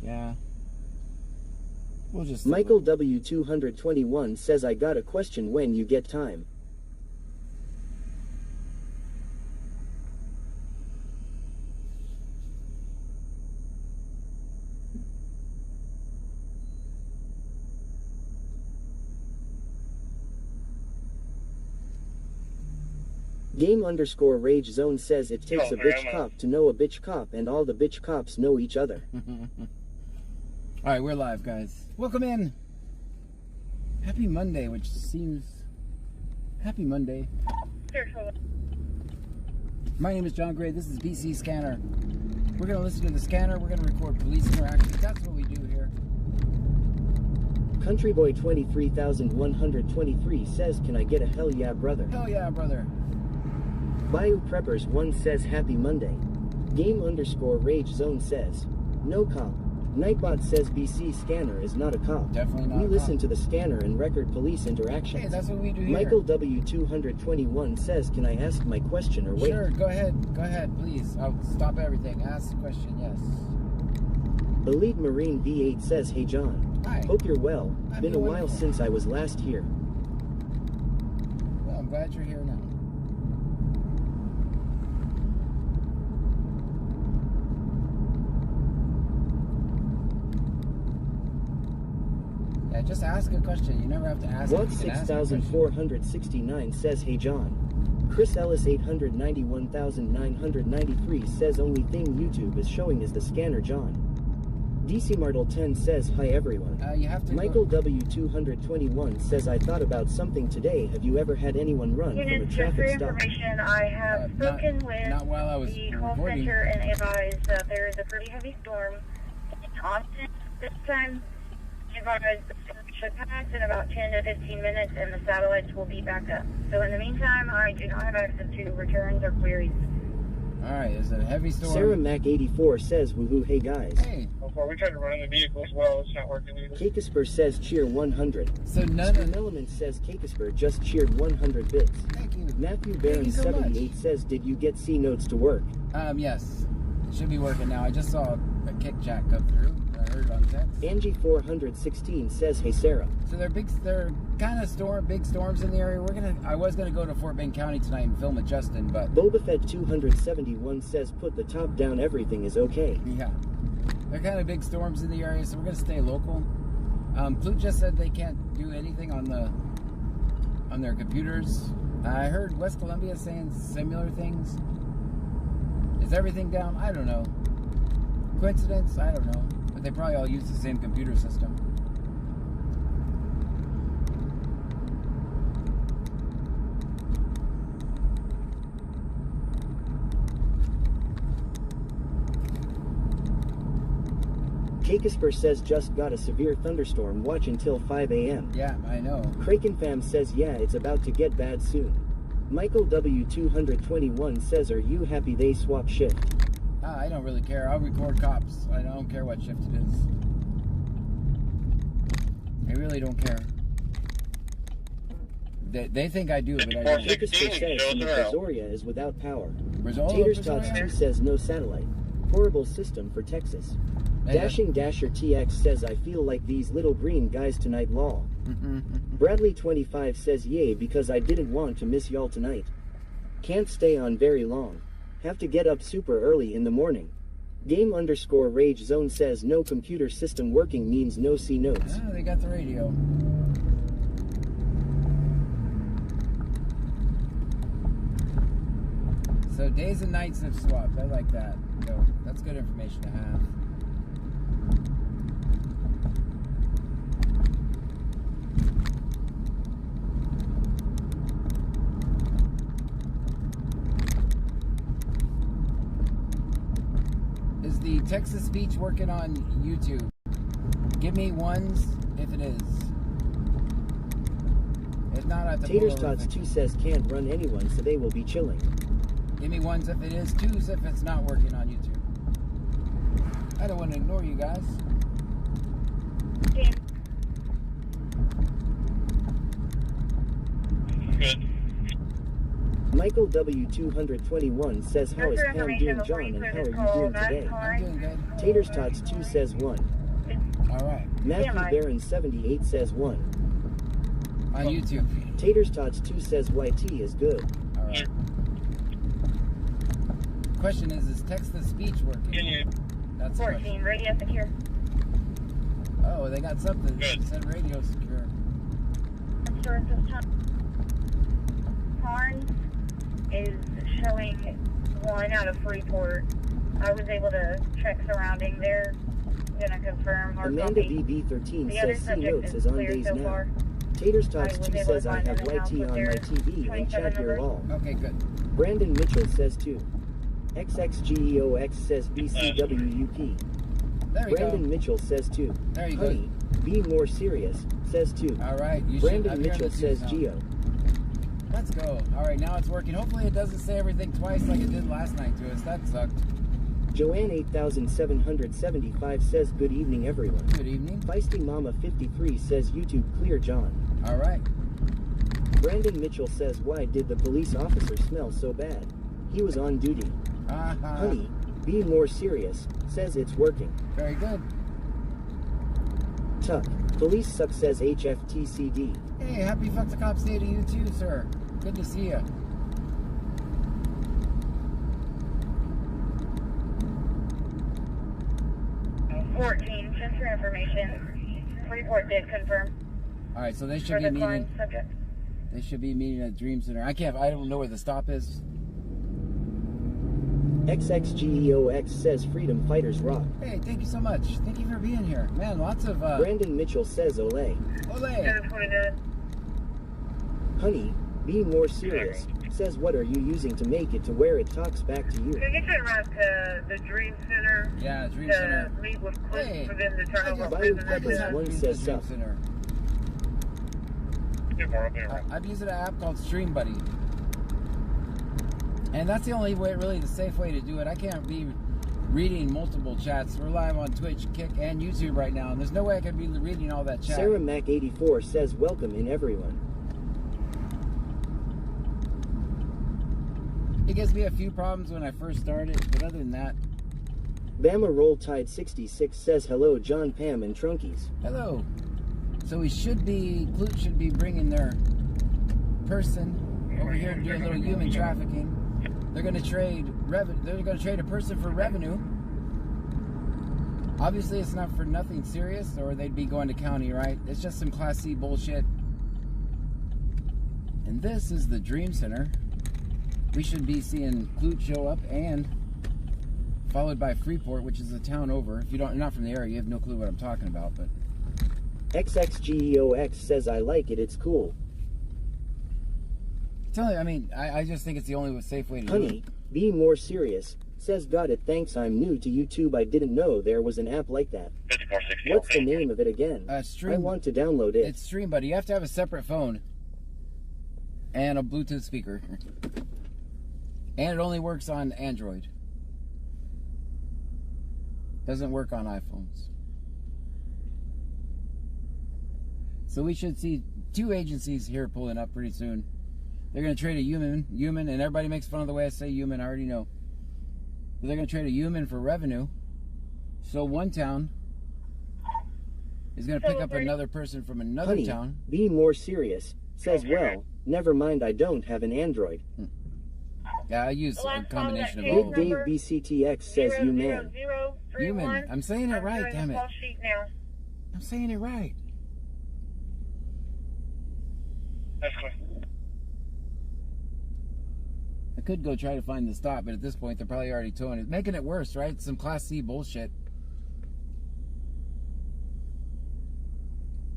Yeah. We'll just... Michael W221 says I got a question when you get time. Game_Rage Zone says it takes a bitch cop to know a bitch cop, and all the bitch cops know each other. Alright, we're live, guys. Welcome in. Happy Monday, which seems... Happy Monday. My name is John Gray. This is BC Scanner. We're going to listen to the scanner. We're going to record police interactions. That's what we do here. Countryboy 23123 says, can I get a hell yeah, brother? Hell yeah, brother. Bayou Preppers 1 says happy Monday. Game_Rage Zone says, no cop. Nightbot says BC Scanner is not a cop. Definitely not We a listen cop. to the scanner and record police interactions. Hey, that's what we do here. Michael W221 says, can I ask my question or wait? Sure, go ahead. Go ahead, please. I'll stop everything. Ask the question, yes. Elite Marine V8 says, hey John. Hi. Hope you're well. I'm Been a doing while wonderful. since I was last here. Well, I'm glad you're here now. Yeah, just ask a question. You never have to ask. What You can ask a 6469 says, hey John. Chris Ellis 891,993 says only thing YouTube is showing is the scanner John. DC Martel 10 says hi everyone. You have to Michael W221 says I thought about something today. Have you ever had anyone run from a Unit, just for traffic stop? information, I have spoken with not while I was the call recording. center and advised that there is a pretty heavy storm in Austin this time. Advised the storm should pass in about 10 to 15 minutes and the satellites will be back up. So in the meantime, I do not have access to returns or queries. Alright, is it a heavy storm? Sarah Mac 84 says woohoo hey guys. Hey. Well, we tried to run in the vehicle as well. It's not working either. Kakesper says cheer 100. So none of... Element says Kakesper just cheered 100 bits. Thank you. Matthew Thank Barron you so 78 says did you get C notes to work? Yes. It should be working now. I just saw a kick jack go through. I heard it on text. Angie 416 says hey Sarah. So they're kind of big storms in the area. I was gonna go to Fort Bend County tonight and film at Justin, but Boba Fett 271 says put the top down, everything is okay. yeah, they're kind of big storms in the area, so we're gonna stay local. Plute just said they can't do anything on their computers. I heard West Columbia saying similar things. Is everything down? I don't know. Coincidence? I don't know. But they probably all use the same computer system. Kakesper says just got a severe thunderstorm, watch until 5 a.m. Yeah, I know. Kraken Fam says yeah, it's about to get bad soon. Michael W221 says are you happy they swap shift? I don't really care. I'll record cops. I don't care what shift it is. I really don't care. They think I do, but I don't. Kakesper says Brazoria is without power. Brazoria? Taters Tots 2 says no satellite. Horrible system for Texas. Dashing Dasher TX says I feel like these little green guys tonight lol. Bradley 25 says yay because I didn't want to miss y'all tonight. Can't stay on very long. Have to get up super early in the morning. Game_Rage Zone says no computer system working means no C notes. Ah, they got the radio. So days and nights have swapped. I like that. So that's good information to have. Is the Texas speech working on YouTube? Give me ones if it is. If not, I have to Taters Tots 2 says can't run anyone, so they will be chilling. Give me ones if it is, twos if it's not working on YouTube. I don't want to ignore you guys. Okay. Good. Michael W221 says, how is Further Pam information doing, before John, you and clear how are this you call. doing That's today? I'm doing good. Taters Tots 2 says 1. All right. Matthew TMI. Barron 78 says 1. On YouTube. Taters Tots 2 says YT is good. All right. Question is text-to-speech Can working? you? That's the 14, question. radio secure. Oh, they got something. Good. It said radio secure. Sure, at this time. Carnes is showing 1 out of Freeport. I was able to check surrounding. They're gonna confirm hard Amanda copy. BB13 The other says, see subject notes is is on clear days so now. far. Taters Tots I was 2 able says, to I find have them in-house YT with on my their TV and 27 check your numbers. all. Okay, good. Brandon Mitchell says 2. XXGEOX says BCWUP. There you Brandon go. Mitchell says 2. There you Honey, be more serious, says 2. All right. You should. Brandon I'm hearing Mitchell the says twos now. Geo. Let's go. All right, now it's working. Hopefully it doesn't say everything twice like it did last night to us. That sucked. Joanne 8775 says good evening everyone. Good evening. Feisty Mama 53 says YouTube clear John. All right. Brandon Mitchell says why did the police officer smell so bad? He was on duty. Honey, be more serious, says it's working. Very good. Tuck, police suck says HFTCD. Hey, happy Fuck the Cops Day to you too, sir. Good to see you. Uh, 14, just for information. Freeport did confirm All right, so they should for be the meeting. client subject. They should be meeting at Dream Center. I don't know where the stop is. XXGEOX says freedom fighters rock. Hey, thank you so much. Thank you for being here, man. Lots of Brandon Mitchell says Olay. Ole. Honey, be more serious, says what are you using to make it to where it talks back to you? Can you turn around to the Dream Center Yeah, Dream to Center. meet with Clint Hey, for them to turn I over just- Bayou prison Peppers just access? one used says the Dream sup. Center. Get more up there. I'm using an app called Stream Buddy. And that's the only way, really, the safe way to do it. I can't be reading multiple chats. We're live on Twitch, Kick, and YouTube right now, and there's no way I could be reading all that chat. Sarah Mac 84 says welcome in everyone. It gives me a few problems when I first started, but other than that, Bama Roll Tide 66 says hello John, Pam, and Trunkies. hello. So Clute should be bringing their person over here and do a little human trafficking. They're going to trade a person for revenue. Obviously, it's not for nothing serious, or they'd be going to county, right? It's just some Class C bullshit. And this is the Dream Center. We should be seeing Clute show up, and followed by Freeport, which is a town over. If you're not from the area, you have no clue what I'm talking about, but XXGEOX says I like it, it's cool. I just think it's the only safe way to do Honey, it. be more serious, says got it, thanks, I'm new to YouTube, I didn't know there was an app like that. 5460. What's the name of it again? Stream. I want to download it. It's Stream Buddy. You have to have a separate phone and a Bluetooth speaker, and it only works on Android. Doesn't work on iPhones. So we should see 2 agencies here pulling up pretty soon. They're going to trade a human, and everybody makes fun of the way I say human, I already know. But they're going to trade a human for revenue. So one town is going to pick up another person from another Honey, town. be more serious, says well, never mind I don't have an Android. Yeah, I use The a last combination of call all Big of Dave them. BCTX says you man. 00031. Human. I'm saying it right, doing damn the it. call sheet now. I'm saying it right. That's clear. I could go try to find the stop, but at this point, they're probably already towing it. Making it worse, right? Some Class C bullshit.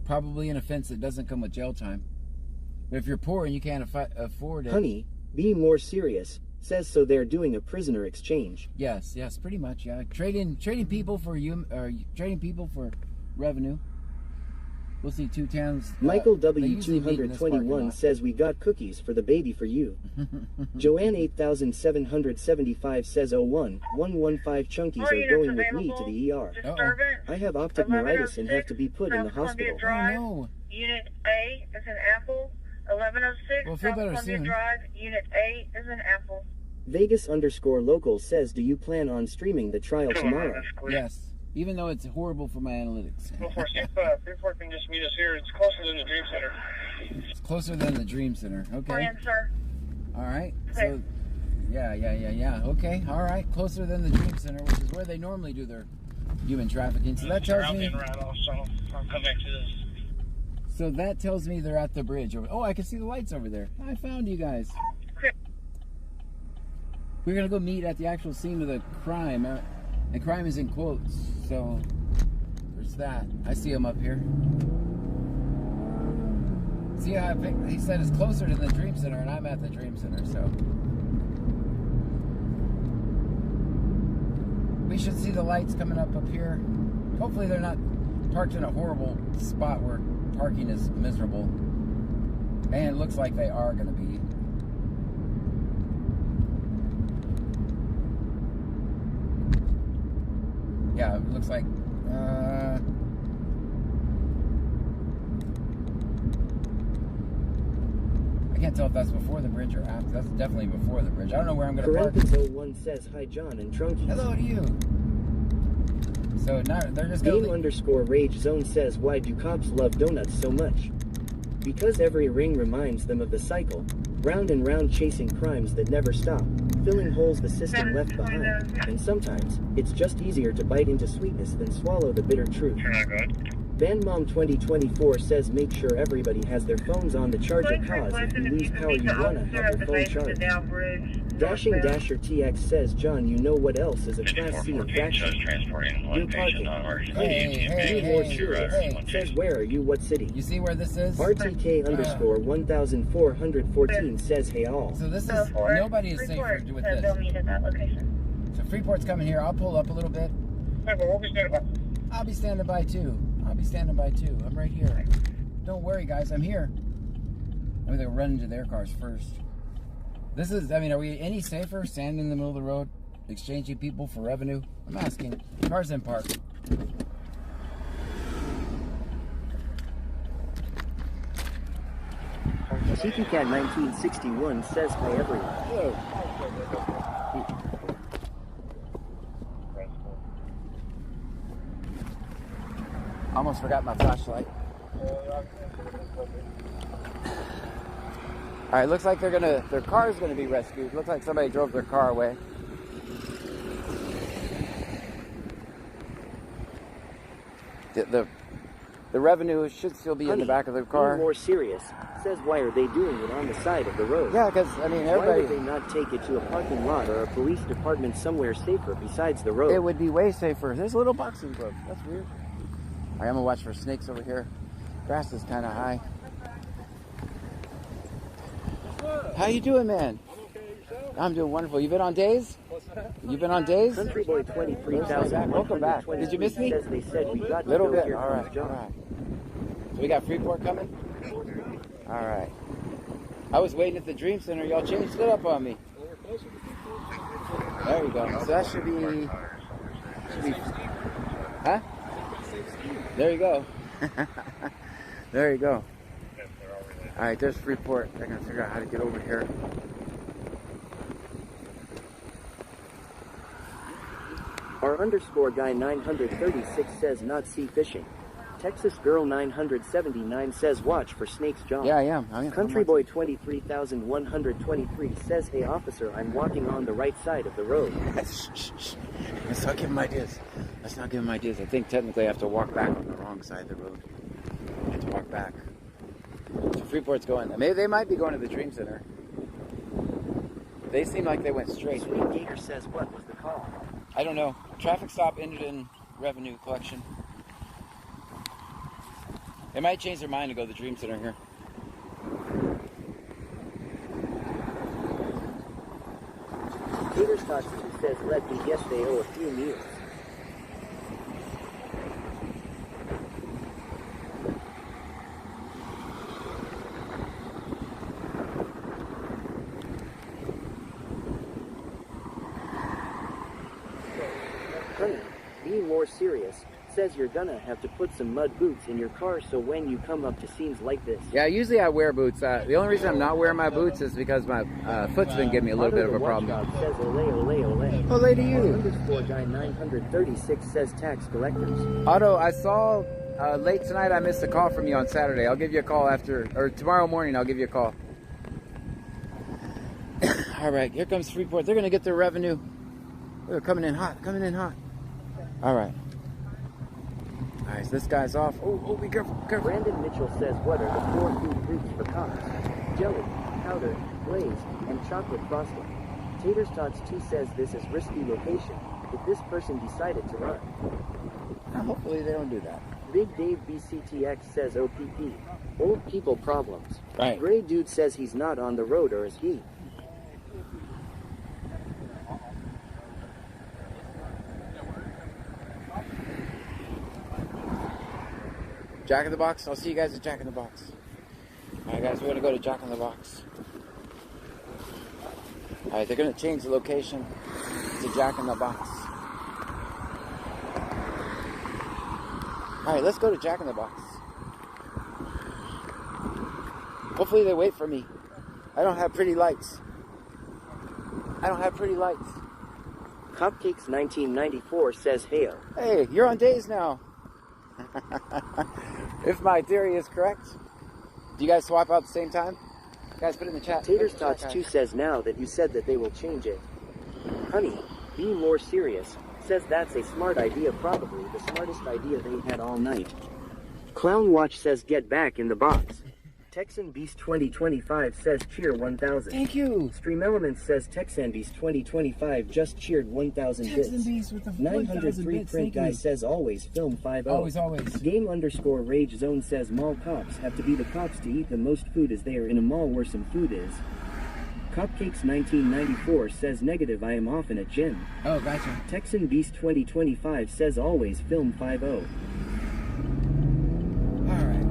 Probably an offense that doesn't come with jail time. But if you're poor and you can't afford it... Honey, be more serious, says so they're doing a prisoner exchange. Yes, pretty much, yeah. Trading people for trading people for revenue. We'll see 2 towns. Michael they usually meet in this parking W221 lot. says we got cookies for the baby for you. Joanne 8775 says 115 chunkies are going with me to the ER. Disturbance. I have optic neuritis and have to be put in the hospital. Oh no. Unit A is an Apple. 1106 Well, feel South better Columbia soon. Drive, Unit 8 is an apple. Vegas_local says, do you plan on streaming the trial tomorrow? That's clear. Yes. Even though it's horrible for my analytics. Go for it. See if Freeport can just meet us here. It's closer than the Dream Center. It's closer than the Dream Center. Okay. Plan, sir. All right. Okay. So, yeah. Okay. All right. Closer than the Dream Center, which is where they normally do their human trafficking. So that tells I'll me. be right off, so I'll come back to this. So that tells me they're at the bridge. Oh, I can see the lights over there. I found you guys. We're gonna go meet at the actual scene of the crime, and crime is in quotes. So there's that. I see him up here. See how I picked? He said it's closer to the Dream Center, and I'm at the Dream Center. So we should see the lights coming up here. Hopefully they're not parked in a horrible spot where parking is miserable. And it looks like they are going to be. Yeah, it looks like. I can't tell if that's before the bridge or after. That's definitely before the bridge. I don't know where I'm going to park. Parenthesis 01 says, hi John and Trunkies. Hello to you. So now they're just going Game_Rage Zone says, why do cops love donuts so much? Because every ring reminds them of the cycle. Round and round chasing crimes that never stop. Filling holes the system left behind. And sometimes, it's just easier to bite into sweetness than swallow the bitter truth. You're not good. Bandmom 2024 says make sure everybody has their phones on the charger cause if you lose power you wanna have your phone charged. Dashing Dasher TX says, John, you know what else is a Class C infraction? You're parking. Hey. Says, where are you? What city? You see where this is? RTK_1414 says, hey all. So this is, nobody is safe with this. They'll meet at that location. So Freeport's coming here. I'll pull up a little bit. Hey, but we'll be standing by. I'll be standing by too. I'm right here. Don't worry, guys. I'm here. I'm gonna run into their cars first. This is, I mean, are we any safer standing in the middle of the road, exchanging people for revenue? I'm asking. Cars in park. CPCAT 1961 says, hi everyone. Hello. Almost forgot my flashlight. All right, looks like their car is gonna be rescued. Looks like somebody drove their car away. The revenue should still be in the back of the car. More serious. Says, why are they doing it on the side of the road? Yeah, because I mean, Why everybody. would they not take it to a parking lot or a police department somewhere safer besides the road? It would be way safer. There's a little boxing glove. That's weird. All right, I'm gonna watch for snakes over here. Grass is kind of high. How you doing, man? I'm doing wonderful. You been on days? You been on days? Country Boy 23,000. Welcome back. Did you miss me? Says they said we got Little to go bit. here All from right. John. All right. So we got Freeport coming. All right. I was waiting at the Dream Center. Y'all changed it up on me. There you go. So that should be. Huh? There you go. There you go. All right, there's Freeport. I gotta figure out how to get over here. Our underscore guy 936 says not sea fishing. Texas Girl 979 says watch for snakes, John. Yeah, I am. Country Boy 23,123 says, hey officer, I'm walking on the right side of the road. Let's not give him ideas. Let's not give him ideas. I think technically I have to walk back on the wrong side of the road. I have to walk back. So Freeport's going. Maybe they might be going to the Dream Center. They seem like they went straight. Sweet Gator says, what was the call? I don't know. Traffic stop ended in revenue collection. They might change their mind to go to the Dream Center here. Gator Scott says, let me guess they owe a few meals. Honey, being more serious, says you're gonna have to put some mud boots in your car so when you come up to scenes like this. Yeah, usually I wear boots. The only reason I'm not wearing my boots is because my foot's been giving me a little bit of a problem. Says ole ole ole. Ole to you. _ guy 936 says tax collectors. Otto, I saw late tonight I missed a call from you on Saturday. I'll give you a call or tomorrow morning I'll give you a call. All right, here comes Freeport. They're going to get their revenue. They're coming in hot, All right. All right, so this guy's off. Oh, be careful, careful. Brandon Mitchell says, what are the 4 food groups for cops? Jelly, powder, glaze, and chocolate frosting. Taters Tots 2 says this is risky location if this person decided to run. Hopefully they don't do that. Big Dave BCTX says OPP. Old people problems. Right. Gray Dude says he's not on the road, or is he? Jack in the Box. I'll see you guys at Jack in the Box. All right, guys, we're gonna go to Jack in the Box. All right, they're gonna change the location to Jack in the Box. All right, let's go to Jack in the Box. Hopefully they wait for me. I don't have pretty lights. Cupcakes 1994 says heyo. Hey, you're on days now. If my theory is correct, do you guys swap out at the same time? Guys, put it in the chat. Taters Tots 2 says now that you said that they will change it. Honey, be more serious, says that's a smart idea, probably the smartest idea they had all night. Clown Watch says get back in the box. Texan Beast 2025 says cheer 1000. Thank you. Stream Elements says Texan Beast 2025 just cheered 1000 bits. Texan Beast with the 903 bits. Print Guy says always film 50. Always. Game _ Rage Zone says mall cops have to be the cops to eat the most food as they are in a mall where some food is. Cupcakes 1994 says negative, I am off in a gym. Oh, gotcha. Texan Beast 2025 says always film 50. Alright.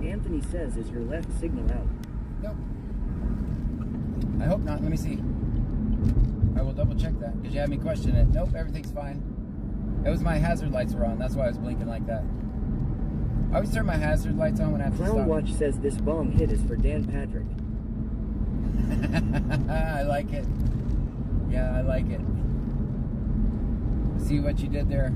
Anthony says, is your left signal out? Nope. I hope not. Let me see. I will double check that because you had me question it. Nope, everything's fine. It was my hazard lights were on. That's why I was blinking like that. I always turn my hazard lights on when I have to stop. Clown Watch says this bomb hit is for Dan Patrick. I like it. Yeah, I like it. See what you did there.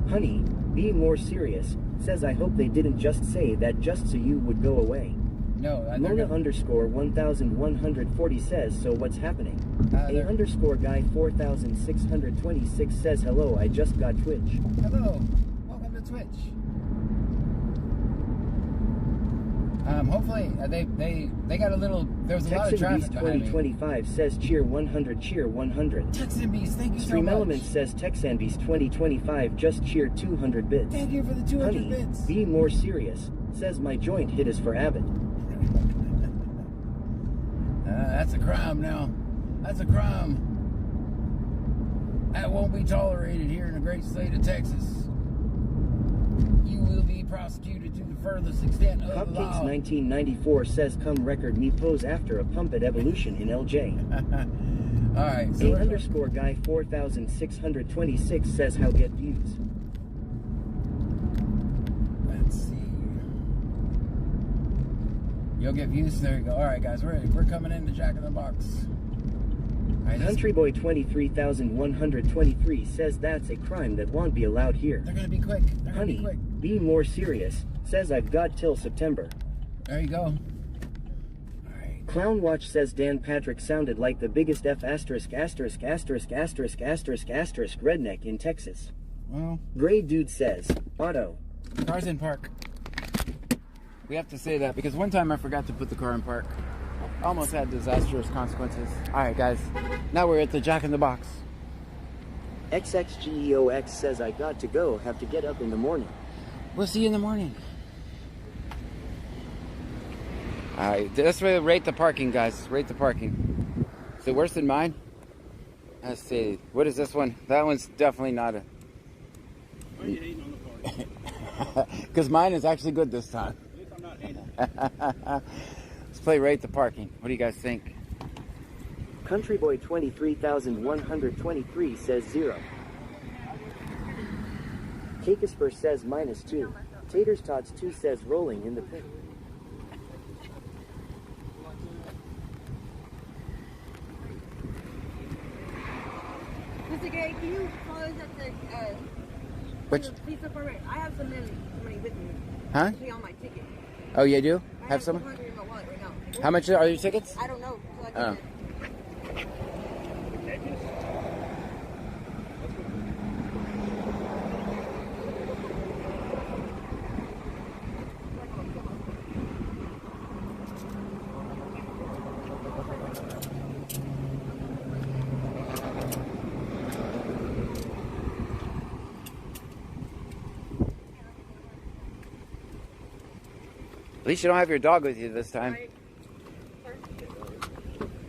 Honey, be more serious, says I hope they didn't just say that just so you would go away. No, Mona _ 1140 says, so what's happening? _ guy 4626 says, hello, I just got Twitch. Hello, welcome to Twitch. Hopefully they got a little. There was a lot of traffic behind me. 2025 says cheer 100, cheer 100. Texan Beast, thank you so much. Stream Elements says Texan Beast 2025 just cheered 200 bits. Thank you for the 200 Honey, bits. Be more serious, says my joint hit is for Abbott. That's a crime now. That's a crime. That won't be tolerated here in the great state of Texas. You will be prosecuted to the furthest extent of the law. Cupcakes 1994 says come record me pose after a pump at Evolution in LJ. Alright, so _ guy 4626 says how get views. let's see. You'll get views. There you go. Alright guys, we're coming into Jack in the Box. Right, Country Boy 23123 says that's a crime that won't be allowed here. They're gonna be quick. Honey, be more serious, says I've got till September. There you go. Alright. Clown Watch says Dan Patrick sounded like the biggest F *** redneck in Texas. Well, Gray Dude says, Otto. car's in park. We have to say that because one time I forgot to put the car in park. Almost had disastrous consequences. Alright guys, now we're at the Jack in the Box. XXGEOX says I got to go, have to get up in the morning. We'll see you in the morning. Alright, let's rate the parking, guys. Rate the parking. Is it worse than mine? Let's see. What is this one? That one's definitely not a... Why are you hating on the park? Because mine is actually good this time. At least I'm not hating. Let's play rate the parking. What do you guys think? Countryboy 23,123 says 0. Cakesper says -2. Taters Tots 2 says rolling in the pit. Mr. Gary, can you call us at the Which? pizza permit? I have some money with me. Huh? Pay on my ticket. Oh, you do? I Have some? 200 in my wallet right now. How much are your tickets? I don't know. So I Oh. can At least you don't have your dog with you this time.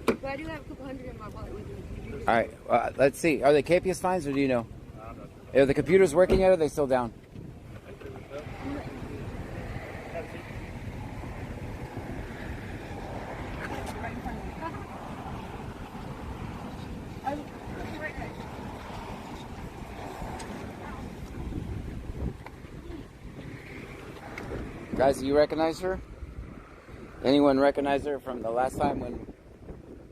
But I do have a couple hundred in my wallet with me. All right, let's see. Are they KPS fines or do you know? Are the computers working yet or are they still down? Guys, do you recognize her? Anyone recognize her from the last time when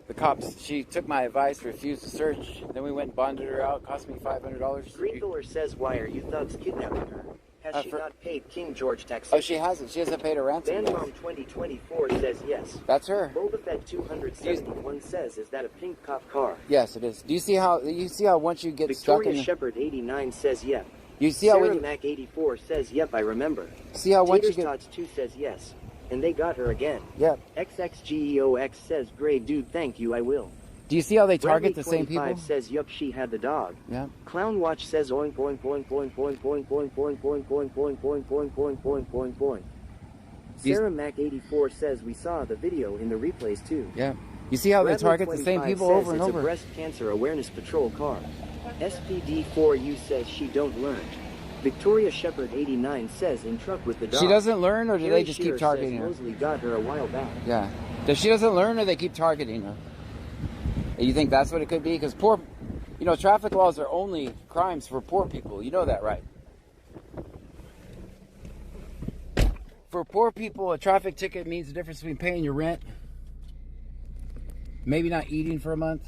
the cops, she took my advice, refused to search, then we went and bonded her out, cost me $500. Greenviller says, why are you thugs kidnapping her? Has she not paid King George taxes? Oh, she hasn't. She hasn't paid her ransom. Bandmom 2024 says yes. That's her. Boba Fett 271 says, is that a pink cop car? Yes, it is. Do you see how once you get stuck in Victoria Shepherd 89 says yep. You see how Sarah when Mac 84 says yep, I remember. See how once you Taters get Tots 2 says yes. And they got her again. Yep. XXGEOX says, great dude, thank you, I will. Do you see how they target the Bradley same people? 25 says, yup, she had the dog. Yeah. Clown Watch says, oink, oink, oink, oink, oink, oink, oink, oink, oink, oink, oink, oink, oink, oink, oink, oink, oink. Sarah Mac 84 says, we saw the video in the replays too. Yeah. You see how they target the same people over and It's over? a breast cancer awareness patrol car. SPD4U says, she don't learn. Victoria Shepherd 89 says, in truck with the dog. She doesn't learn, or do Carrie they just keep Shearer targeting says, her? Mosley got her a while back. Yeah. Does she doesn't learn, or they keep targeting her? And you think that's what it could be? Because poor, traffic laws are only crimes for poor people. You know that, right? For poor people, a traffic ticket means the difference between paying your rent, maybe not eating for a month.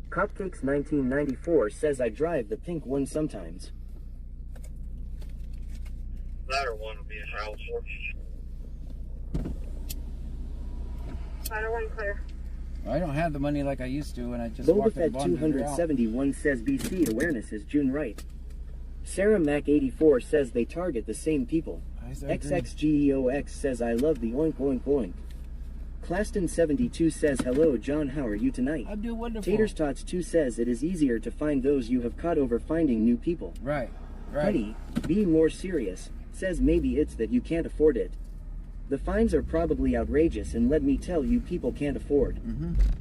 Cupcakes 1994 says, I drive the pink one sometimes. Latter one would be a house. Ladder 1 clear. I don't have the money like I used to, and I just Boba walked Fett in Bond. 271 says, BC awareness is June right. Sarah Mac 84 says, they target the same people. XXGEOX says, I love the oink oink oink. Claston 72 says, hello John, how are you tonight? I'm doing wonderful. Taters Tots 2 says, it is easier to find those you have caught over finding new people. Right. Honey, being more serious, says maybe it's that you can't afford it. The fines are probably outrageous, and let me tell you, people can't afford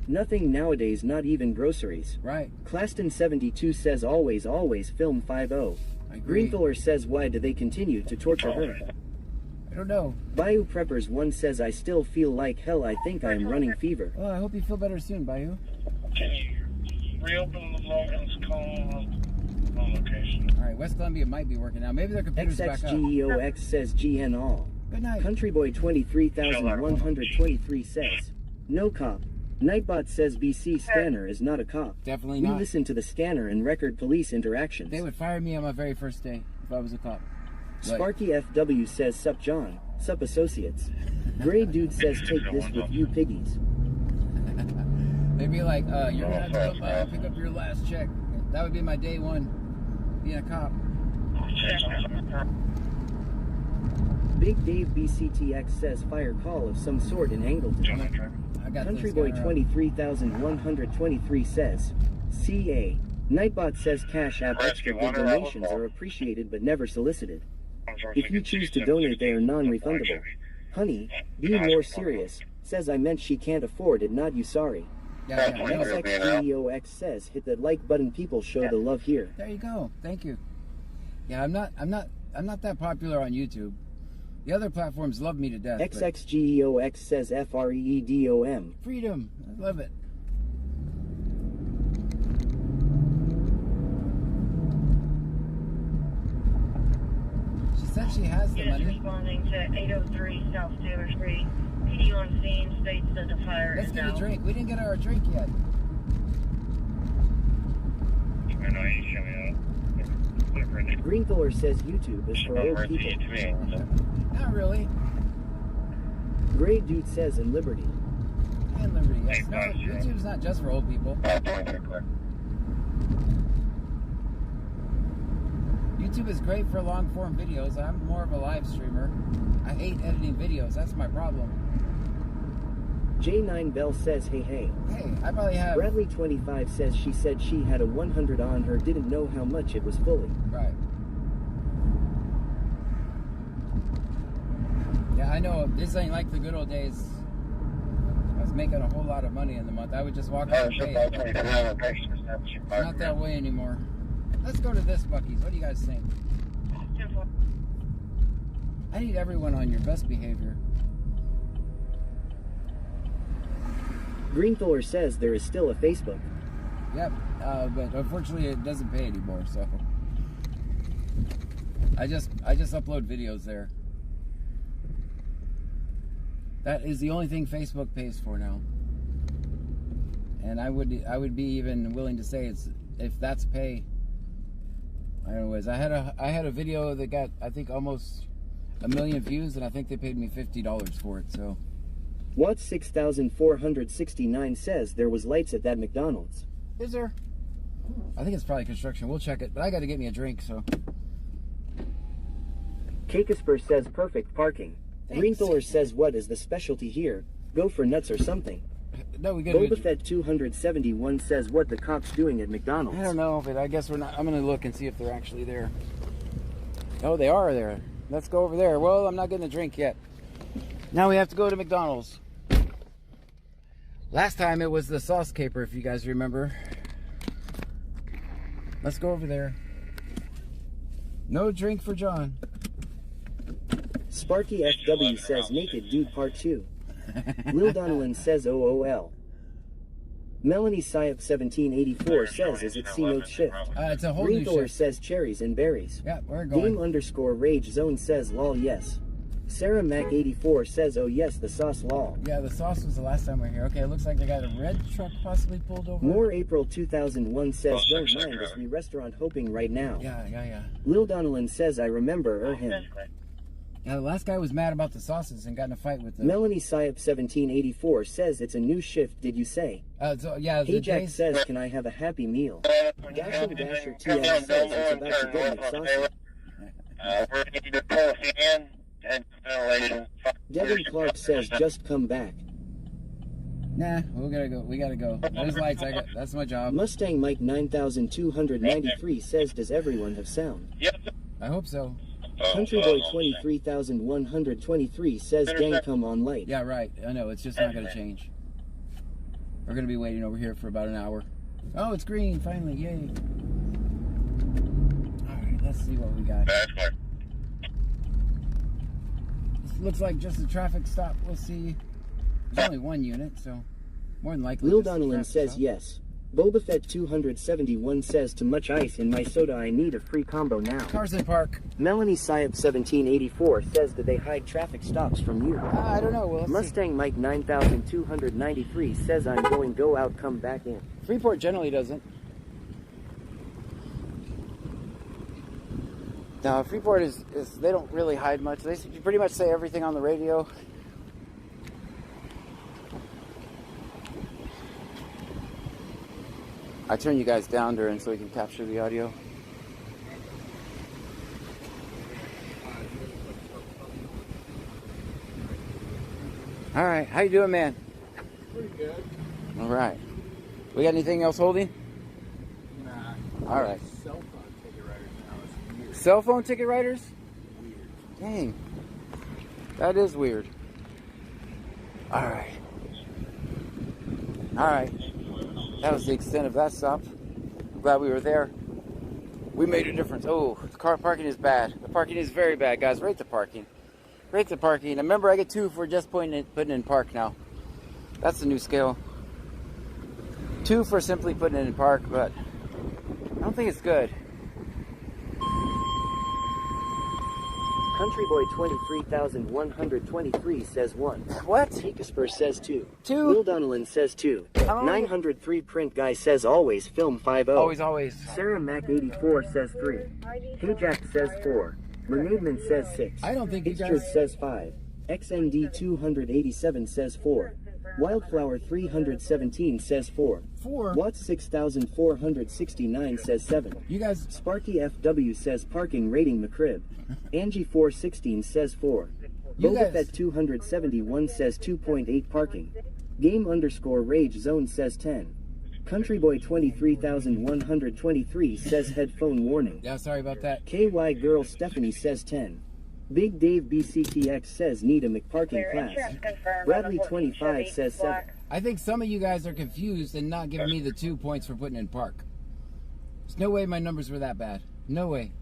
nothing nowadays, not even groceries. Right. Claston 72 says, always film 5-0. Greenfiller says, why do they continue to torture her? I don't know. Bayou Preppers 1 says, I still feel like hell, I think I am running fever. Well, I hope you feel better soon, Bayou. Can you reopen the Logan's call on location? All right, West Columbia might be working now. Maybe their computer's back up. XXGEOX says, GN all. Good night. Countryboy 23,123 says, no cop. Nightbot says, BC scanner is not a cop. Definitely We not. listen to the scanner and record police interactions. They would fire me on my very first day if I was a cop. Sparky FW says, sup John, sup associates. Gray Dude says, take this with you piggies. They'd be like, you're gonna have to come by and pick up your last check. That would be my day one being a cop. Big Dave BCTX says, fire call of some sort in Angleton. I got Countryboy 23,123 says, CA. Nightbot says, Cash App extra good donations are appreciated but never solicited. If you choose to donate, they are non-refundable. Honey, be more serious, says, I meant she can't afford it, not you, sorry. Yeah. XXGEOX says, hit that like button, people show the love here. There you go. Thank you. Yeah, I'm not that popular on YouTube. The other platforms love me to death. but- XXGEOX says FREEDOM. Freedom. I love it. She said she has the Units money. responding to 803 South Taylor Street. PD on scene states that the fire Let's is get a now. drink. We didn't get our drink yet. I know you show me that. Greenfiller says YouTube is for old people. Not really. Grey Dude says in Liberty. And Liberty, yes. Hey, No, guys, yeah. YouTube's not just for old people. YouTube is great for long form videos. I'm more of a live streamer. I hate editing videos. That's my problem. J9 Bell says hey hey. Hey, I probably have. Bradley 25 says she said she had a 100 on her, didn't know how much it was fully. Right. Yeah, I know. This ain't like the good old days. I was making a whole lot of money in the month. I would just walk out and pay it. Not that way anymore. Let's go to this, Buc-ee's. What do you guys think? I need everyone on your best behavior. Greenfiller says there is still a Facebook. Yep, but unfortunately it doesn't pay anymore, so I just upload videos there. That is the only thing Facebook pays for now. And I would be even willing to say it's if that's pay. Anyways, I had a video that got I think almost 1 million views, and I think they paid me $50 for it. So Watt 6469 says there was lights at that McDonald's. is there? I think it's probably construction. We'll check it, but I got to get me a drink. So Kakesper says perfect parking. Thanks. Greenfiller says what is the specialty here? Go for nuts or something. no, we got. Boba Fett 271 says what the cops doing at McDonald's. I don't know, but I guess we're not. I'm gonna look and see if they're actually there. Oh, they are there. Let's go over there. Well, I'm not getting a drink yet. Now we have to go to McDonald's. Last time it was the sauce caper, if you guys remember. Let's go over there. No drink for John. Sparky FW says naked dude part 2. Lil Donalyn says OOL. Melanie Syop 1784 says is it C-note shift. It's a whole new Greenthor shift. says cherries and berries. Yeah, we're going. Game_rage zone says lol yes. Sarah Mac 84 says oh yes the sauce lol. Yeah, the sauce was the last time we were here. Okay, it looks like they got a red truck possibly pulled over. More April 2001 says don't mind this we restaurant hoping right now. Yeah. Lil Donalyn says I remember him. Yeah, the last guy was mad about the sauces and got in a fight with them. Melanie Syop 1784 says it's a new shift did you say? So yeah, Hey the Jack days. says can I have a happy meal? Dashing Dasher TX says it's about to get McSaucy. We're going to pull us in and ventilation. Devin Clark says just come back. Nah, we gotta go. We gotta go. There's lights. That's my job. Mustang Mike 9293 says does everyone have sound? Yep. I hope so. Country Boy 23123 says gang come on light. Yeah, right. I know. It's just not gonna change. We're gonna be waiting over here for about an hour. Oh, it's green finally! Yay! All right, let's see what we got. That's clear. This looks like just a traffic stop. We'll see. There's only one unit, so more than likely. Lil just a Donalyn traffic says stop. yes. Boba Fett 271 says too much ice in my soda I need a free combo now. Cars in park. Melanie Syop 1784 says that they hide traffic stops from you. I don't know. Well, let's see. Mustang Mike 9293 says I'm going go out come back in. Freeport generally doesn't. No, Freeport is they don't really hide much. They pretty much say everything on the radio. I turn you guys down during so we can capture the audio. All right, how you doing, man? Pretty good. All right. We got anything else holding? Nah. All right. Cell phone ticket writers now is weird. Cell phone ticket writers? Weird. Dang. That is weird. All right. All right. That was the extent of that stop. I'm glad we were there. We made a difference. Oh, the car parking is bad. The parking is very bad, guys. Rate the parking. Rates of parking. Remember, I get 2 for just putting in park now. That's the new scale. 2 for simply putting it in park, but I don't think it's good. Country Boy 23,123 says 1. What? Hiccuspur says 2. 2? Will Donnellan says 2. Oh. 903 Print Guy says always film 50. Always. Sarah Mac 84 says 3. Hayjack says 4. Lemonadman says 6. I don't think he Pictured does. says 5. XND 287 says 4. Wildflower 317 says 4. 4? Watts 6469 says 7. You guys... Sparky FW says parking rating McCrib. Angie 416 says 4. You Boba guys- Fett 271 says 2.8 parking. Game_Rage Zone says 10. Country Boy 23,123 says headphone warning. Yeah, sorry about that. KY Girl Stephanie says 10. Big Dave BCTX says need a McParking Clear class. insurance confirmed. Bradley on the 14 25 Chevy says 7. Black. I think some of you guys are confused and not giving me the 2 points for putting in park. There's no way my numbers were that bad. No way.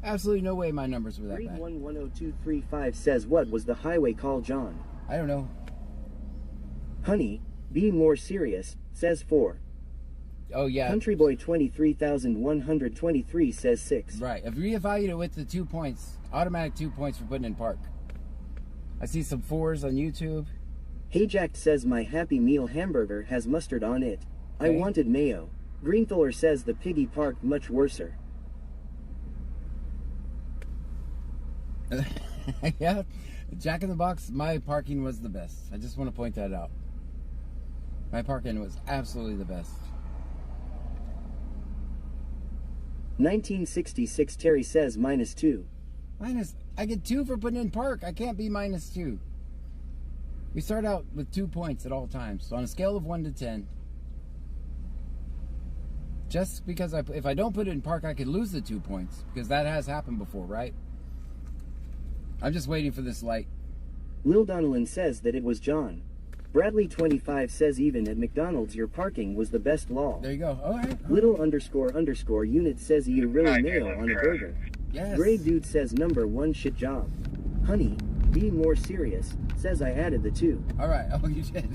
Absolutely no way my numbers were that Read bad. 110235 says what was the highway call John? I don't know. Honey, be more serious, says 4. Oh, yeah. Country Boy 23,123 says 6. Right. If you reevaluate it with the 2 points, automatic 2 points for putting in park. I see some 4s on YouTube. Hayjack says my Happy Meal hamburger has mustard on it. I Okay. wanted mayo. Greenthiller says the piggy parked much worser. Yeah. Jack in the Box, my parking was the best. I just want to point that out. My parking was absolutely the best. 1966 Terry says -2. I get 2 for putting in park. I can't be -2. We start out with 2 points at all times. So on a scale of 1 to 10, just because if I don't put it in park, I could lose the 2 points because that has happened before, right? I'm just waiting for this light. Lil Donnellan says that it was John. Bradley 25 says even at McDonald's your parking was the best law. There you go. All right. Little__ unit says you really mayo on a burger. Yes. Gray dude says number 1 shit job. Honey, be more serious, says I added the 2. All right. Oh, you did.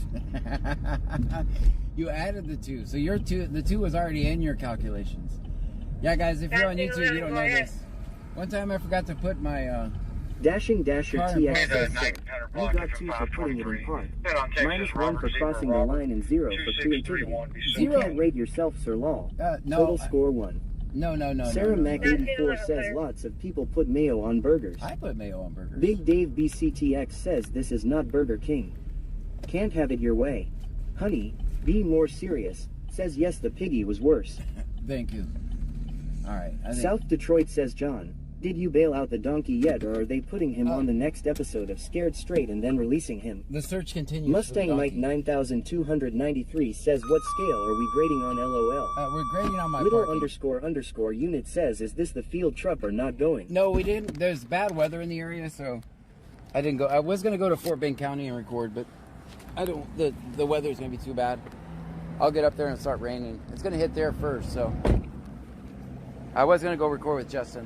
You added the 2. So your 2, the 2 was already in your calculations. Yeah, guys, if you're on YouTube, you don't know this. One time I forgot to put my Dashing Dasher Car TX and says park. 7. You got 2 for putting it in park. -1 for crossing the line and 0 for creativity. You Zero. can't rate yourself, Sir Law. no. Total score 1. No. Sarah no. Mac 84 says lots of people put mayo on burgers. I put mayo on burgers. Big Dave BCTX says this is not Burger King. Can't have it your way. Honey, be more serious, says yes the piggy was worse. Thank you. All right. I think, South Detroit says John, did you bail out the donkey yet or are they putting him on the next episode of Scared Straight and then releasing him? the search continues. Mustang for the Mike donkey. 9293 says what scale are we grading on LOL? We're grading on my Little parking. _ unit says is this the field truck or not going? No, we didn't. There's bad weather in the area, so I didn't go. I was gonna go to Fort Bend County and record, but I don't. The weather's gonna be too bad. I'll get up there and it'll start raining. It's gonna hit there first, so I was gonna go record with Justin.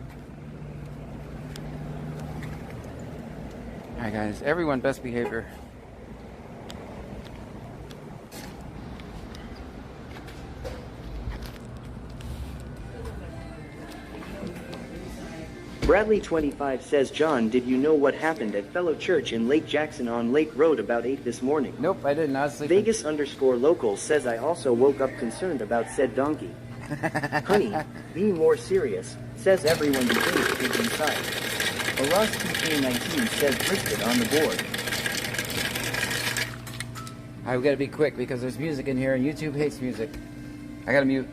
All right, guys. Everyone, best behavior. Bradley 25 says John, did you know what happened at Fellow Church in Lake Jackson on Lake Road about 8 this morning? Nope, I didn't. I was sleeping. Vegas_local says I also woke up concerned about said donkey. Honey, be more serious, says everyone behave is inside. Aras PK19 says brisket on the board. All right, we gotta be quick because there's music in here and YouTube hates music. I gotta mute.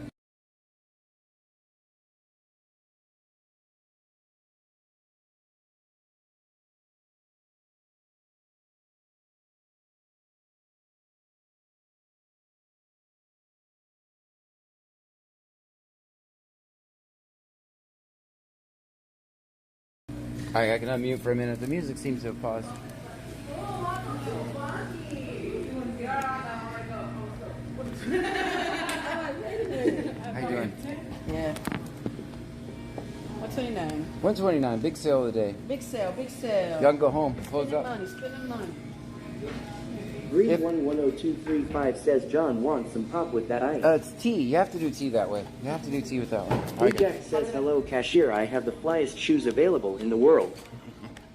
All right, I can unmute for a minute. The music seems to have paused. How you doing? Yeah. What's your name? $129. $129. Big sale of the day. Big sale, big sale. Y'all can go home. Close Spending up. money, spending money. Green 110235 says John wants some pop with that ice. It's tea. You have to do tea that way. You have to do tea with that one. All right, guys. Jack says, hello cashier, I have the flyest shoes available in the world.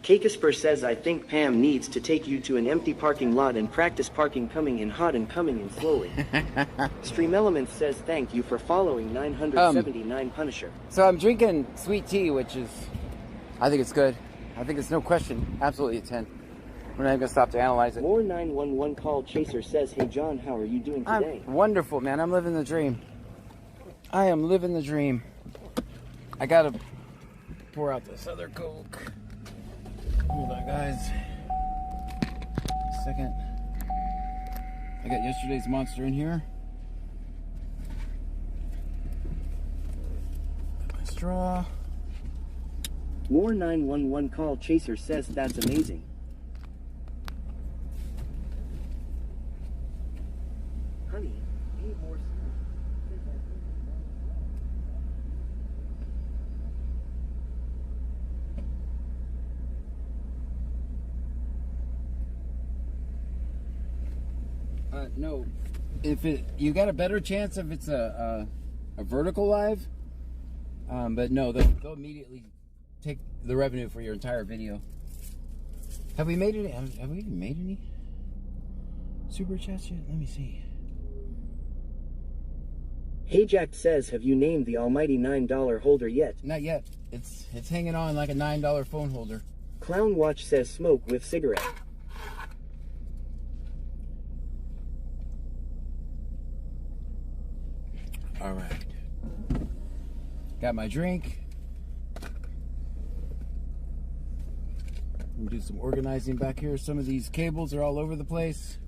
Kakasper says, I think Pam needs to take you to an empty parking lot and practice parking coming in hot and coming in slowly. Stream Elements says, thank you for following 979 Punisher. So I'm drinking sweet tea, which is, I think it's good. I think it's no question, absolutely a 10. We're not even gonna stop to analyze it. More 911 call chaser says, hey John, how are you doing today? I'm wonderful, man. I'm living the dream. I am living the dream. I gotta pour out this other Coke. Hold on, guys. A second. I got yesterday's Monster in here. Got my straw. More 911 call chaser says, that's amazing. Honey, need more No. If you got a better chance if it's a vertical live, but no, they'll immediately take the revenue for your entire video. Have we made any? Have we even made any super chats yet? Let me see. Hey Jack says, have you named the almighty $9 holder yet? Not yet. It's hanging on like a $9 phone holder. Clown Watch says, smoke with cigarette. All right. Got my drink. I'm gonna do some organizing back here. Some of these cables are all over the place.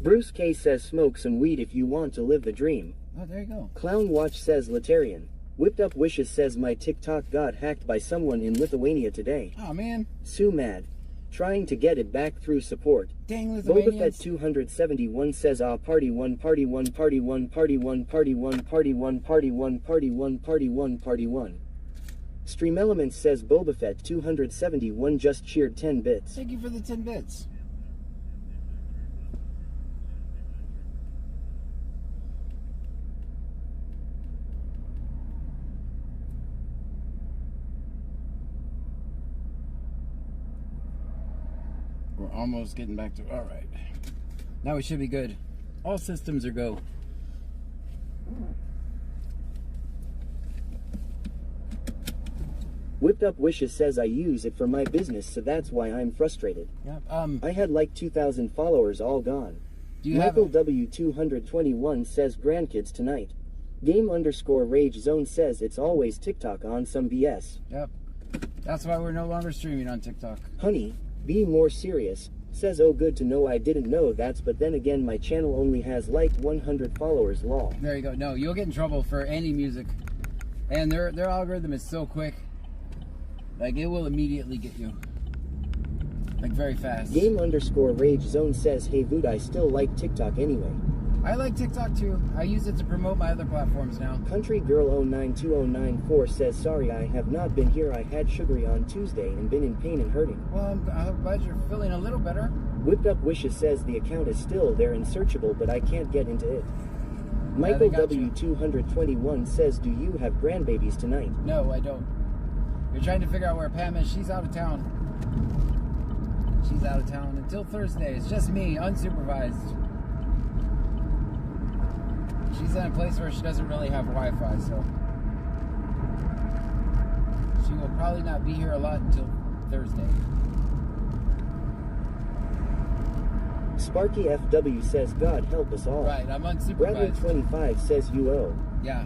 Bruce K says, smoke some weed if you want to live the dream. Oh, there you go. Clown Watch says, Letarian. Whipped Up Wishes says, my TikTok got hacked by someone in Lithuania today. Oh, man. Sue mad. Trying to get it back through support. Dang Lithuanians. Boba Fett 271 says, ah, party one, party one, party one, party one, party one, party one, party one, party one, party one, party one. Stream Elements says, Boba Fett 271 just cheered 10 bits. Thank you for the 10 bits. We're almost getting back to, all right. Now we should be good. All systems are go. Whipped Up Wishes says, I use it for my business, so that's why I'm frustrated. Yep. I had like 2,000 followers all gone. Do you Michael have W221 says, grandkids tonight. Game_Rage Zone says, it's always TikTok on some BS. Yep. That's why we're no longer streaming on TikTok. Honey, be more serious. Says, oh good to know, I didn't know that, but then again my channel only has like 100 followers, lol. There you go. No, you'll get in trouble for any music. And their algorithm is so quick. Like, it will immediately get you. Like, very fast. Game_Rage Zone says, hey Vood, I still like TikTok anyway. I like TikTok too. I use it to promote my other platforms now. Country Girl 092094 says, sorry I have not been here, I had sugary on Tuesday and been in pain and hurting. Well, I'm glad you're feeling a little better. Whipped Up Wishes says, the account is still there and searchable, but I can't get into it. Yeah, Michael they got you. W221 says, do you have grandbabies tonight? No, I don't. You're trying to figure out where Pam is. She's out of town. She's out of town until Thursday. It's just me, unsupervised. She's in a place where she doesn't really have Wi-Fi, so she will probably not be here a lot until Thursday. Sparky FW says, God help us all. Right, I'm unsupervised. Bradley 25 says, UO. Yeah.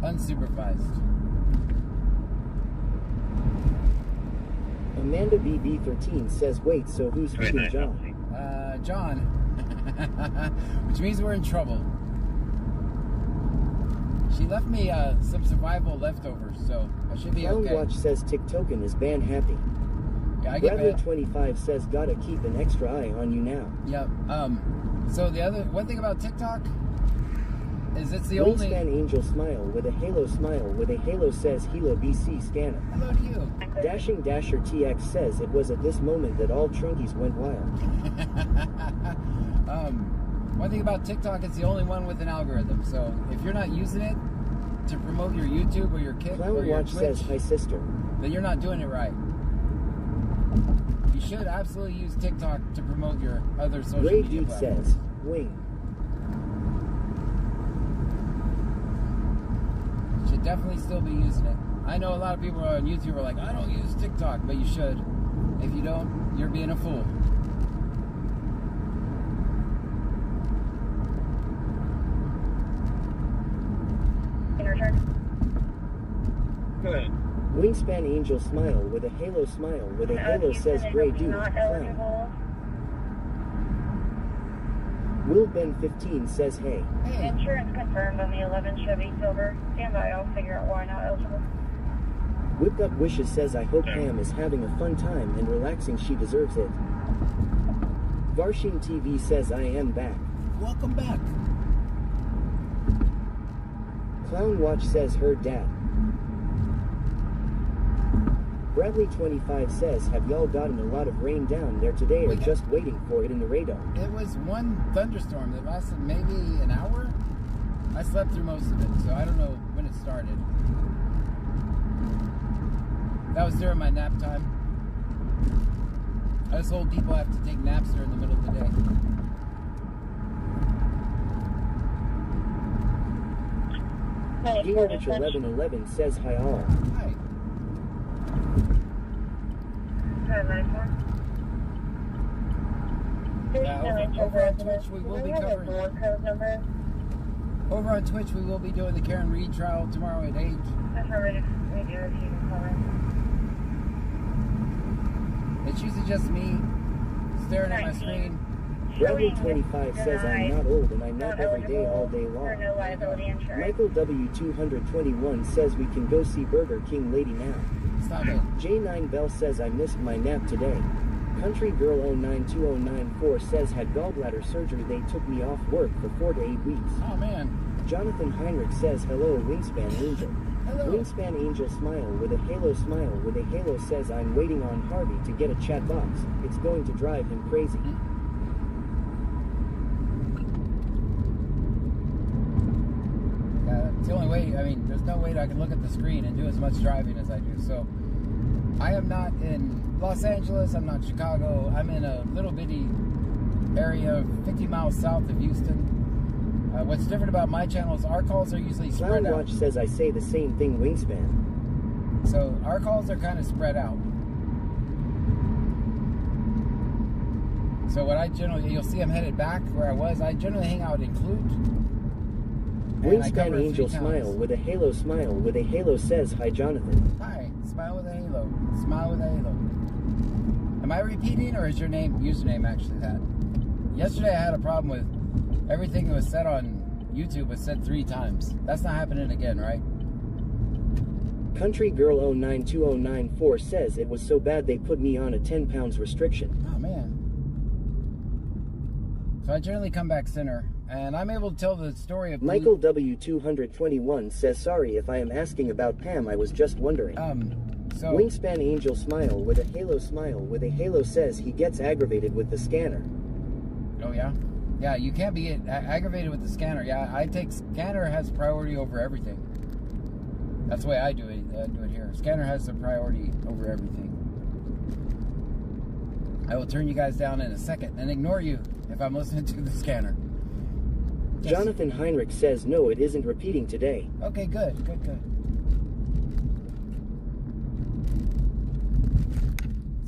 Unsupervised. Amanda BB13 says, wait, so who's fucking John? John. Which means we're in trouble. She left me some survival leftovers, so I should be okay. Watch says, TikToken is ban happy. Yeah, I get Bradley banned. 25 says, gotta keep an extra eye on you now. Yep. So the one thing about TikTok is it's the only... Wingspan Angel smile with a halo says Hilo BC scanner. Hello to you. Dashing Dasher TX says it was at this moment that all Trunkies went wild. One thing about TikTok, it's the only one with an algorithm. So if you're not using it to promote your YouTube or your Kick Clown or your Watch Twitch, says hi sister. then you're not doing it right. You should absolutely use TikTok to promote your other social Ray media Dude platforms. says wing. Should definitely still be using it. I know a lot of people on YouTube are like, I don't use TikTok, but you should. If you don't, you're being a fool. Good. Wingspan Angel smile with a halo says Gray Dude clown. Will Ben 15 says hey. Hey, Insurance confirmed on the 11 Chevy Silver. Stand by, I'll figure out why not eligible. Whipped Up Wishes says I hope Pam is having a fun time and relaxing, she deserves it. Varshin TV says I am back. welcome back. Clown Watch says her dad. Bradley 25 says, have y'all gotten a lot of rain down there today or just waiting for it in the radar? It was one thunderstorm that lasted maybe an hour. I slept through most of it, so I don't know when it started. That was during my nap time. Us old people have to take naps during the middle of the day. Gingrich 1111 says hi all. Hi. Over on Twitch, we will be covering. Over on Twitch, we will be doing the Karen Reed trial tomorrow at 8. It's usually just me staring at my screen. Bradley 25 says I'm not old and I nap every day all day long. No liability insurance. Michael W 221 says we can go see Burger King Lady now. Stop it. J9 Bell says I missed my nap today. Country Girl 092094 says had gallbladder surgery, they took me off work for 4 to 8 weeks. Oh man. Jonathan Heinrich says hello Wingspan Angel. Hello. Wingspan Angel smile with a halo says I'm waiting on Harvey to get a chat box. It's going to drive him crazy. It's the only way, I mean, there's no way that I can look at the screen and do as much driving as I do. So, I am not in Los Angeles, I'm not in Chicago, I'm in a little bitty area 50 miles south of Houston. What's different about my channel is our calls are usually spread Clown out. Watch says I say the same thing Wingspan. So, our calls are kind of spread out. So, what I generally, you'll see I'm headed back where I was. I generally hang out in Clute. Wingspan Angel smile with a halo says hi Jonathan. Hi, smile with a halo. Smile with a halo. Am I repeating or is your username actually that? Yesterday I had a problem with everything that was said on YouTube was said 3 times. That's not happening again, right? Country Girl 092094 says it was so bad they put me on a 10 pounds restriction. Oh man. So I generally come back thinner. And I'm able to tell the story of Michael W221 says sorry if I am asking about Pam, I was just wondering. So Wingspan Angel smile with a halo says he gets aggravated with the scanner. Oh yeah? Yeah, you can't be aggravated with the scanner. Yeah, I take scanner has priority over everything. That's the way I do it here. Scanner has the priority over everything. I will turn you guys down in a second and ignore you if I'm listening to the scanner. Yes. Jonathan Heinrich says no, it isn't repeating today. Okay, good. Let's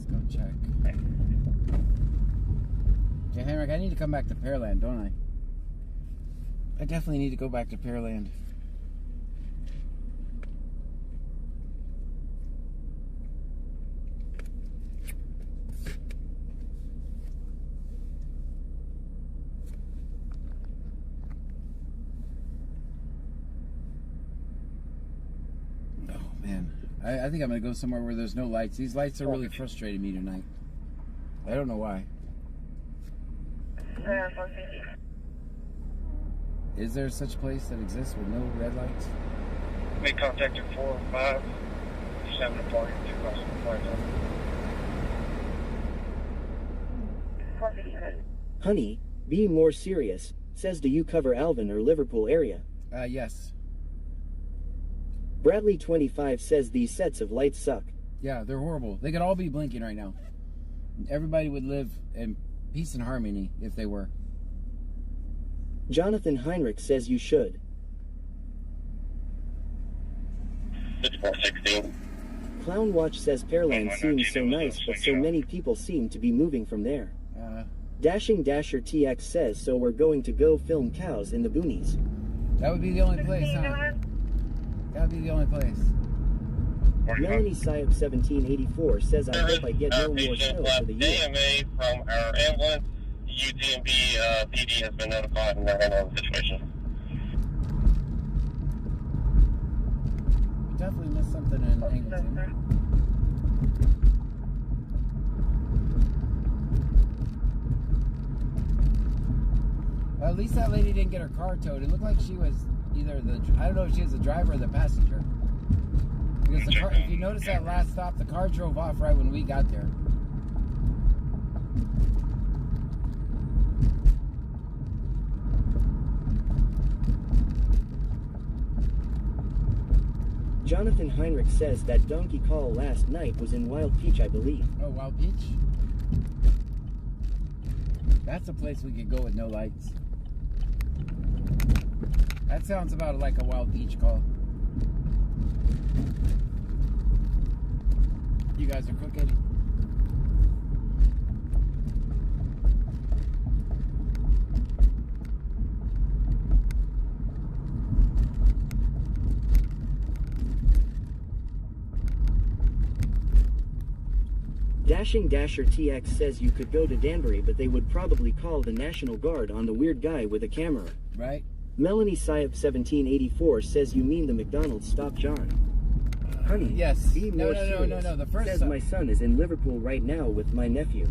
go check. Okay, Heinrich, I need to come back to Pearland, don't I? I definitely need to go back to Pearland. I think I'm going to go somewhere where there's no lights. These lights are really frustrating me tonight. I don't know why. Is there such a place that exists with no red lights? We contacted 405 7 o'clock in 2005. Honey, being more serious, says do you cover Alvin or Liverpool area? Yes. Bradley 25 says these sets of lights suck. Yeah, they're horrible. They could all be blinking right now. Everybody would live in peace and harmony if they were. Jonathan Heinrich says you should. 6416. Clown Watch says Pearland seems so nice, but so many people seem to be moving from there. Dashing Dasher TX says so we're going to go film cows in the boonies. That would be the only place, huh? That would be the only place. Melanie Syop 1784 says I hope I get no more snow for the year. AMA from our ambulance. UTMB PD has been notified and they're handling the situation. We definitely missed something in Angleton. Well, at least that lady didn't get her car towed. It looked like she was either I don't know if she was the driver or the passenger. Because the car, if you notice that last stop, the car drove off right when we got there. Jonathan Heinrich says that donkey call last night was in Wild Peach, I believe. Oh, Wild Peach? That's a place we could go with no lights. That sounds about like a Wild Peach call. You guys are cooking. Dashing Dasher TX says you could go to Danbury, but they would probably call the National Guard on the weird guy with a camera. Right? Melanie Syop 1784 says you mean the McDonald stop John. Honey, yes. Be more serious. No. The first says my son is in Liverpool right now with my nephew.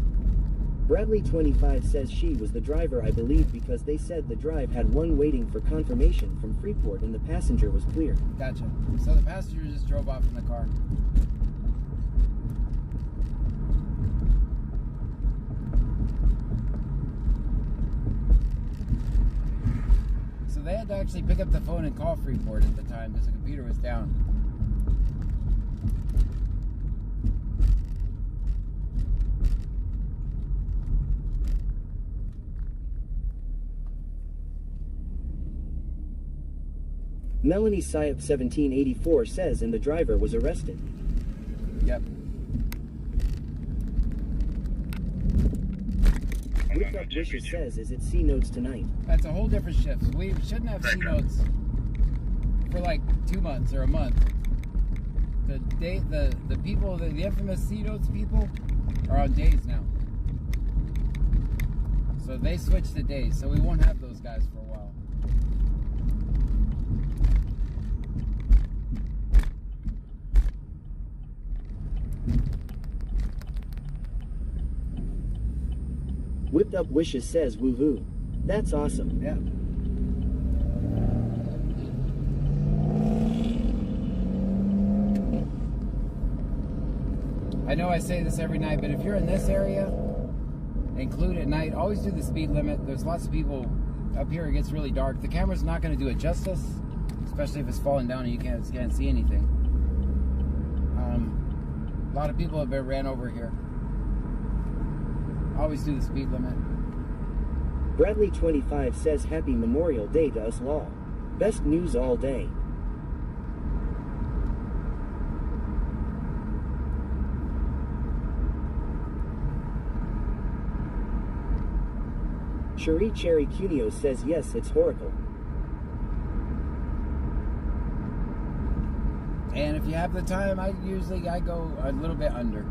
Bradley 25 says she was the driver, I believe, because they said the drive had one waiting for confirmation from Freeport and the passenger was clear. Gotcha. So the passenger just drove off in the car. So they had to actually pick up the phone and call Freeport at the time because the computer was down. Melanie Syop 1784 says and the driver was arrested. Yep. What's up Wishes says is it C notes tonight. That's a whole different shift. We shouldn't have C notes for like 2 months or a month. The people, the infamous C notes people are on days now. So they switched to days, so we won't have those guys for a while. Whipped Up Wishes says woohoo. That's awesome. Yeah. I know I say this every night, but if you're in this area, include at night, always do the speed limit. There's lots of people up here, it gets really dark. The camera's not going to do it justice, especially if it's falling down and you can't see anything. A lot of people have been ran over here. Always do the speed limit. Bradley 25 says happy Memorial Day to us all. Best news all day. Cherie Cherry Cuneo says yes, it's horrible. And if you have the time, I go a little bit under.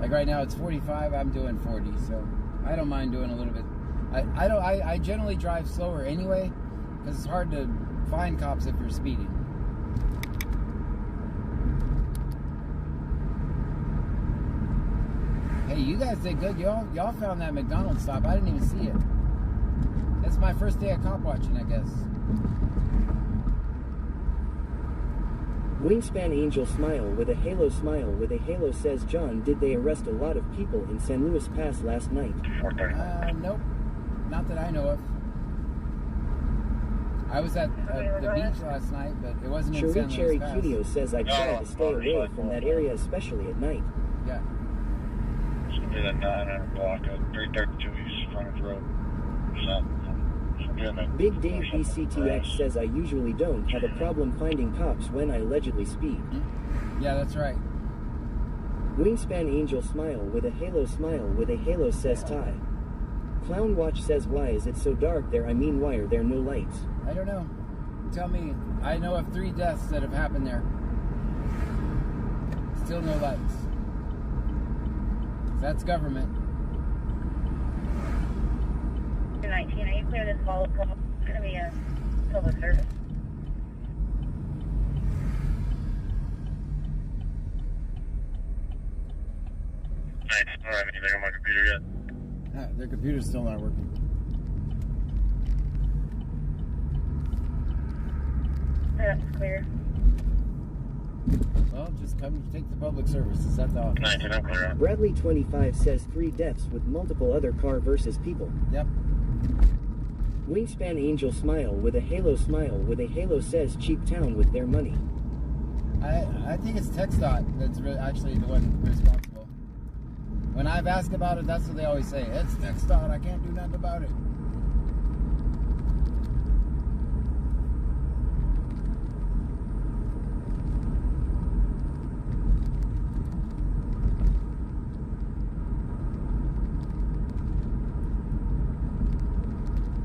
Like right now it's 45, I'm doing 40, so I don't mind doing a little bit. I generally drive slower anyway, because it's hard to find cops if you're speeding. Hey, you guys did good. Y'all found that McDonald stop. I didn't even see it. It's my first day of cop watching, I guess. Wingspan Angel Smile with a halo says, John, did they arrest a lot of people in San Luis Pass last night? Nope. Not that I know of. I was at the beach last night, but it wasn't in San Cherry Luis Pass. Cutio says, I try to stay away from that area, especially at night. Yeah. Should be the 900 block of 332 East Frontage Road. Big Dave BCTX says, I usually don't have a problem finding cops when I allegedly speed. Yeah, that's right. Wingspan Angel Smile with a halo says, Ty. Clown Watch says, why is it so dark there? I mean, why are there no lights? I don't know. Tell me. I know of 3 deaths that have happened there. Still no lights. That's government. 19, are you clear this follow-up call? It's going to be a public service. I don't have anything on my computer yet. Their computer's still not working. That's clear. Well, just come take the public services. That's all. 19, I'm clear. Bradley 25 says 3 deaths with multiple other car versus people. Yep. Wingspan Angel Smile with a halo says cheap town with their money. I think it's TxDOT that's actually the one responsible. When I've asked about it, that's what they always say. It's TxDOT. I can't do nothing about it.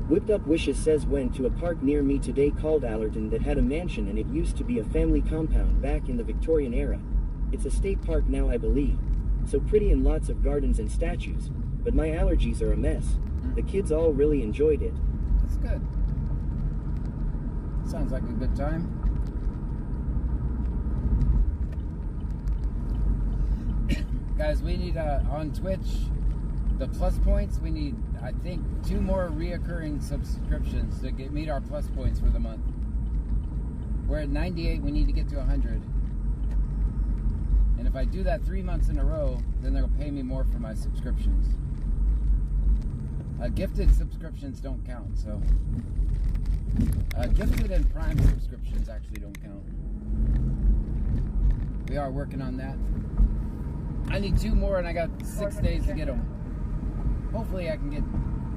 Whipped Up Wishes says went to a park near me today called Allerton that had a mansion and it used to be a family compound back in the Victorian era. It's a state park now, I believe. So pretty and lots of gardens and statues. But my allergies are a mess. The kids all really enjoyed it. That's good. Sounds like a good time. Guys, we need on Twitch the plus points. We need, I think, 2 more reoccurring subscriptions to meet our plus points for the month. We're at 98. We need to get to 100. And if I do that 3 months in a row, then they'll pay me more for my subscriptions. Gifted subscriptions don't count, so gifted and Prime subscriptions actually don't count. We are working on that. I need 2 more, and I got 6 days to get them. Hopefully, I can get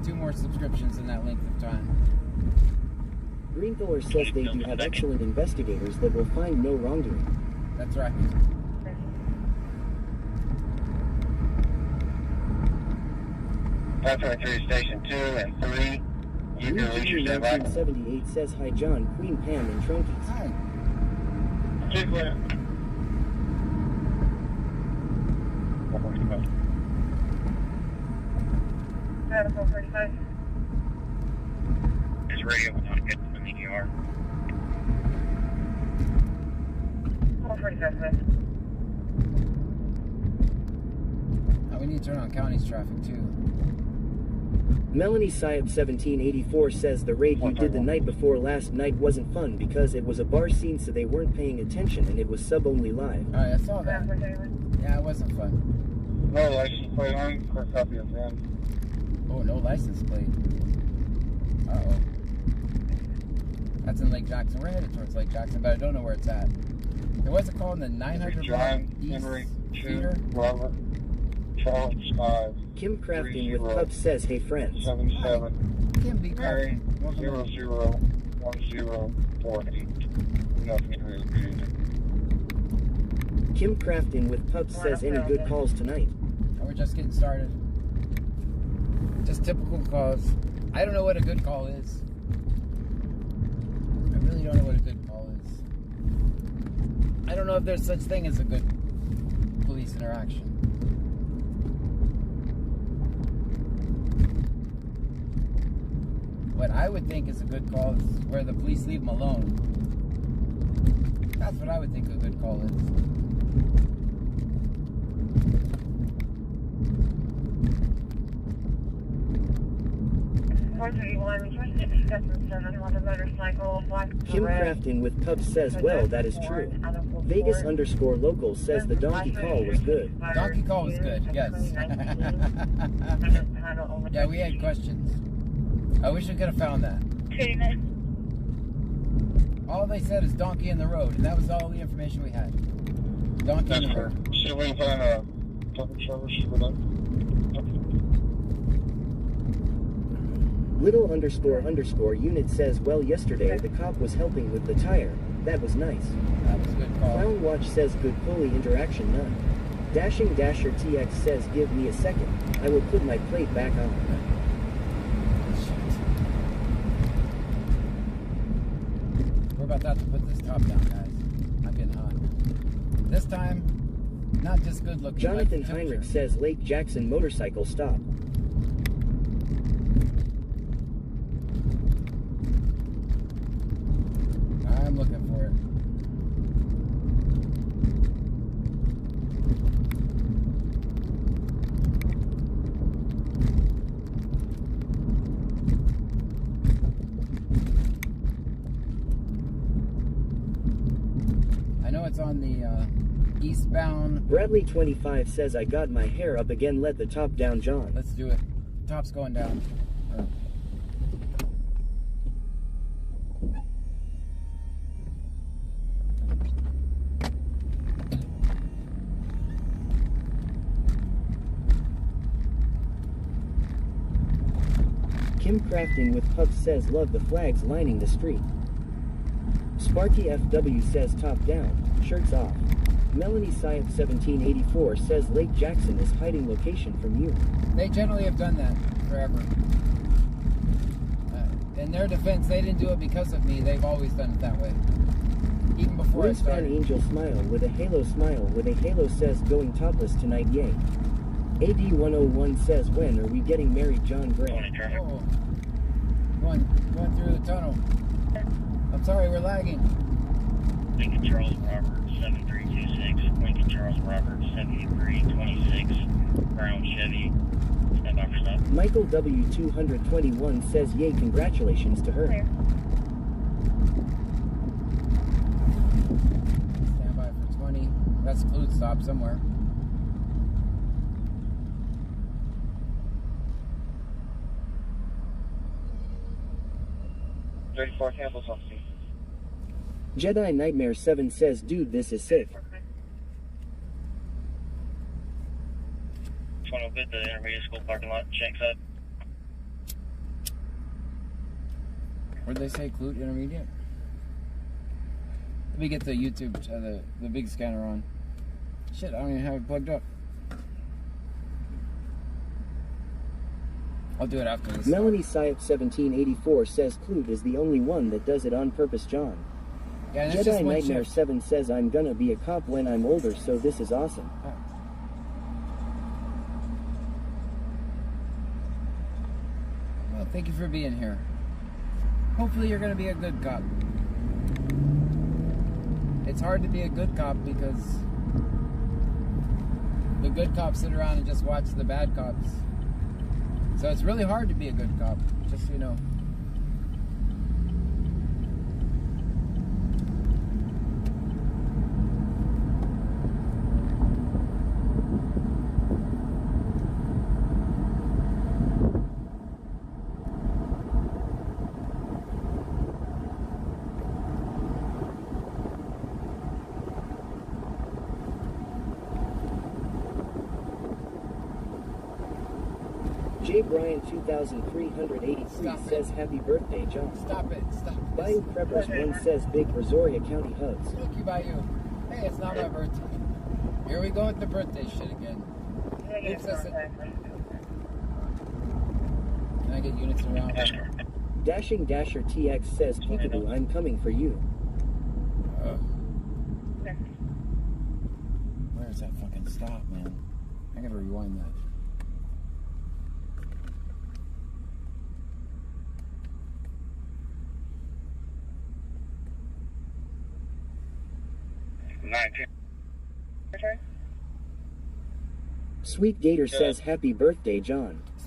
2 more subscriptions in that length of time. Greenthor says they do have excellent investigators that will find no wrongdoing. That's right. That's 3 Station 2 and 3. You can release yourself out. 1978 says, hi John, Queen Pam, and Trunkies. Hi. Check that. 445. 445. His radio will not get to the ER. 445, sir. We need to turn on county's traffic too. Melanie Syab 1784 says the raid you did the night before last night wasn't fun because it was a bar scene, so they weren't paying attention and it was sub-only live. Alright, I saw that. Yeah, it wasn't fun. No license plate on, quick copy of them. Oh, no license plate. Uh-oh. That's in Lake Jackson. We're headed towards Lake Jackson, but I don't know where it's at. There was a call in the 900 John, East Henry, 2, Theater. Robert, Charles, 5. Kim Crafting with Cubs says, hey friends. 77. Kim B. Mary, Welcome 001048. Nothing really good. Kim Crafting with Pubs says, any good calls tonight? Oh, we're just getting started. Just typical calls. I don't know what a good call is. I really don't know what a good call is. I don't know if there's such thing as a good police interaction. What I would think is a good call is where the police leave them alone. That's what I would think a good call is. 431, 267 on the motorcycle. Kim Crafting with Cubs says, well, that is true. Vegas_local says the donkey call was good. Donkey call was good, yes. Yeah, we had questions. I wish we could have found that. All they said is donkey in the road, and that was all the information we had. Donkey in the road. Should we find a public service for that? Little__unit says, well, yesterday the cop was helping with the tire. That was nice. That was a good call. Clown Watch says, good pulley interaction none. Dashing Dasher TX says, give me a second. I will put my plate back on. We're about to put this top down, guys. I'm getting hot. This time, not just good looking. Jonathan like Heinrich says, Lake Jackson motorcycle stop. I'm looking for it. I know it's on the eastbound. Bradley 25 says, I got my hair up again, let the top down, John. Let's do it. Top's going down. Kim Crafting with Pups says, love the flags lining the street. Sparky FW says, top down, shirts off. Melanie Syop 1784 says, Lake Jackson is hiding location from you. They generally have done that forever. In their defense, they didn't do it because of me. They've always done it that way. Even before I Wingspan started. Angel smile with a halo says, going topless tonight, yay. AD 101 says, when are we getting married, John Gray? Oh. Going through the tunnel. I'm sorry, we're lagging. Lincoln Charles Robert 7326, Lincoln Charles Robert 7326, Brown Chevy, stand by for stop. Michael W 221 says, yay, congratulations to her. Stand by for 20. That's Clute stop somewhere. Cancel something. Jedi Nightmare 7 says, dude, this is sick. 20 bit, the intermediate school parking lot, checks up. Where'd they say Clute Intermediate? Let me get the YouTube, the big scanner on. Shit, I don't even have it plugged up. I'll do it after this. Melanie Syop 1784 says, Clute is the only one that does it on purpose, John. Yeah, and it's just Jedi one Nightmare shift. 7 says, I'm gonna be a cop when I'm older, so this is awesome. Oh. Well, thank you for being here. Hopefully you're going to be a good cop. It's hard to be a good cop because the good cops sit around and just watch the bad cops. So it's really hard to be a good cop, just so you know. J. Bryan 2383 Stop says, happy birthday, John. Stop it. Stop it. Bayou Preppers 1 says, big Brazoria County hugs. Thank you, Bayou. Hey, it's not my birthday. Here we go with the birthday shit again. Oops, that's it. Can I get units around? Dashing Dasher TX says, Peekaboo, I'm coming for you. Where's that fucking stop, man? I gotta rewind that. Sweet Gator says, happy birthday, John.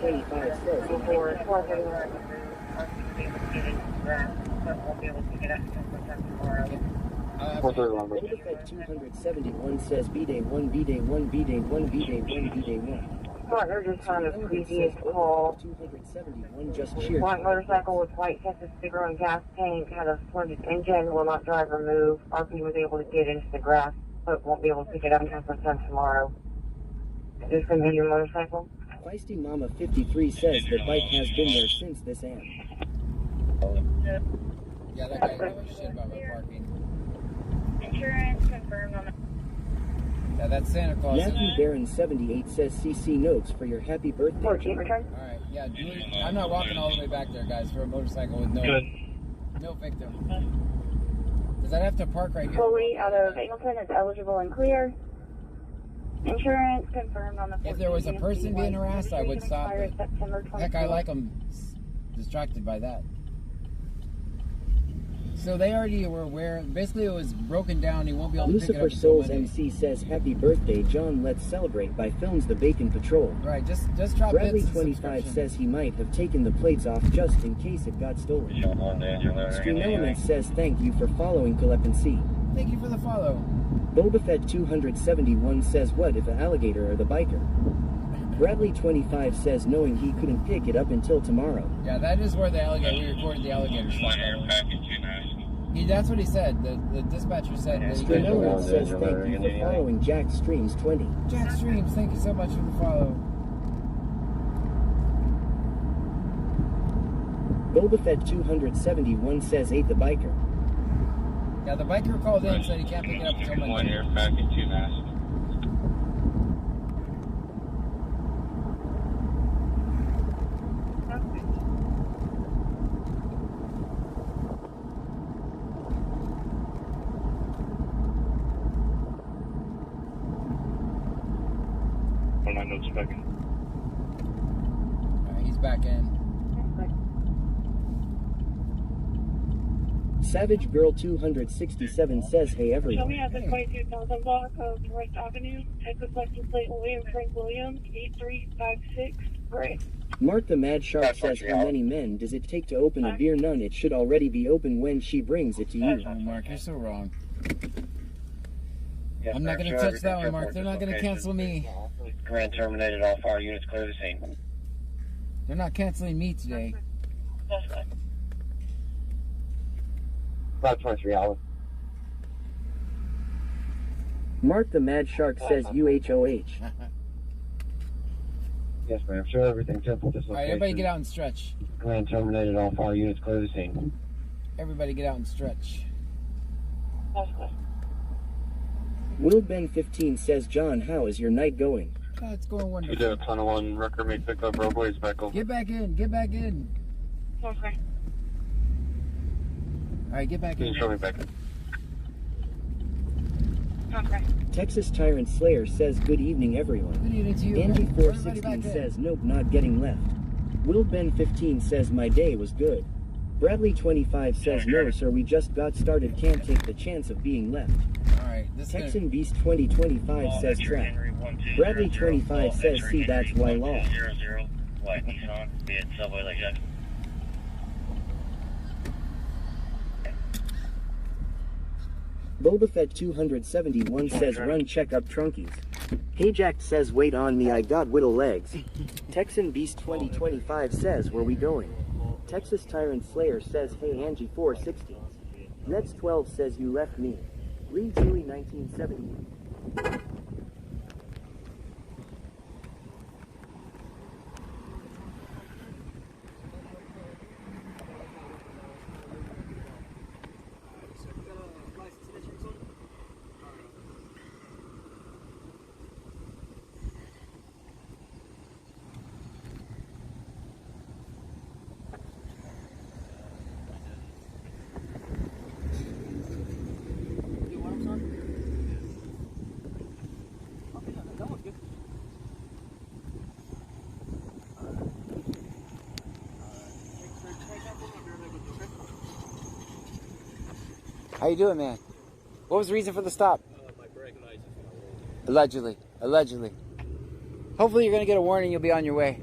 25 says before 12:31. Our team will be able to get into the grass, but won't be able to get up until sometime tomorrow. 431. Overfed 271 says B-Day 1, B-Day 1, B-Day 1, B-Day 1, B-Day 1. Partner just on a previous call. 271 just cheered. White motorcycle with white Texas sticker on gas tank, had a flooded engine, will not drive or move. RP was able to get into the grass, but won't be able to pick it up until sometime tomorrow. Is this going to be your motorcycle? Feisty Mama 53 says the bike has been there since this am. Yeah, that guy knows shit about my parking. Insurance confirmed on the... Yeah, that's Santa Claus. Matthew Barron 78 says CC notes for your happy birthday. 14 return. Alright, yeah, do it. I'm not walking all the way back there, guys, for a motorcycle with no victim. Because I'd have to park right here. Chloe out of Angleton is eligible and clear. Insurance confirmed on the 14th. If there was a person being harassed, I would stop it. Heck, I like them distracted by that. So they already were aware. Basically, it was broken down. He won't be able to pick it Lucifer up. Souls MC says happy birthday, John. Let's celebrate by Films The Bacon Patrol. Right, just drop Bradley bits and 25 subscription. says he might have taken the plates off just in case it got stolen. Stream Element says thank you for following Colepency. Thank you for the follow. Boba Fett 271 says what if an alligator or the biker? Bradley 25 says knowing he couldn't pick it up until tomorrow. Yeah, that is where the alligator. We recorded the alligator stuff. That's what he said. The dispatcher said that he Stream couldn't. Element says thank you for following Jack Streams 20. Jack Streams, thank you so much for the follow. Boba Fett 271 says ate the biker. Yeah, the biker called in and said he can't pick it up until Monday. Alright, he's back in. Savage Girl 267 says hey Show everyone. me at the 22,000 block of West Avenue, Texas license plate William Frank Williams, 8356, gray. Mark the Mad Shark says how many men does it take to open a beer? None. It should already be open when she brings it to you. Oh, Mark, you're so wrong. I'm not going to touch that one, Mark. They're not going to cancel me. Command terminated, all fire units clear the scene. They're not canceling me today. 523 hours. Mark the Mad Shark says UHOH. Yes, ma'am. Sure, everything's simple. This Alright, everybody get out and stretch. Command terminated, all fire units clear the scene. Everybody get out and stretch. Will Ben 15 says John, how is your night going? Oh, it's going We wonderful. did a ton of one record made pick up roadways back over. Get back in, get back in. Okay. Alright, get back Can in. you show me back? Okay. Texas Tyrant Slayer says good evening everyone. Good evening to you. Andy Everybody 416 back in. says nope, not getting left. Will Ben 15 says my day was good. Bradley 25 says no sir, we just got started, can't take the chance of being left. Alright, this is Texan Beast 2025 says trap. Bradley 25 says see that's why law. 00, white Nissan, be at Subway Lake Jack. Boba Fett 271 says run check up trunkies. Hey Jack says wait on me, I got whittle legs. Texan Beast 2025 says where we going? Texas Tyrant Slayer says hey Angie 416. Nets 12 says you left me. Reed Julie 1970. How you doing, man? What was the reason for the stop? My brake lights is Allegedly. Allegedly. Hopefully you're going to get a warning. You'll be on your way.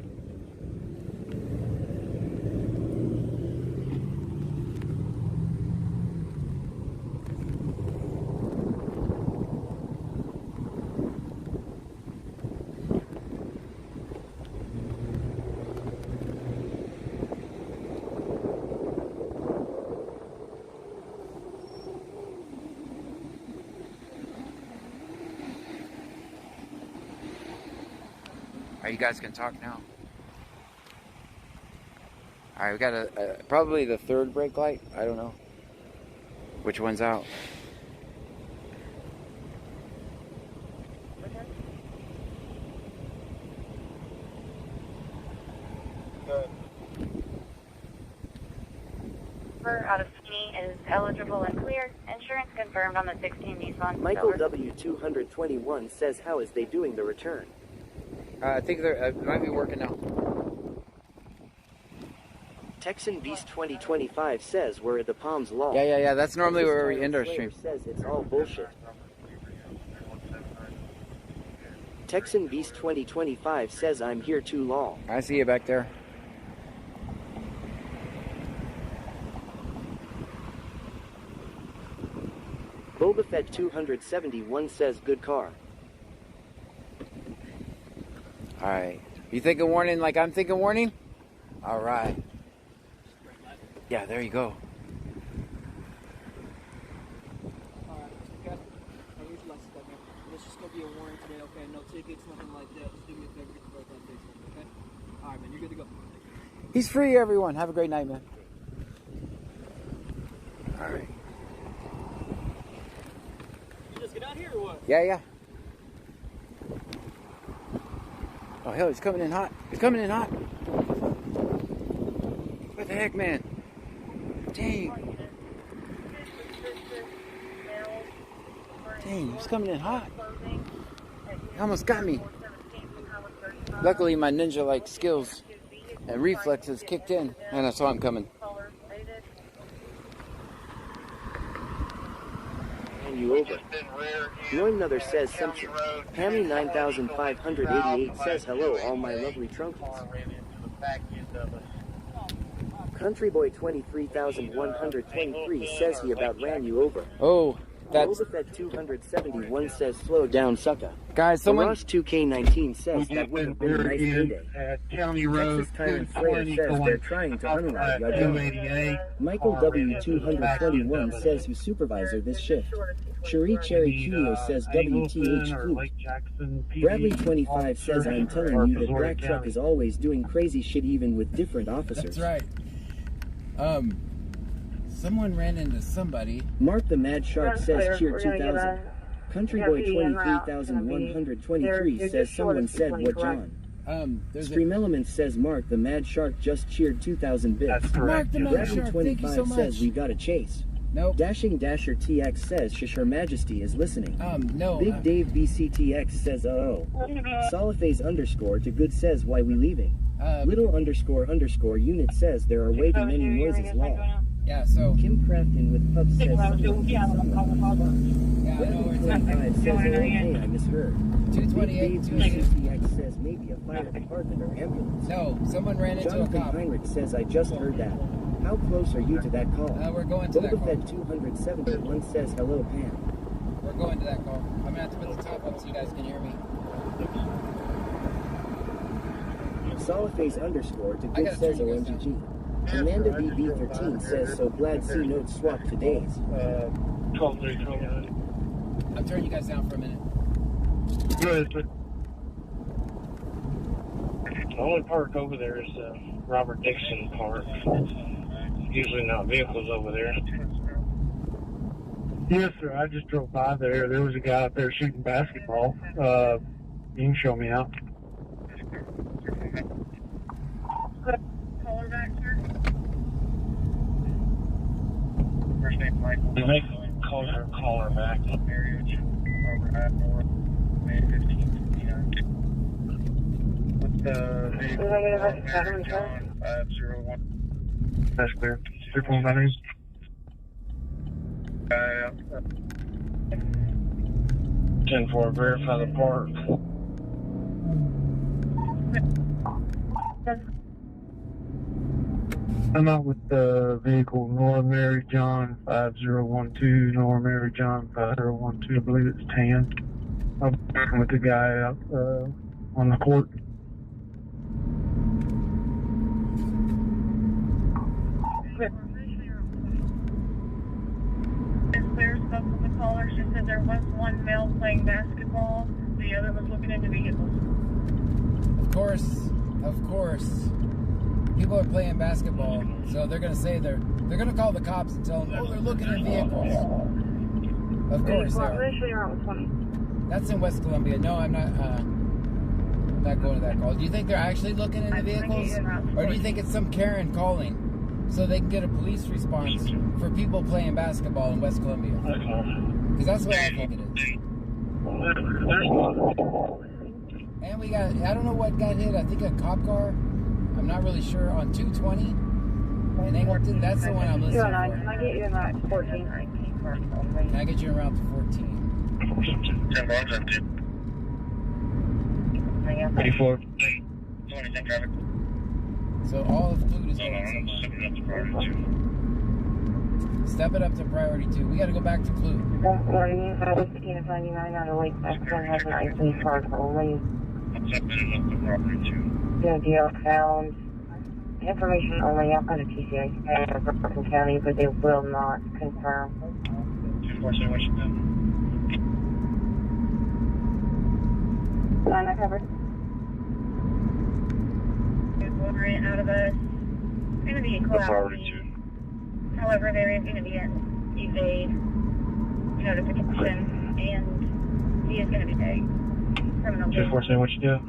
Alright, you guys can talk now. Alright, we got probably the third brake light. I don't know which one's out. Out of Sweeney is eligible and clear. Insurance confirmed on the 16 Nissan. Michael W221 says, how is they doing the return? I think they're might be working now. Texan Beast 2025 says, where are the Palms law? Yeah. That's normally where we end our Slayer stream. says it's all bullshit. Texan Beast 2025 says, I'm here too long. I see you back there. Boba Fett 271 says, good car. Alright. You thinking warning like I'm thinking warning? Alright. Yeah, there you go. Alright, okay. Hey, here's your license plate, man. This is gonna be a warning today, okay? No tickets, nothing like that. Just do me a favor, get the brake light fixed, okay? Alright, man, you're good to go. He's free, everyone. Have a great night, man. Alright. You just get out here or what? Yeah. Oh, hell, he's coming in hot. He's coming in hot. What the heck, man? Dang. Dang, he's coming in hot. He almost got me. Luckily, my ninja-like skills and reflexes kicked in, and I saw him coming. And you over. Another says something. Hammy 9588 says, hello, all my lovely trunkies. Country Boy 23123 says he about ran you over. Oh, that's... Boba Fett 271 says, slow down, sucker. Guys, someone... Ross 2K19 says that would have been a nice payday. County Road, Texas Tyrant Slayer says they're trying to unride your job. Michael W221 says who's supervisor this shift. Cherie Cherry Keo says WTH Flute. Bradley 25 says I'm telling you that Black Truck is always doing crazy shit even with different officers. That's right. Someone ran into somebody. Mark the Mad Shark says cheer 2000. Country Boy 23123 says someone said what John. Stream Elements says Mark the Mad Shark just cheered 2000 bits. That's correct. Mark the Mad Shark, thank you so much. Says we got a chase. Nope. Dashing Dasher TX says Shush Her Majesty is listening. No. Big Dave BCTX says Soliphase underscore to good says why we leaving. Little underscore unit says there are way too many noises law. Yeah, so Kim Crafton with Pub says yeah, I know where it's at. 25 says okay, I misheard. 228 BCTX says maybe a fire department or ambulance. No, someone ran into Jonathan a cop. Heinrich says I just heard that. How close are you to that call? We're going to that call. Boba Fett 271 says hello Pam. We're going to that call. I'm gonna have to put the top up so you guys can hear me. Soliphase underscore to good says OMGG. Amanda BB13 says so glad C notes swap to days. 12-3. I'll turn you guys down for a minute. Good. The only park over there is Robert Dixon Park. Usually not vehicles over there. Yes, sir. I just drove by there. There was a guy out there shooting basketball. You can show me out. Caller back, sir. First name Michael. You make call her back. Marriage. Over at North. May 1559. What's the vehicle? 501. That's clear. 3.9. 10-4, verify the park. I'm out with the vehicle Nora Mary John 5012, Nora Mary John 5012, I believe it's tan. I'm working with the guy out on the court. It's clear, spoke with the caller. She said there was one male playing basketball. The other was looking into vehicles. Of course, people are playing basketball, so they're gonna say they're gonna call the cops and tell them, oh, they're looking at vehicles. Of course they are. That's in West Columbia. No, I'm not going to that call. Do you think they're actually looking in the vehicles, or do you think it's some Karen calling so they can get a police response for people playing basketball in West Columbia? Because that's what I think it is. And we got, I don't know what got hit. I think a cop car. I'm not really sure, on 220 in Angleton. That's the one I'm listening for. Can I get you in route to 14? Can I get you in route to 14? 10 bars up to 84. 20 traffic. So all of Clute is going somewhere. Step it up to priority 2. We got to go back to Clute. 99 out of Lake Mexican has 19 cars only. Step it up to priority 2. No deal found. Information only outside of TCA and Brooklyn County, but they will not confirm. 247, what you done? Line I covered. There's one right out of us. It's going to be a class. However, there is going to be an evade notification, and he is going to be a criminal. 247, what you do?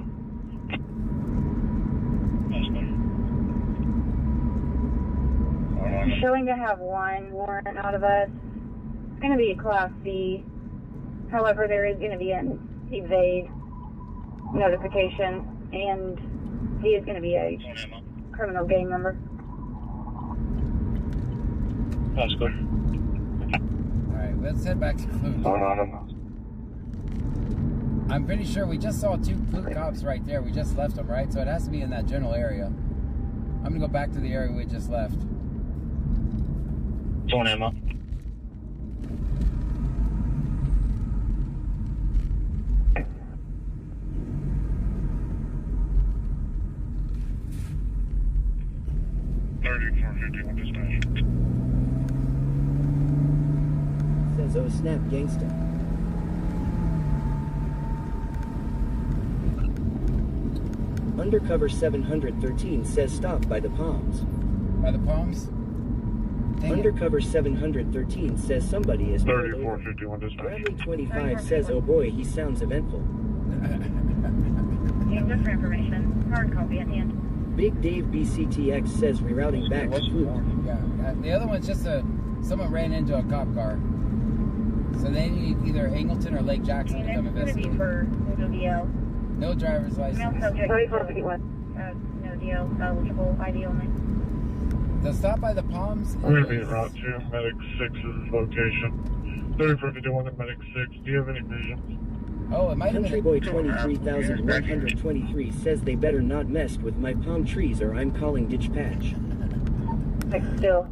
Showing to have one warrant out of us. It's going to be a Class C. However, there is going to be an evade notification, and he is going to be a criminal gang member. That's good. Alright, let's head back to Clute. I'm pretty sure we just saw 2 Clute cops right there. We just left them, right? So it has to be in that general area. I'm going to go back to the area we just left. Phone ammo. Says, oh snap, gangsta. Undercover 713 says stop by the Palms. By the Palms? Dang Undercover 713 says somebody is 3451 dispatch. Bradley 25 says, oh boy, he sounds eventful. Just for information. Hard copy at hand. Big Dave BCTX says rerouting back to Clute. Yeah, the other one's just someone ran into a cop car. So they need either Angleton or Lake Jackson to come investigate. It's going to be for no DL. No driver's license. Male subject. 3451. No DL. Eligible. ID only. The stop by the Palms. I'm going to be at Route 2, Medic 6's location. 3451 at Medic 6. Do you have any vision? Oh, it might have Country been. Boy 23,123 says they better not mess with my palm trees or I'm calling dispatch. Still.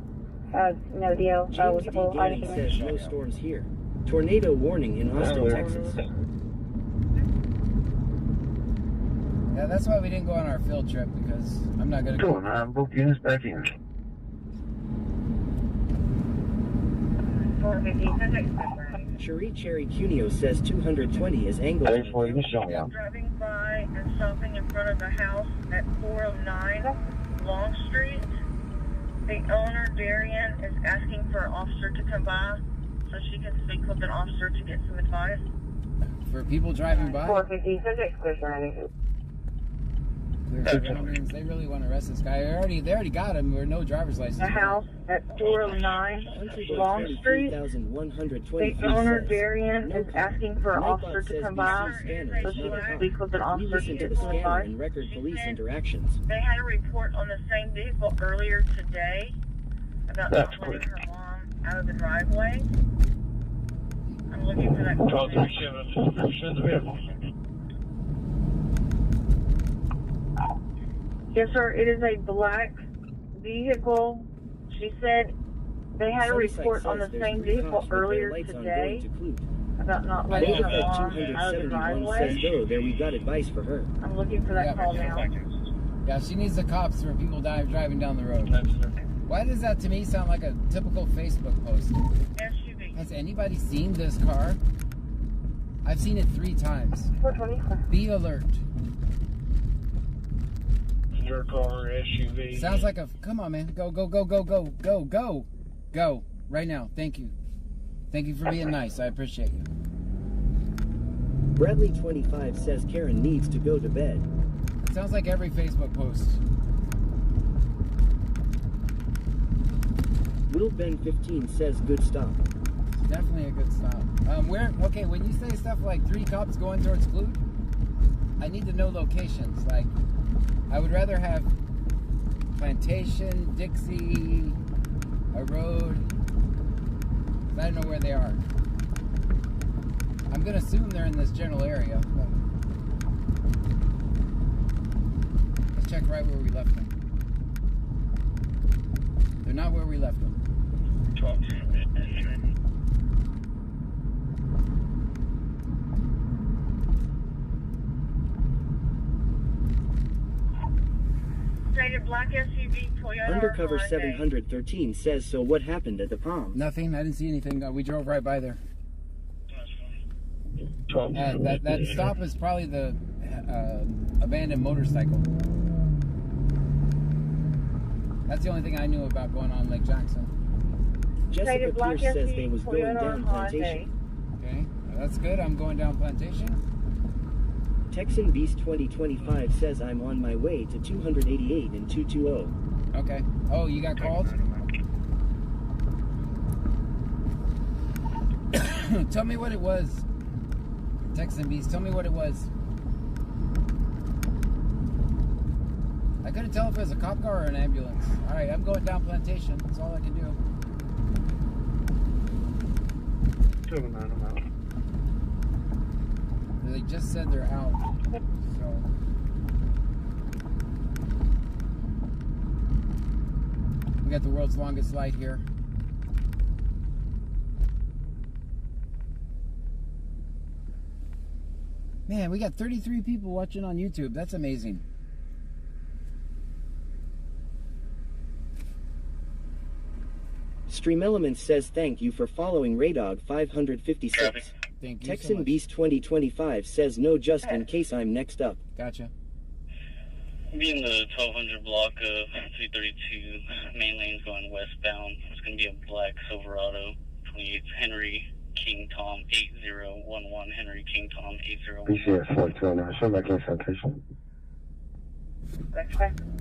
No DL. James D. Eligible. Gannon ID says only. no storms here. Tornado warning in Austin, Texas. Yeah, that's why we didn't go on our field trip, because I'm not going to go. I'm booking units back in. 450. Cherie Cherry Cuneo says 220 is angled. Yeah. Driving by and stopping in front of the house at 409 Long Street. The owner, Darian, is asking for an officer to come by so she can speak with an officer to get some advice. For people driving by, 450. Subject clear surroundings. clear surroundings, they really want to arrest this guy. They already got him. We're no driver's license. The house at 409 Country Boy Long Street. 23,123 The owner, says, Darian, no is asking for an Nightbot officer to says come BC by scanner so is she not a can cop. speak with an We officer to listen to get the some scanner advice. and record police interactions. They had a report on the same vehicle earlier today about not letting her mom out of the driveway. I'm looking for that. 1237 the vehicle. Yes, sir. It is a black vehicle. She said they had a Sunsite report on the says there's same 3 vehicle cops with their earlier lights on today going to Clute. about not letting her Boba mom out of the 271 says driveway. go, there we got advice for her. I'm looking for that Yeah, call now. Yeah, she needs the cops for people driving down the road. Why does that to me sound like a typical Facebook post? SUV. Has anybody seen this car? I've seen it 3 times. 420. Be alert. passenger car or SUV. Sounds like a... Come on, man. Go, go, go, go, go, go, go. Go. Right now. Thank you. Thank you for being nice. I appreciate you. Bradley 25 says Karen needs to go to bed. It sounds like every Facebook post. Will Ben 15 says good stop. Definitely a good stop. Okay, when you say stuff like 3 cops going towards Clute, I need to know locations. Like, I would rather have Plantation, Dixie, a road. I don't know where they are. I'm gonna assume they're in this general area. But let's check right where we left them. They're not where we left them. Rated black SUV, Toyota. Undercover Hyundai. 713 says, so what happened at the Palms? Nothing. I didn't see anything. We drove right by there. That stop is probably the abandoned motorcycle. That's the only thing I knew about going on Lake Jackson. Jessica Pierce says they was going down Plantation. Okay, that's good. I'm going down Plantation. Texan Beast 2025 says I'm on my way to 288 and 220. Okay. Oh, you got called? Tell me what it was. Texan Beast, tell me what it was. I couldn't tell if it was a cop car or an ambulance. Alright, I'm going down Plantation. That's all I can do. 79, I'm out. They just said they're out. So we got the world's longest light here. Man, we got 33 people watching on YouTube. That's amazing. Stream Elements says thank you for following Raydog 556. Thank you Texan so much. Beast 2025 says no just in case I'm next up. Gotcha. Be in the 1200 block of 332 main lanes going westbound. It's going to be a black Silverado, 28 Henry King Tom 8011 Henry King Tom 8011. BCS 429, show back in citation.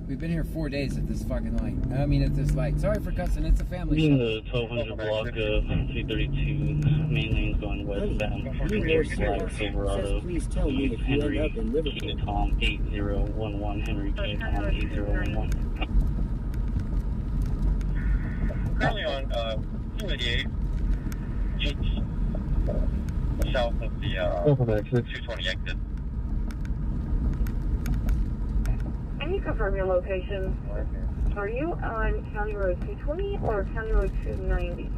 We've been here 4 days at this fucking light. I mean, at this light. Sorry for cussing. It's a family Be in show. the 1200 block of 332 main lanes going westbound. It's going to be a black Silverado, Please tell me if you end up in Liverpool. King Tom 8011 Henry King Tom 8011. Currently on 288, just south of the 220 exit. Can you confirm your location? Are you on County Road 220 or County Road 290?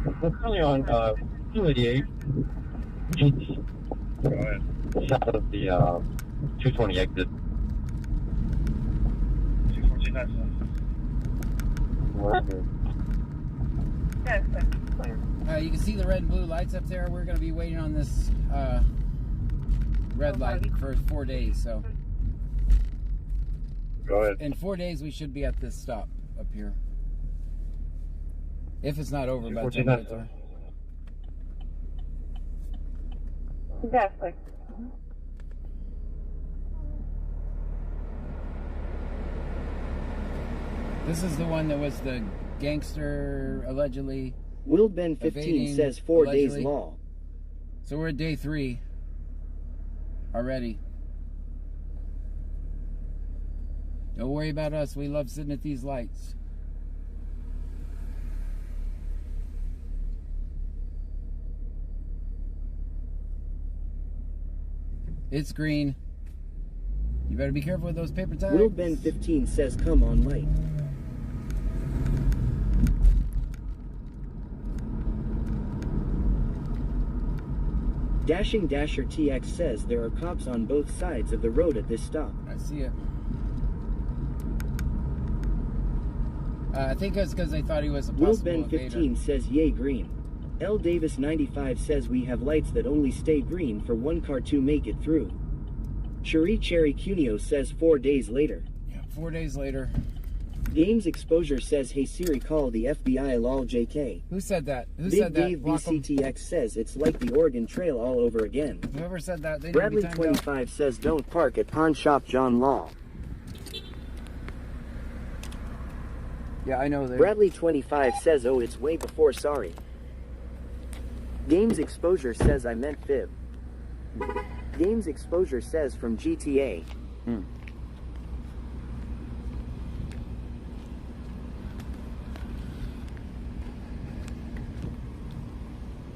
We're currently on 288, just south of the 220 exit. 214, that's You can see the red and blue lights up there. We're going to be waiting on this red light for 4 days. So go ahead. In 4 days, we should be at this stop up here. If it's not over by the time we get there. Definitely. This is the one that was the gangster allegedly. Will Ben 15 says 4 days law. So we're at day 3 already. Don't worry about us. We love sitting at these lights. It's green. You better be careful with those paper tags. Will Ben 15 says come on light. Dashing Dasher TX says there are cops on both sides of the road at this stop. I see it. I think it's because they thought he was a Will possible Ben evader. 15 says yay green. L Davis 95 says we have lights that only stay green for one car to make it through. Cherie Cherry Cuneo says 4 days later. Yeah, 4 days later. Games Exposure says, hey Siri, call the FBI lol JK. Who said that? Who Big said that? Dave BCTX says it's like the Oregon Trail all over again. Whoever said that, they Bradley need to be timed out. 25 says don't park at pawn shop John Law. Yeah, I know. Bradley 25 says oh it's way before sorry. Games Exposure says I meant fib. Games Exposure says from GTA.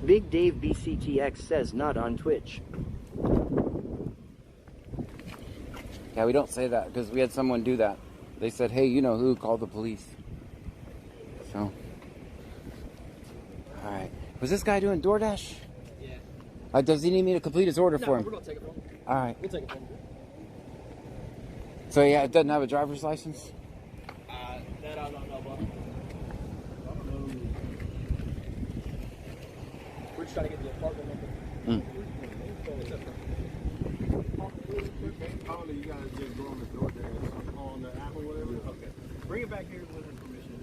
Big Dave BCTX says not on Twitch. Yeah, we don't say that because we had someone do that. They said, hey, you know who, called the police. So. Alright. Was this guy doing DoorDash? Yeah. Does he need me to complete his order for him? We're going to take it from him. Alright. We'll take it from him. So yeah, it doesn't have a driver's license? That I don't know about. We're just trying to get the apartment number. Probably you guys just go on the DoorDash on the app or whatever. Okay. Bring it back here with information.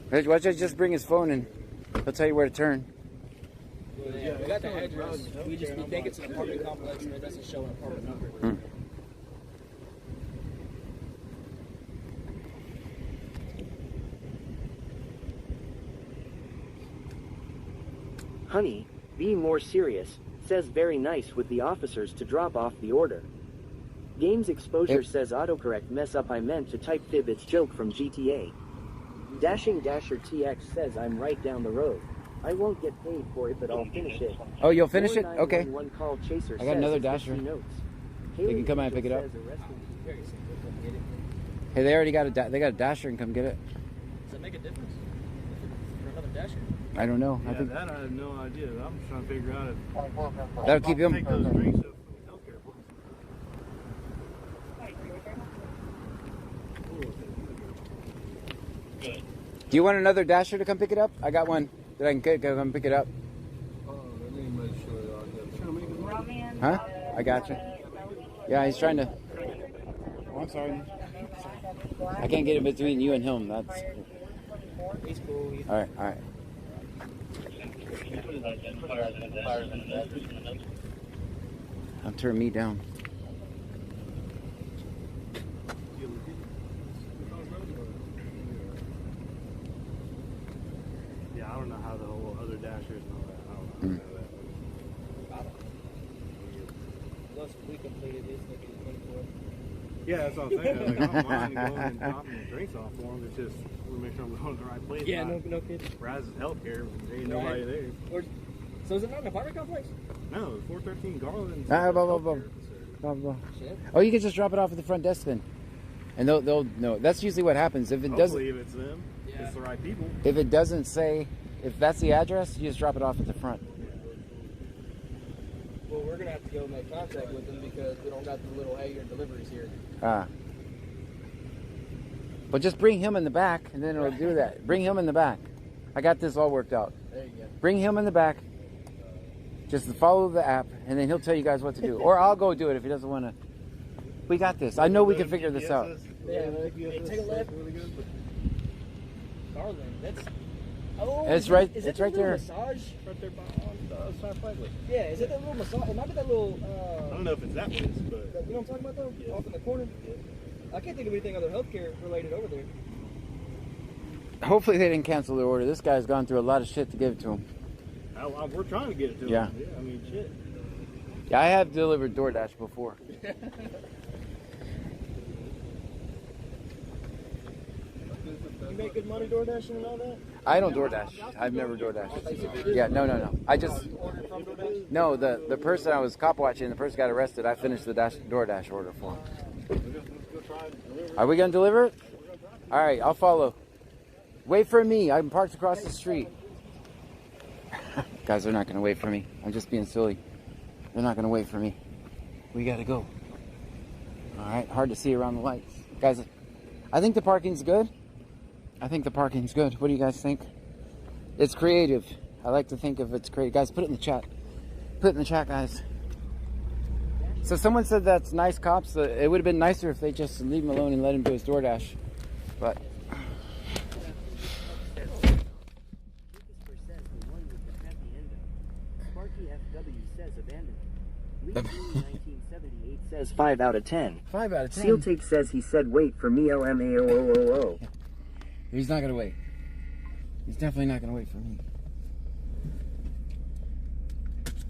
Hey, why don't you just bring his phone and he'll tell you where to turn. Yeah, we got the address. We think it's an apartment complex and it doesn't show an apartment number. Honey, be more serious, says very nice with the officers to drop off the order. Games Exposure says autocorrect mess up I meant to type fib it's joke from GTA. Dashing Dasher TX says I'm right down the road. I won't get paid for it but I'll finish it. Oh, you'll finish it? Okay. 911 call Chaser I got another says Dasher. They can come out and pick it up. Hey, they already got they got a Dasher and come get it. Does that make a difference for another Dasher? I don't know. Yeah, I think that I have no idea. I'm just trying to figure out if that'll keep him. take those drinks up from the healthcare place. Do you want another Dasher to come pick it up? I got one that I can come pick it up. Huh? I got you. Yeah, he's trying to. Oh, I'm sorry. I can't get in between you and him. That's. He's cool. All right, all right. I'll turn me down. Yeah, I don't know how the whole other Dashers and all that. I don't know how that. Once we completed this, they get 24. Yeah, that's what I'm saying. Like, I don't mind going and dropping the drinks off for them. It's just we make sure I'm going to the right place. Yeah, no kidding. Brazos Healthcare, there ain't nobody there. So is it not an apartment complex? No, 413 Garland. Blah, blah, blah, blah. Oh, you can just drop it off at the front desk then, and they'll know. That's usually what happens. If it doesn't, Hopefully, if it's them, it's the right people. if it doesn't say, if that's the address, you just drop it off at the front. Well, we're gonna have to go make contact with them because we don't got the little hey, your deliveries here. But just bring him in the back, and then it'll do that. Bring him in the back. I got this all worked out. There you go. Bring him in the back. Just follow the app, and then he'll tell you guys what to do. Or I'll go do it if he doesn't want to. We got this. I know we can figure this out. Yeah, hey, take a left. Garland, that's. Oh, It's right. Is It's it right there. Massage? Right there on South Flagler. Yeah, is it that little massage? It might be that little. I don't know if it's that place, but. You know what I'm talking about though? Yeah. Off in the corner. I can't think of anything other healthcare related over there. Hopefully they didn't cancel the order. This guy's gone through a lot of shit to give it to him. We're trying to get it to Yeah. them. Yeah, I mean, shit. Yeah, I have delivered DoorDash before. You make good money DoorDashing and all that? I don't DoorDash. I've never DoorDashed. Yeah, no. I just no. The person I was cop watching, the person got arrested. I finished the DoorDash order for him. Are we gonna deliver it? All right, I'll follow. Wait for me. I'm parked across the street. Guys, they're not gonna wait for me. I'm just being silly. They're not gonna wait for me. We gotta go. All right, hard to see around the lights, guys. I think the parking's good. I think the parking's good. What do you guys think? It's creative. I like to think of it's creative. Guys, put it in the chat. Put it in the chat, guys. So someone said that's nice cops. It would have been nicer if they just leave him alone and let him do his DoorDash. But Sparky FW says abandoned. Lee 1978 says 5 out of 10. 5 out of 10. Seal Take says he said wait for me LMAOOOO. He's not gonna wait. He's definitely not gonna wait for me.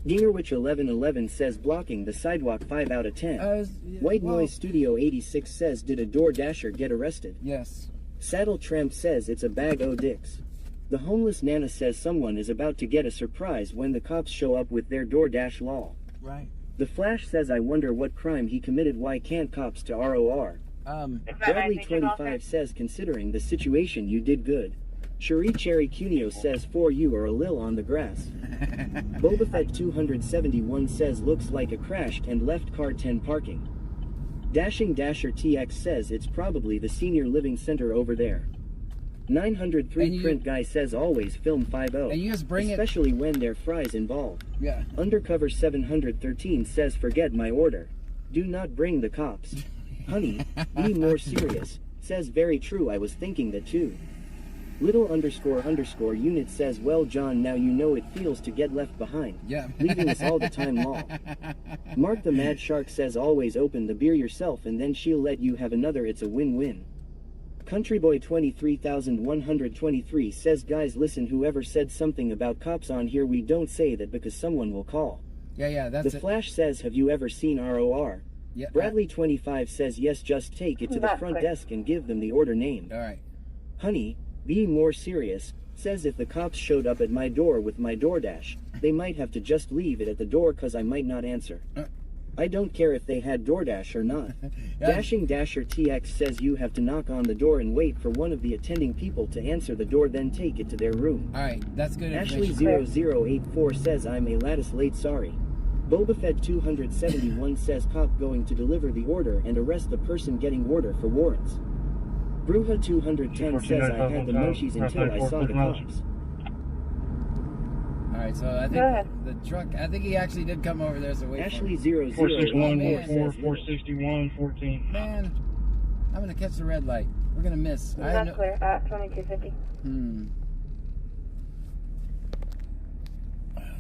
Gingerwich 1111 says blocking the sidewalk 5 out of 10. White Noise Studio 86 says did a DoorDasher get arrested? Yes. Saddle Tramp says it's a bag o' dicks. The homeless Nana says someone is about to get a surprise when the cops show up with their DoorDash law. Right. The Flash says I wonder what crime he committed, why can't cops to ROR? Bradley 25 says considering the situation you did good. Cherie Cherry Cuneo says for you are a lil on the grass. Boba Fett 271 says looks like a crashed and left car 10 parking. Dashing Dasher TX says it's probably the senior living center over there. 903 Print Guy says always film 5-0, and you just bring especially when there fries involved. Yeah. Undercover 713 says forget my order. Do not bring the cops. Honey, be more serious. Says very true, I was thinking that too. Little _ unit says well John now you know it feels to get left behind. Yeah. Leaving us all the time lol. Mark the Mad Shark says always open the beer yourself and then she'll let you have another, it's a win-win. Countryboy 23123 says guys listen, whoever said something about cops on here, we don't say that because someone will call. Yeah, that's The Flash says have you ever seen ROR? Yeah. Bradley 25 says yes, just take it to the front desk and give them the order named. Alright. Honey, be more serious, says if the cops showed up at my door with my DoorDash, they might have to just leave it at the door cause I might not answer. I don't care if they had DoorDash or not. Dashing Dasher TX says you have to knock on the door and wait for one of the attending people to answer the door, then take it to their room. Alright, that's good Ashley information. 0084 says I'm a lattice late sorry. Boba Fett 271 says cop going to deliver the order and arrest the person getting order for warrants. Bruja 210 says I had the munchies until I saw the cops. Alright, so I think the truck, I think he actually did come over there, so wait. Ashley for 0084 461, 461, 14. Man, I'm gonna catch the red light. We're gonna miss. That's clear at 2250.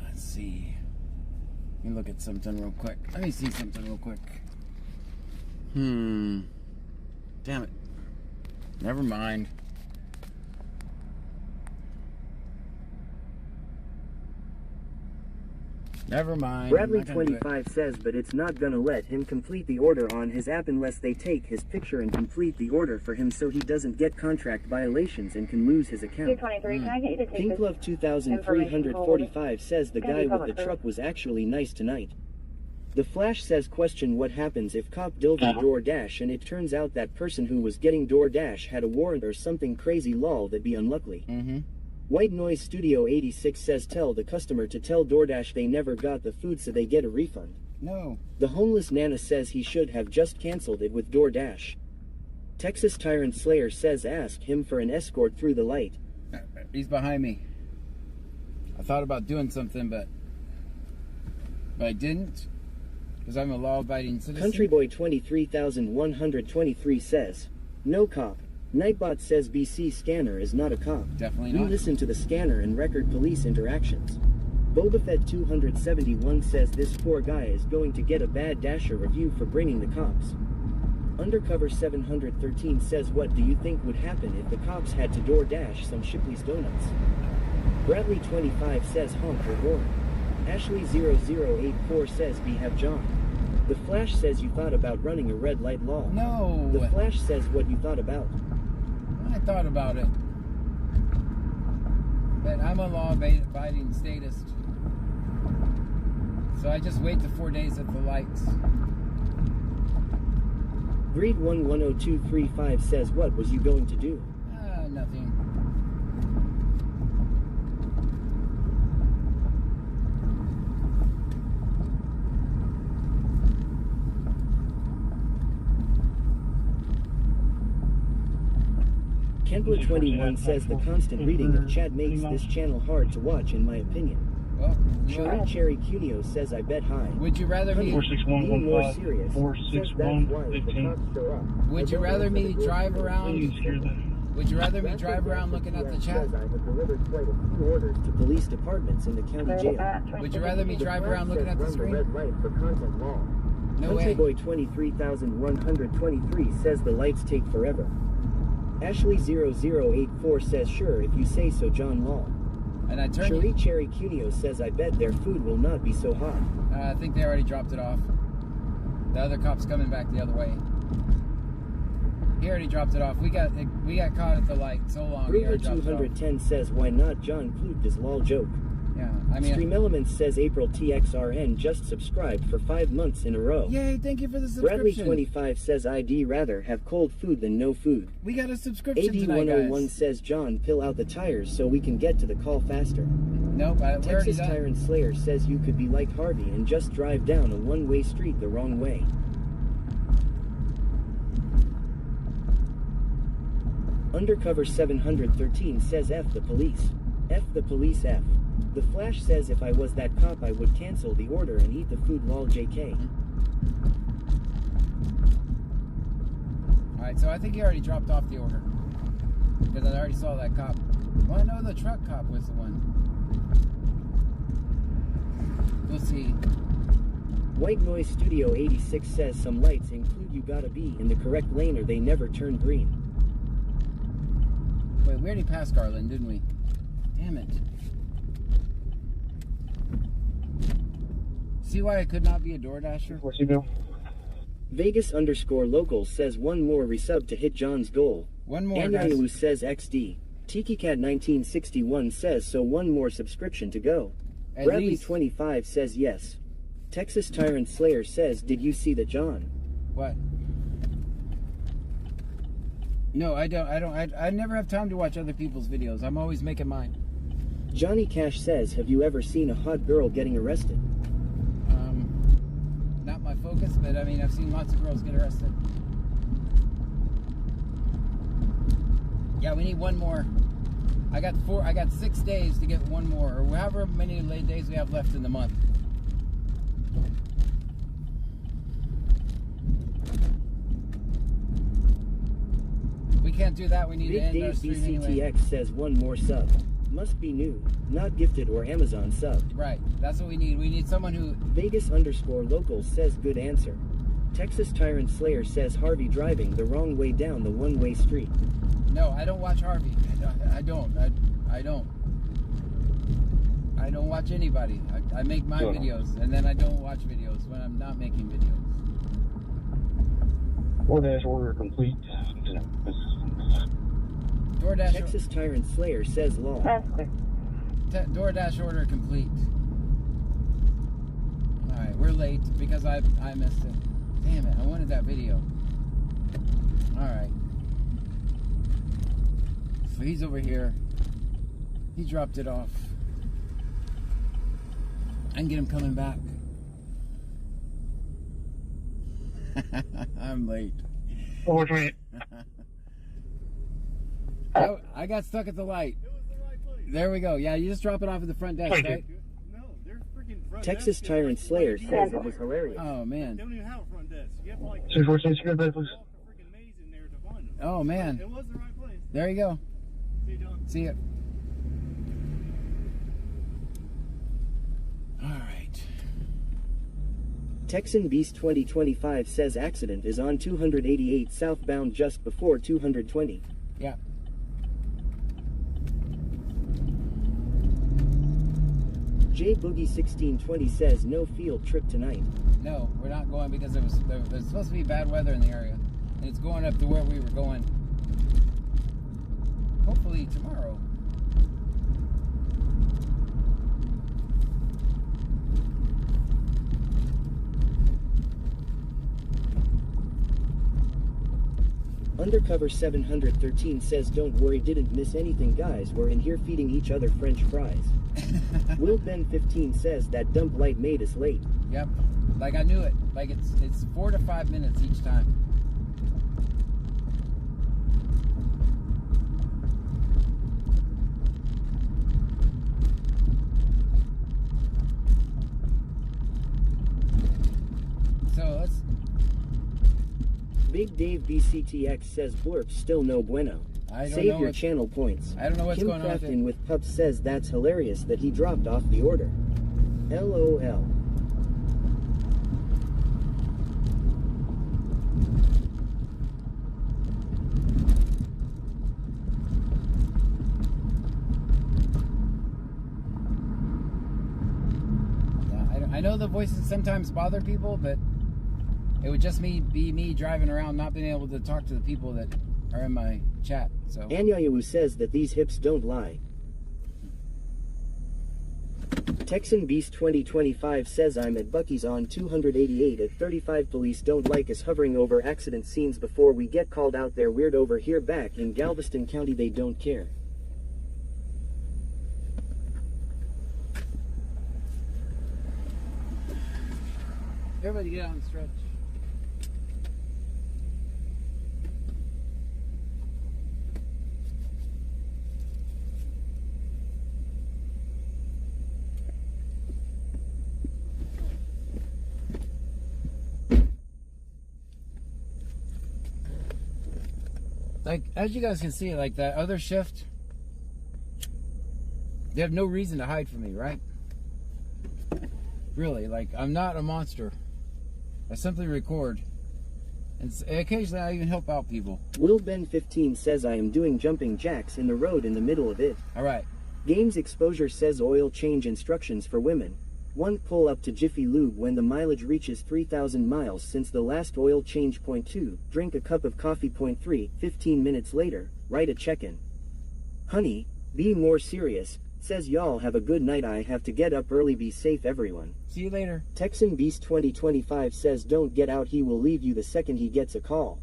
Let's see. Let me look at something real quick. Let me see something real quick. Damn it. Never mind. Never mind. Bradley 25 says but it's not gonna let him complete the order on his app unless they take his picture and complete the order for him so he doesn't get contract violations and can lose his account. 223, can I get you to take Pink this Love 2345 says the guy with the truck was actually nice tonight. The Flash says question what happens if cop delivered DoorDash and it turns out that person who was getting DoorDash had a warrant or something crazy, lol, that'd be unlucky. White Noise Studio 86 says tell the customer to tell DoorDash they never got the food so they get a refund. No. The homeless Nana says he should have just canceled it with DoorDash. Texas Tyrant Slayer says ask him for an escort through the light. He's behind me. I thought about doing something, but I didn't. Because I'm a law-abiding citizen. Countryboy 23123 says, no cop. Nightbot says BC Scanner is not a cop. Definitely We not. listen to the scanner and record police interactions. Boba Fett 271 says this poor guy is going to get a bad Dasher review for bringing the cops. Undercover 713 says what do you think would happen if the cops had to DoorDash some Shipley's Donuts? Bradley 25 says honk or horn. Ashley 0084 says behave John. The Flash says you thought about running a red light law. No. The Flash says what you thought about. I thought about it. But I'm a law-abiding statist. So I just wait the 4 days at the lights. Greed 110235 says what was you going to do? Nothing. Kempler21 says the constant reading of chat makes this channel hard to watch in my opinion. Well, Cherry Cherry Cuneo says I bet high. would you rather me? 46115 more serious. 46115. Would you rather me drive around? Please hear that. Would you rather me drive around looking at the chat? I have delivered quite a few orders to police departments in the county jail. Would you rather me drive around looking at the screen? Red light for content law. No way. Boy 23123 says the lights take forever. Ashley 0084 says sure if you say so, John Law. And I turned. Cherry Cherry Cuneo says I bet their food will not be so hot. I think they already dropped it off. The other cop's coming back the other way. He already dropped it off. We got caught at the light so long. Brewer 210 says why not John Flute does lol joke. Yeah, I mean. Stream Elements says April TXRN just subscribed for 5 months in a row. Yay! Thank you for the subscription. Bradley 25 says I'd rather have cold food than no food. We got a subscription AD tonight, 101 guys. says John pill out the tires so we can get to the call faster. Nope, we're already Texas done. Tyrant Slayer says you could be like Harvey and just drive down a one-way street the wrong way. Undercover 713 says F the police. F the police F. The Flash says if I was that cop I would cancel the order and eat the food lol JK. Alright, so I think he already dropped off the order. Because I already saw that cop. Well, no, the truck cop was the one. We'll see. White Noise Studio 86 says some lights include you gotta be in the correct lane or they never turn green. Wait, we already passed Garland, didn't we? Damn it. See why I could not be a DoorDasher? What's he do? Vegas _ local says one more resub to hit John's goal. One more, guys. Anyalu says XD. TikiCat 1961 says so one more subscription to go. At Bradley least. 25 says yes. Texas Tyrant Slayer says did you see the John? What? No, I don't. I never have time to watch other people's videos. I'm always making mine. Johnny Cash says have you ever seen a hot girl getting arrested? Not my focus, but I mean, I've seen lots of girls get arrested. Yeah, we need one more. I got 6 days to get one more, or however many late days we have left in the month. We can't do that. We need to end Big our Dave stream BCTX anyway. says one more sub. Must be new, not gifted or Amazon sub. Right, that's what we need. We need someone who... Vegas _ local says good answer. Texas Tyrant Slayer says Harvey driving the wrong way down the one-way street. No, I don't watch Harvey. I don't watch anybody. I make my videos, and then I don't watch videos when I'm not making videos. DoorDash order complete. DoorDash Texas Tyrant Slayer says law. DoorDash order complete. Alright, we're late because I missed it. Damn it, I wanted that video. Alright. So he's over here. He dropped it off. I can get him coming back. I'm late. Oh, which way? I got stuck at the light. There we go. Yeah, you just drop it off at the front desk, right? No, they're freaking front Texas desk. Tyrant Slayer says it was hilarious. Oh, man. They don't even have a front desk. You have to like 646, please. walk a freaking maze in there to find them. Oh, man. It was the right place. There you go. See you, John. See ya. All right. Texan Beast 2025 says accident is on 288 southbound just before 220. Yeah. J Boogie 1620 says no field trip tonight. No, we're not going because there's supposed to be bad weather in the area. And it's going up to where we were going. Hopefully tomorrow. Undercover 713 says don't worry, didn't miss anything guys, we're in here feeding each other french fries. Will Ben 15 says that dump light made us late. Yep. Like I knew it. Like it's 4 to 5 minutes each time. Dave BCTX says blurp still no bueno. I don't Save know your what- channel points. I don't know what's Kim going on with it. Crafton with Pups says that's hilarious that he dropped off the order. LOL. Yeah, I know the voices sometimes bother people, but it would just be me driving around not being able to talk to the people that are in my chat. So Anyayu says that these hips don't lie. Texan Beast 2025 says I'm at Bucky's on 288 at 35. Police don't like us hovering over accident scenes before we get called out. They're weird over here. Back in Galveston County they don't care. everybody get out and stretch. Like, as you guys can see, like that other shift, they have no reason to hide from me, right? Really, like, I'm not a monster. I simply record. And occasionally I even help out people. Will Ben 15 says I am doing jumping jacks in the road in the middle of it. Alright. Games Exposure says oil change instructions for women. 1. Pull up to Jiffy Lube when the mileage reaches 3,000 miles since the last oil change. Point 2. Drink a cup of coffee. Point 3. 15 minutes later, write a check-in. Honey, be more serious. Says y'all have a good night. I have to get up early. Be safe everyone. See you later. Texan Beast 2025 says don't get out. He will leave you the second he gets a call.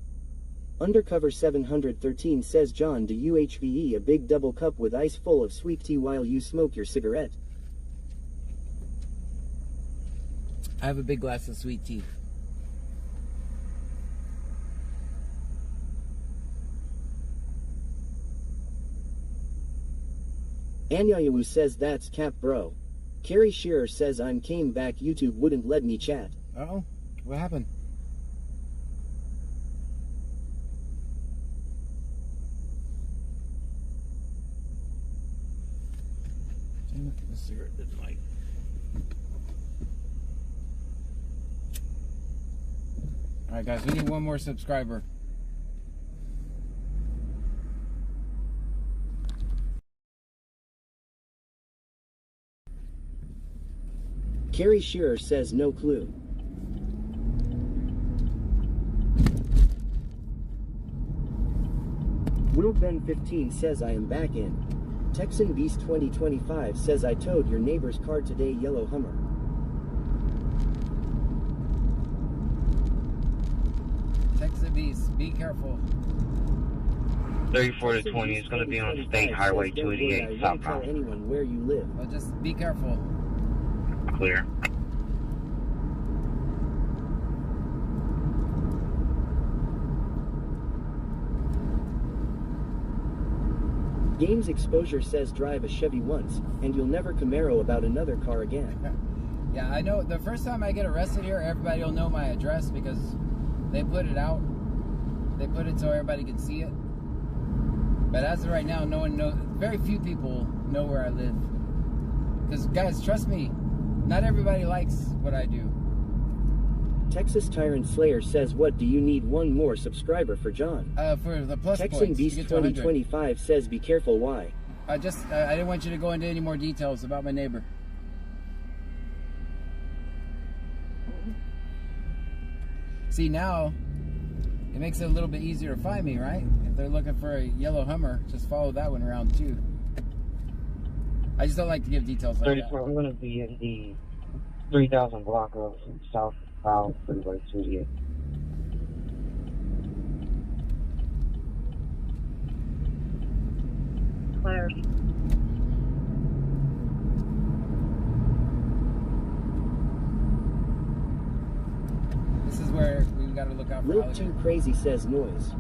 Undercover 713 says John, do you HVE a big double cup with ice full of sweet tea while you smoke your cigarette? I have a big glass of sweet tea. Anyayu says that's cap bro. Carrie Shearer says I'm came back. YouTube wouldn't let me chat. Uh-oh. What happened? Damn it, the cigarette didn't light. Alright guys, we need one more subscriber. Carrie Shearer says no clue. Will Ben 15 says I am back in. Texan Beast 2025 says I towed your neighbor's car today. Yellow Hummer. Texas Beast, be careful. 34 to 20 is going to be on State Highway 288 Don't southbound. tell anyone where you live. Well, just be careful. Clear. Games Exposure says drive a Chevy once, and you'll never Camaro about another car again. Yeah, I know. The first time I get arrested here, everybody will know my address because they put it out. They put it so everybody can see it. But as of right now, no one knows. Very few people know where I live. Because, guys, trust me, not everybody likes what I do. Texas Tyrant Slayer says, what do you need one more subscriber for John? For the plus Texan points. Beast to get to 100. 2025 says, be careful. Why? I didn't want you to go into any more details about my neighbor. See, now it makes it a little bit easier to find me, right? If they're looking for a yellow Hummer, just follow that one around too. I just don't like to give details like 34, I'm going to be in the 3000 block of southbound Freeway 288. Claire. This is where we got to look out for Lil alligators. Too Crazy says noise.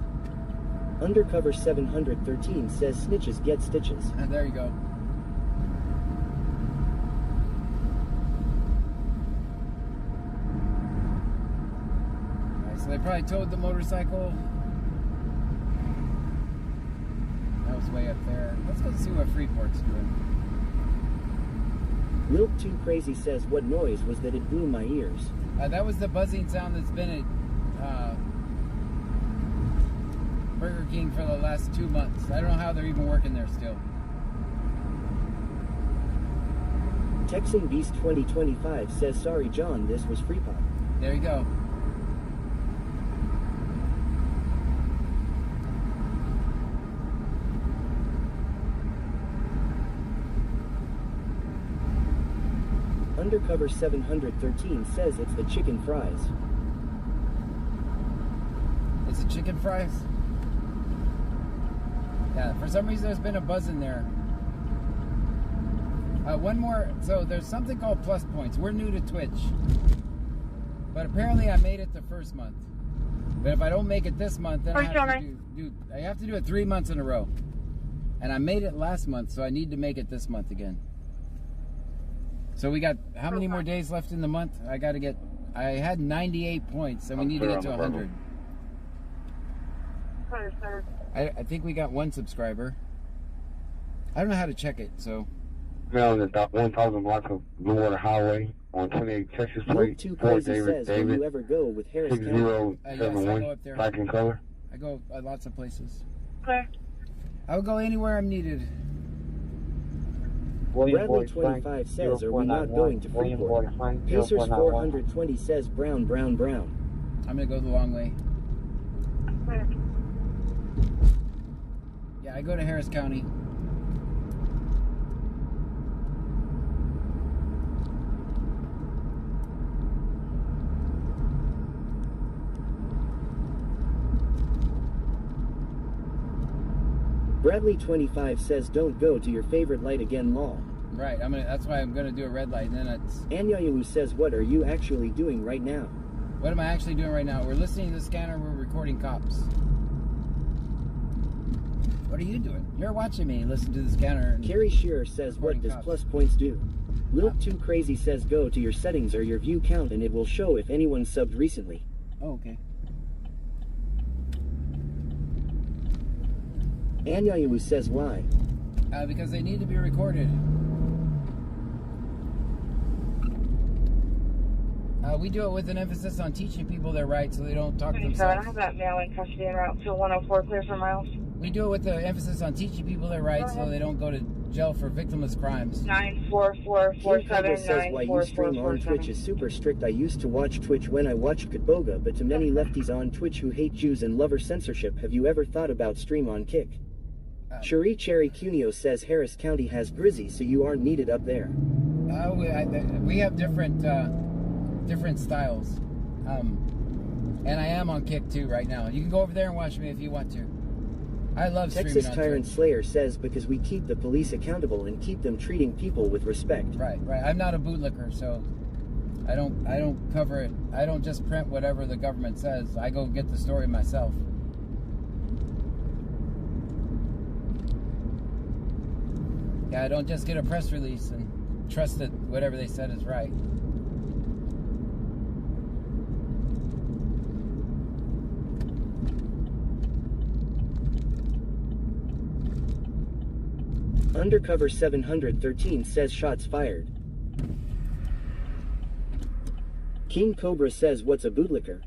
Undercover 713 says snitches get stitches. And there you go. Nice. So they probably towed the motorcycle. That was way up there. Let's go see what Freeport's doing. Milk Too Crazy says, what noise was that? It blew my ears. That was the buzzing sound that's been at Burger King for the last 2 months. I don't know how they're even working there still. Texan Beast 2025 says, sorry John, this was free pop. There you go. Undercover 713 says it's the chicken fries. It's the chicken fries? Yeah, for some reason there's been a buzz in there. One more, so there's something called plus points. We're new to Twitch. But apparently I made it the first month. But if I don't make it this month, then I have to do it 3 months in a row. And I made it last month, so I need to make it this month again. So we got, how many more days left in the month? I had 98 points, and we need to get to 100. I think we got 1 subscriber. I don't know how to check it, so. On the 1,000 block of Blue Water Highway on 28 Texas Milk Street. Too Fort Crazy says, will you ever go with Harris County? 6071, black in color. I go lots of places. Okay. I will go anywhere I'm needed. Bradley 25 says, are we not going to Freeport? Pacers 420 says, brown, brown, brown. I'm going to go the long way. Yeah, I go to Harris County. Bradley 25 says, don't go to your favorite light again, lol. Right, that's why I'm gonna do a red light, and then it's... Anyayu says, what are you actually doing right now? What am I actually doing right now? We're listening to the scanner, we're recording cops. What are you doing? You're watching me listen to the scanner. And Carrie Shearer says, what does plus points do? Milk Too Crazy says, go to your settings or your view count and it will show if anyone subbed recently. Oh, okay. Anyayu says, why? Because they need to be recorded. We do it with an emphasis on teaching people their rights so they don't talk to themselves. I have that male in custody en route to 104 clear for miles. We do it with the emphasis on teaching people their rights so they don't go to jail for victimless crimes. 94447 says, why you stream on Twitch is super strict. I used to watch Twitch when I watched Katboga, but to many lefties on Twitch who hate Jews and lover censorship, have you ever thought about stream on Kick? Cherie Cherry Cuneo says Harris County has Grizzy, so you aren't needed up there. We have different styles. And I am on Kick too right now. You can go over there and watch me if you want to. I love streaming Texas on Tyrant Twitch. Slayer says because we keep the police accountable and keep them treating people with respect. Right. I'm not a bootlicker, so I don't cover it. I don't just print whatever the government says. I go get the story myself. Yeah, I don't just get a press release and trust that whatever they said is right. Undercover 713 says shots fired. King Cobra says what's a bootlicker?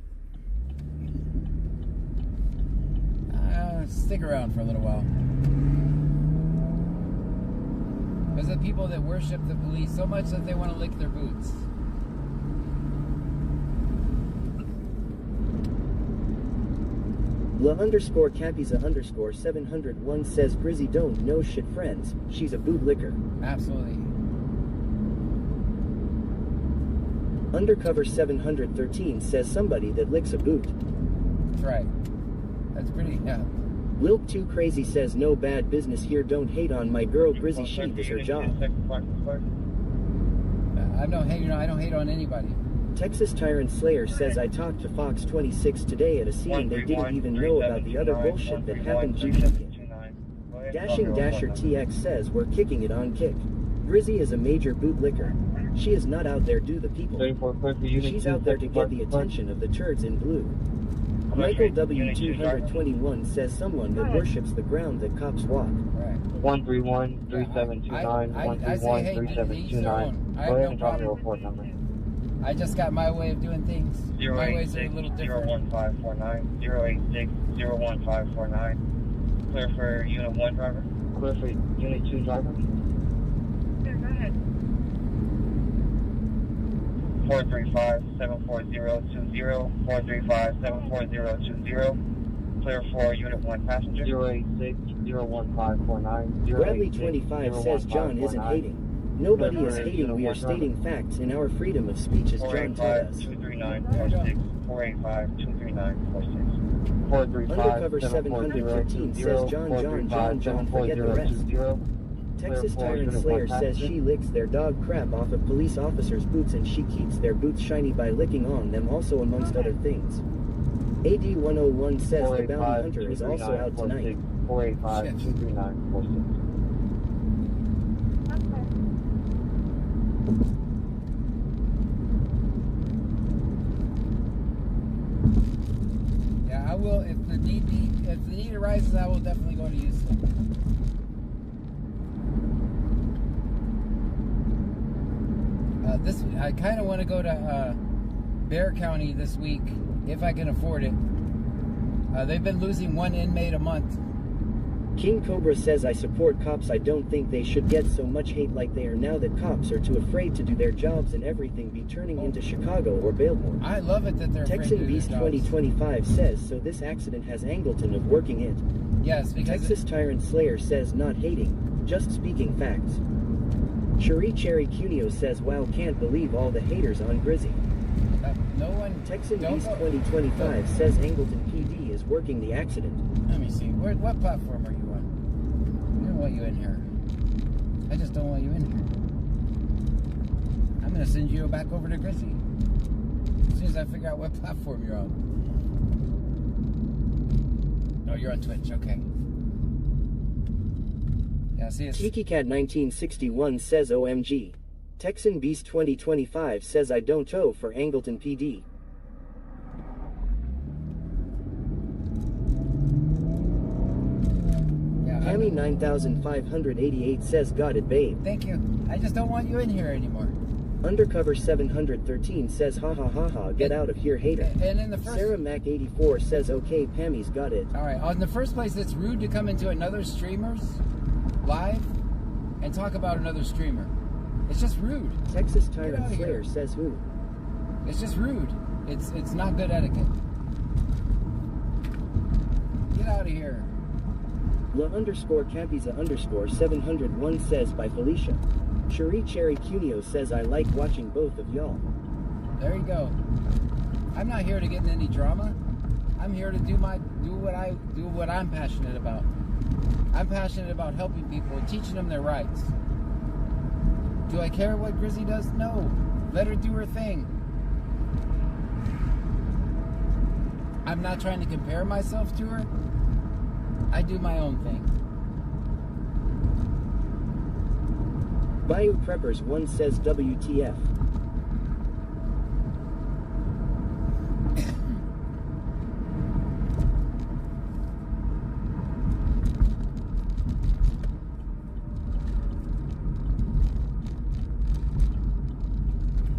Stick around for a little while. There's the people that worship the police so much that they want to lick their boots. La_Capiza_701 says Grizzy don't know shit friends, she's a bootlicker. Absolutely. Undercover 713 says somebody that licks a boot. That's right. That's pretty, yeah. Milk Too Crazy says no bad business here, don't hate on my girl Grizzy, she does her job. I don't hate on anybody. Texas Tyrant Slayer says I talked to Fox 26 today at a scene they didn't even know about the other bullshit that happened due to it. Dashing Dasher TX says we're kicking it on Kick. Grizzy is a major bootlicker. She is not out there do the people. She's out there to get the attention of the turds in blue. Michael W221 says someone that worships the ground that cops walk. Right. 131-3729, I say, hey, 131-3729. I Go have ahead no and drop problem. your report number. I just got my way of doing things. My ways are a little different. 01549, 086-01549. Clear for Unit 1 driver. Clear for Unit 2 driver. Yeah, go ahead. 435-74020, 435-74020. Clear for Unit 1 passenger. 086-01549. Bradley 25 says John isn't hating. Nobody is hating, we are stating facts in our freedom of speech as John taught us. 485-239-46, 485-239-46. Undercover 715 says John, forget the rest. Texas Tyrant Slayer says she licks their dog crap off of police officers' boots and she keeps their boots shiny by licking on them also amongst other things. AD 101 says the bounty hunter is also out tonight. 485-239-46. Yeah, I will. If the need arises, I will definitely go to Houston. I kind of want to go to Bexar County this week if I can afford it. They've been losing one inmate a month. King Cobra says I support cops. I don't think they should get so much hate like they are now that cops are too afraid to do their jobs and everything be turning into Chicago or Baltimore. I love it that they're Texan Beast 2025 says so this accident has Angleton of working it. Yes, because Texas Tyrant Slayer says not hating, just speaking facts. Cherie Cherry Cuneo says wow, can't believe all the haters on Grizzy. no one. Texan Beast 2025 says Angleton PD is working the accident. Let me see. What platform are you on? I don't want you in here. I just don't want you in here. I'm gonna send you back over to Grizzy as soon as I figure out what platform you're on. Oh, you're on Twitch. Okay. Yeah, see, it's TikiCat 1961 says OMG. Texan Beast 2025 says I don't tow for Angleton PD. Hammy 9588 says got it, babe. Thank you. I just don't want you in here anymore. Undercover 713 says ha ha ha ha, get out of here, hater. And in the first... Sarah Mac 84 says okay, Pammy's got it. Alright, in the first place, it's rude to come into another streamer's live and talk about another streamer. It's just rude. Texas Tyrant Slayer says who? It's just rude. It's not good etiquette. Get out of here. La_Capiza_701 says by Felicia. Cherie Cherry Cuneo says I like watching both of y'all. There you go. I'm not here to get in any drama. I'm here to do what I'm passionate about. I'm passionate about helping people and teaching them their rights. Do I care what Grizzy does? No. Let her do her thing. I'm not trying to compare myself to her. I do my own thing. Bayou Preppers 1 says WTF.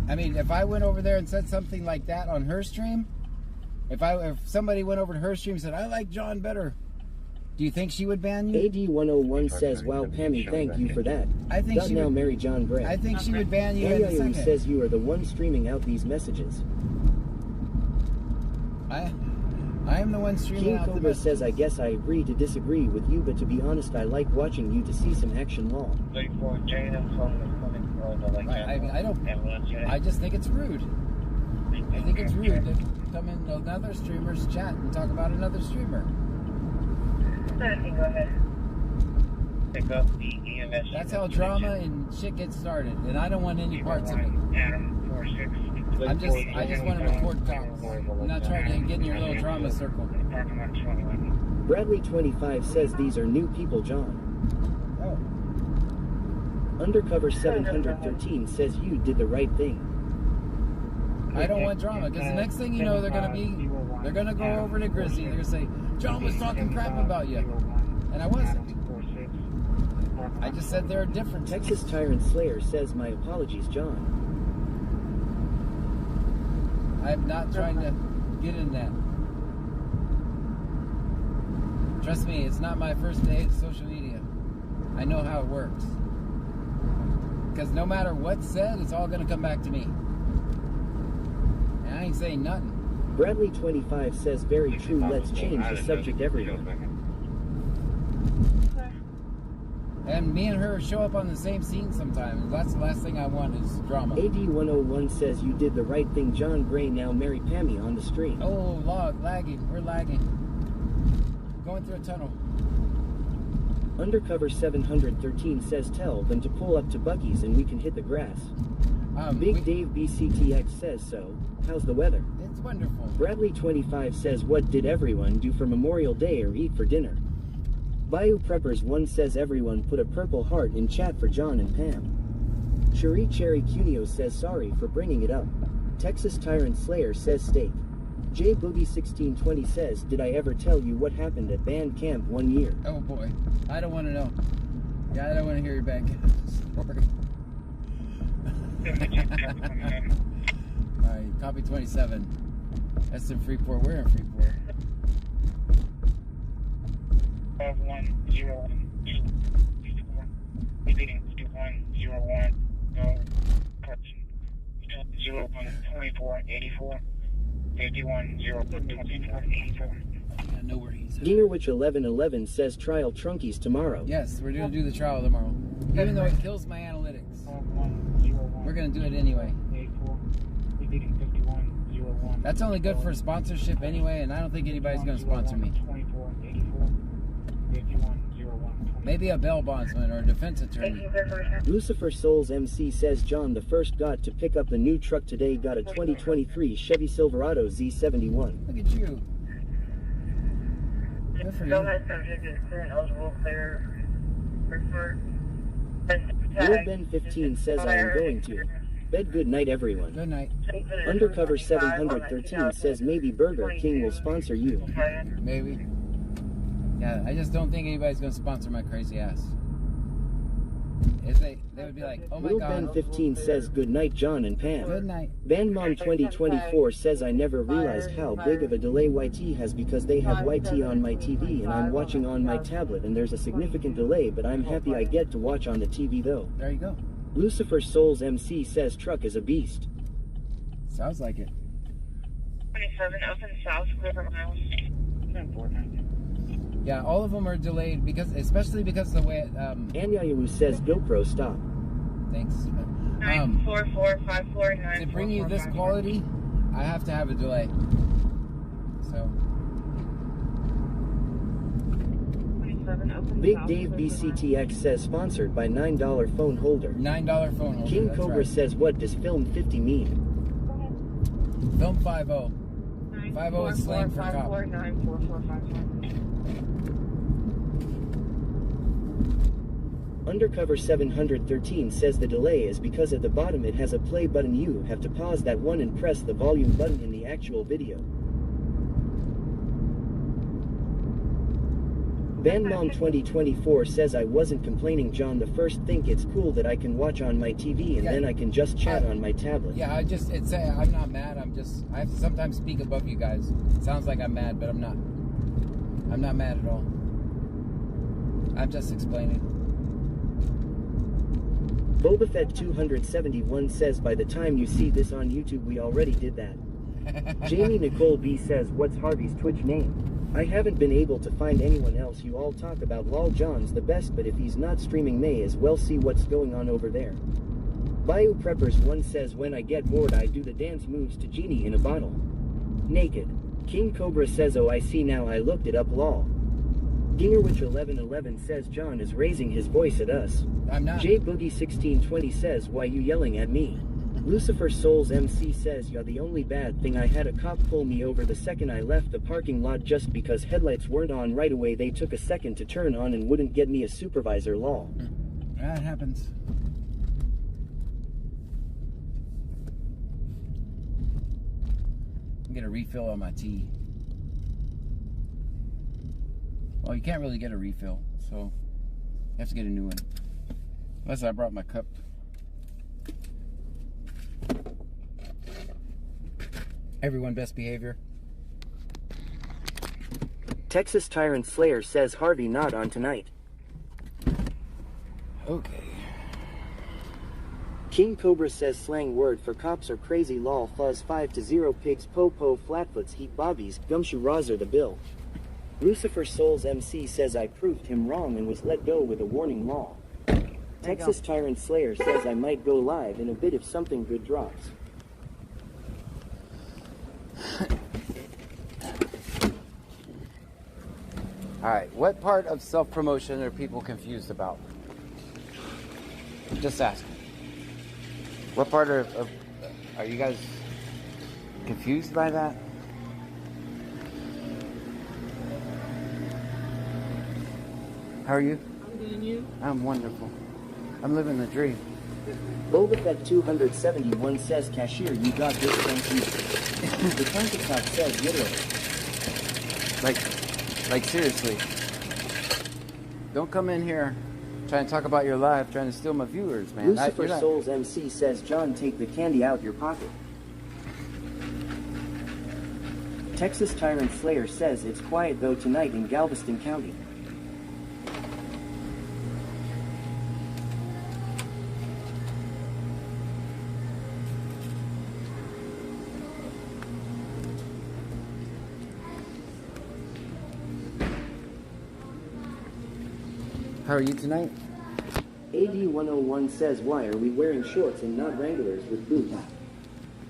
I mean, if I went over there and said something like that on her stream, if somebody went over to her stream and said, I like John better, do you think she would ban you? AD 101 says, wow, Pammy, thank you for that. I think she now would, Mary John Gray. I think she would ban you in a second. Says you are the one streaming out these messages. I am the one streaming out the Cobra messages. says, I guess I agree to disagree with you, but to be honest, I like watching you to see some action law. I just think it's rude. I think it's rude to come in another streamer's chat and talk about another streamer. Go ahead. Pick up the EMS. That's how drama and shit gets started, and I don't want any parts of it. Adam 46. I just want to report cops. I'm not trying to get in your little drama circle. Bradley 25 says these are new people, John. Oh. Undercover 713 says you did the right thing. I don't want drama, because the next thing you know, they're gonna go over to Grizzly. They're gonna say, John was talking crap about you, and I wasn't. I just said they're different. Texas Tyrant Slayer says, my apologies, John. I'm not trying to get in that. Trust me, it's not my first day at social media. I know how it works. Because no matter what's said, it's all going to come back to me. And I ain't saying nothing. Bradley25 says, very true, let's change the subject, everyone. And me and her show up on the same scene sometimes. That's the last thing I want is drama. AD101 says, you did the right thing, John Gray, now marry Pammy on the stream. Oh, lagging. We're lagging. Going through a tunnel. Undercover 713 says, tell them to pull up to Bucky's and we can hit the grass. Big Dave BCTX says so. How's the weather? It's wonderful. Bradley25 says, what did everyone do for Memorial Day or eat for dinner? Bayou Preppers 1 says, everyone put a purple heart in chat for John and Pam. Cherie Cherry Cuneo says, sorry for bringing it up. Texas Tyrant Slayer says, steak. J Boogie 1620 says, did I ever tell you what happened at band camp 1 year? Oh boy, I don't want to know. Yeah, I don't want to hear your back story. Alright, copy 27. That's in Freeport. We're in Freeport. 5101 repeating 2101 no correction 012484 51012484. I know where he's at. Dingerwich 1111 says trial Trunkies tomorrow. Yes, we're going to do the trial tomorrow. Even though it kills my analytics. We're going to do it anyway. That's only good for sponsorship anyway, and I don't think anybody's going to sponsor me. Maybe a bail bondsman or a defense attorney. Lucifer Souls MC says, John the first got to pick up the new truck today, got a 2023 Chevy Silverado Z71. Look at you. Good for you. Little Ben 15 says, I am going to. Bed good night, everyone. Good night. Undercover 713 says, maybe Burger King will sponsor you. Maybe. Yeah, I just don't think anybody's going to sponsor my crazy ass. If they would be like, oh my Little God. Ben 15 says, good night, John and Pam. Good night. Bandmom 2024 says, I never realized how big of a delay YT has because they have YT on my TV and I'm watching on my tablet and there's a significant delay, but I'm happy I get to watch on the TV though. There you go. Lucifer Souls MC says, truck is a beast. Sounds like it. 27 up in South River Miles. Yeah, all of them are delayed because, especially because of the way it, Anyayawu says, GoPro stop. Thanks. 94454 To bring you this quality, I have to have a delay. So. Big Dave BCTX says, sponsored by $9 phone holder. $9 phone holder. King that's Cobra right. says, what does film 50 mean? Film 50. 50 is slang for cop. Undercover 713 says the delay is because at the bottom it has a play button. You have to pause that one and press the volume button in the actual video. Bandmom 2024 says, I wasn't complaining, John the first think it's cool that I can watch on my TV and then I can just chat on my tablet. Yeah, I'm not mad, I have to sometimes speak above you guys. It sounds like I'm mad, but I'm not. I'm not mad at all. I'm just explaining. Boba Fett 271 says, by the time you see this on YouTube we already did that. Jamie Nicole B says, what's Harvey's Twitch name? I haven't been able to find anyone else. You all talk about lol, John's the best, but if he's not streaming may as well see what's going on over there. Bayou Preppers 1 says, when I get bored I do the dance moves to Genie in a bottle. Naked. King Cobra says, oh I see now, I looked it up, lol. Dingerwich 1111 says, John is raising his voice at us. I'm not. J Boogie 1620 says, why you yelling at me? Lucifer Souls MC says, you're the only bad thing, I had a cop pull me over the second I left the parking lot just because headlights weren't on right away. They took a second to turn on and wouldn't get me a supervisor, lol. That happens. Get a refill on my tea. Well, you can't really get a refill, so you have to get a new one. Unless I brought my cup. Everyone best behavior. Texas Tyrant Slayer says Harvey not on tonight. Okay. King Cobra says slang word for cops are crazy lol fuzz 5-0 pigs po flatfoots heat bobbies gumshoe razer the bill. Lucifer Souls MC says I proved him wrong and was let go with a warning law. Texas Tyrant Slayer says I might go live in a bit if something good drops. Alright, what part of self-promotion are people confused about? Just asking. What part of are you guys confused by that? How are you? I'm good, and you? I'm wonderful. I'm living the dream. Bobafett 271 says cashier you got this thank you. The countertop says literally. Like seriously. Don't come in here trying to talk about your life, trying to steal my viewers, man. Lucifer Souls MC says John take the candy out your pocket. Texas Tyrant Slayer says it's quiet though tonight in Galveston County. How are you tonight? AD101 says why are we wearing shorts and not Wranglers with boots?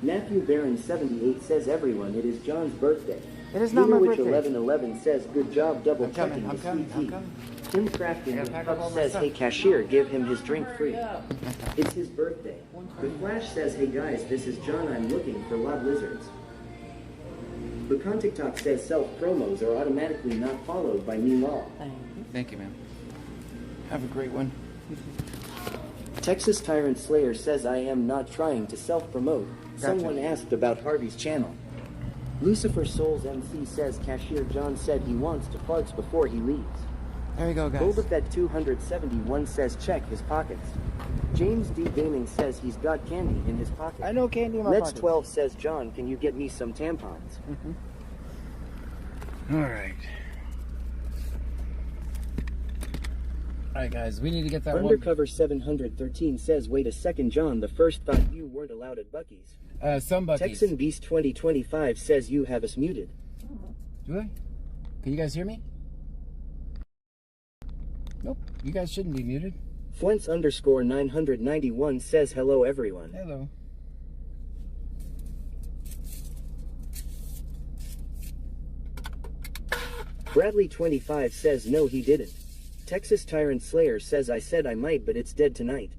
Matthew Barron 78 says everyone it is John's birthday. It is not my Witch birthday. 1111 says good job double checking the sweet tea. Tim Crafton Pup says hey cashier give him his drink free. It's his birthday. The Flash says hey guys this is John I'm looking for lot lizards. The TikTok says self promos are automatically not followed by new law. Thank you, man. Have a great one. Texas Tyrant Slayer says I am not trying to self-promote. Gotcha. Someone asked about Harvey's channel. Lucifer Souls MC says cashier John said he wants to farts before he leaves. There you go, guys. Bobafett 271 says check his pockets. James D. Gaming says he's got candy in his pocket. I know candy in my Let's pocket. 12 says John can you get me some tampons? All right. Alright guys, we need to get that Undercover 713 says wait a second John the first thought you weren't allowed at Buc-ee's. Some Buc-ee's. Texan Beast 2025 says you have us muted. Do I? Can you guys hear me? Nope. You guys shouldn't be muted. Fuents underscore 991 says hello everyone. Hello. Bradley 25 says no he didn't. Texas Tyrant Slayer says I said I might but it's dead tonight.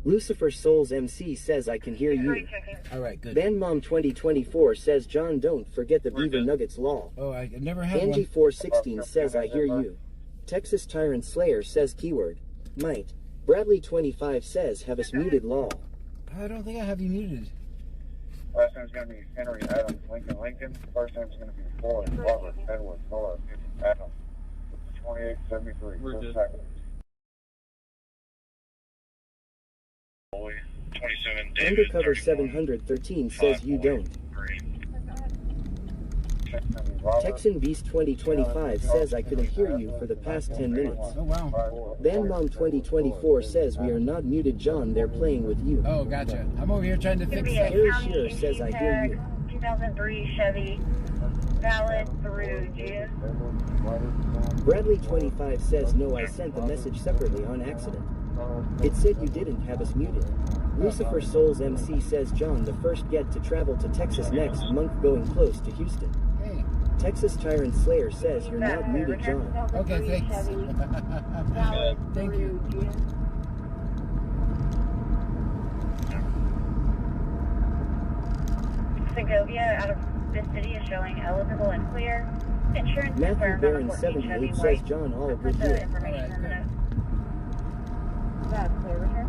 Lucifer Souls MC says I can hear you. Alright, good. Band Mom 2024 says John don't forget the Beaver Nuggets law. Oh, I never had Angie one. 416 says I hear you. Texas Tyrant Slayer says keyword. Might. Bradley 25 says have us muted law. I don't think I have you muted. Last name's going to be Henry Adams Lincoln. First name's going to be Floyd Robert Edward Nora Adams. 2873. We're good. 27 Undercover 713 says you don't. Texan Beast 2025 says I couldn't hear you for the past 10 minutes. Oh, wow. Bandmom 2024 says we are not muted John, they're playing with you. Oh, gotcha. I'm over here trying to fix that. Harry Shearer says I hear you. 2003 Chevy, valid through June. Bradley 25 says no I sent the message separately on accident. It said you didn't have us muted. Lucifer Souls MC says John the first get to travel to Texas next month going close to Houston. Hey. Texas Tyrant Slayer says you're not muted John. Okay, thanks. Thank you. Segovia out of this city is showing eligible and clear. Insurance Matthew confirmed Barron on 14 Chevy 78 says white. John all Put good the deal. information in the note. That's clear return.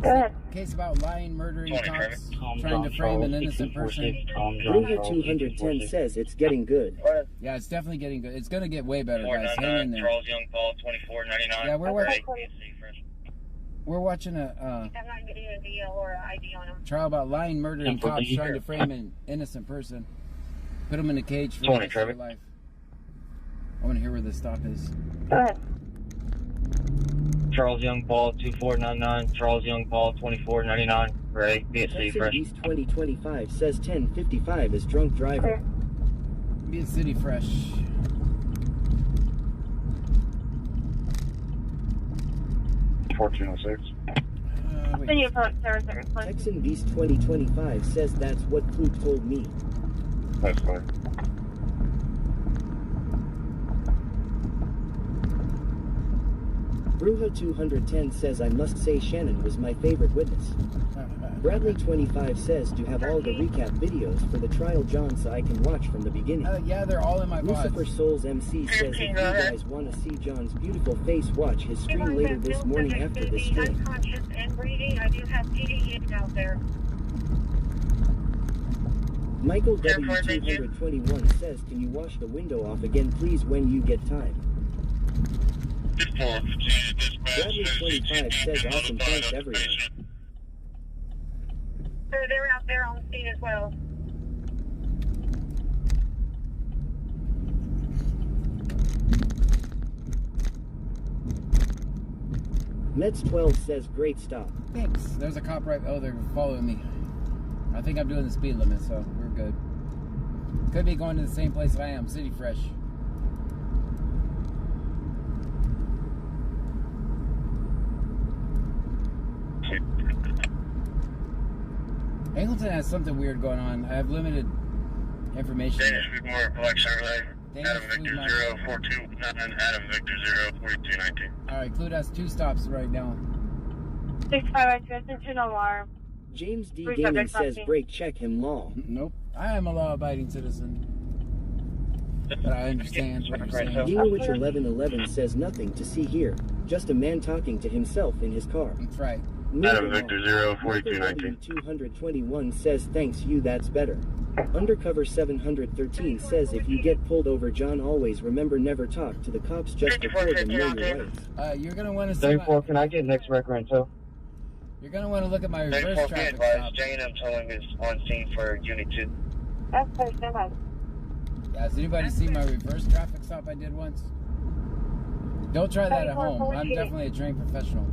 case about lying, murdering cops, trying to frame an innocent person. Bruja 210 says it's getting good. Yeah, it's definitely getting good. It's gonna get way better, guys. Hang in there. Charles Young Paul 2499. Yeah, we're watching a I'm not getting a DL or an ID on him. trial about lying, murdering cops, trying to frame an innocent person. Put them in a cage for the rest of their life. I want to hear where the stop is. Go ahead. Charles Young Paul 2499. Charles Young Paul 2499. Ray, be at City Fresh. East 2025 says 1055 is drunk driver. Be at City Fresh. Texan Beast 2025 says that's what Clute told me. That's fine. Bruja 210 says I must say Shannon was my favorite witness. Bradley 25 says to have all the recap videos for the trial John so I can watch from the beginning. Yeah, they're all in my Lucifer Souls MC says if you guys want to see John's beautiful face, watch his stream later this morning after this stream. Unconscious and breathing. I do have PDA out there. Michael W221 says can you wash the window off again please when you get time. Bradley 25 says awesome thanks everyone. They're out there on the scene as well. Mets 12 says great stop. Thanks. There's a cop right. Oh, they're following me. I think I'm doing the speed limit, so we're good. Could be going to the same place I am, City Fresh. Angleton has something weird going on. I have limited information. Danish Foodmart, Black Chevrolet, Adam Victor 0429, Adam Victor 04219. Alright, Clute has 2 stops right now. 651 attention alarm. James D. Gaming says break check him law. Nope. I am a law-abiding citizen. But I understand what you're saying. Gingrich 1111 says nothing to see here. Just a man talking to himself in his car. That's right. Adam Victor 04219. 221 says thanks you that's better. Undercover 713 says if you get pulled over John always remember never talk to the cops just report and know your rights. You're gonna want to see my, can I get next record info? You're gonna want to look at my reverse traffic stop. J&M towing is on scene for Unit 2. That's first time. Has anybody seen my reverse traffic stop I did once? Don't try that at home. I'm definitely a trained professional.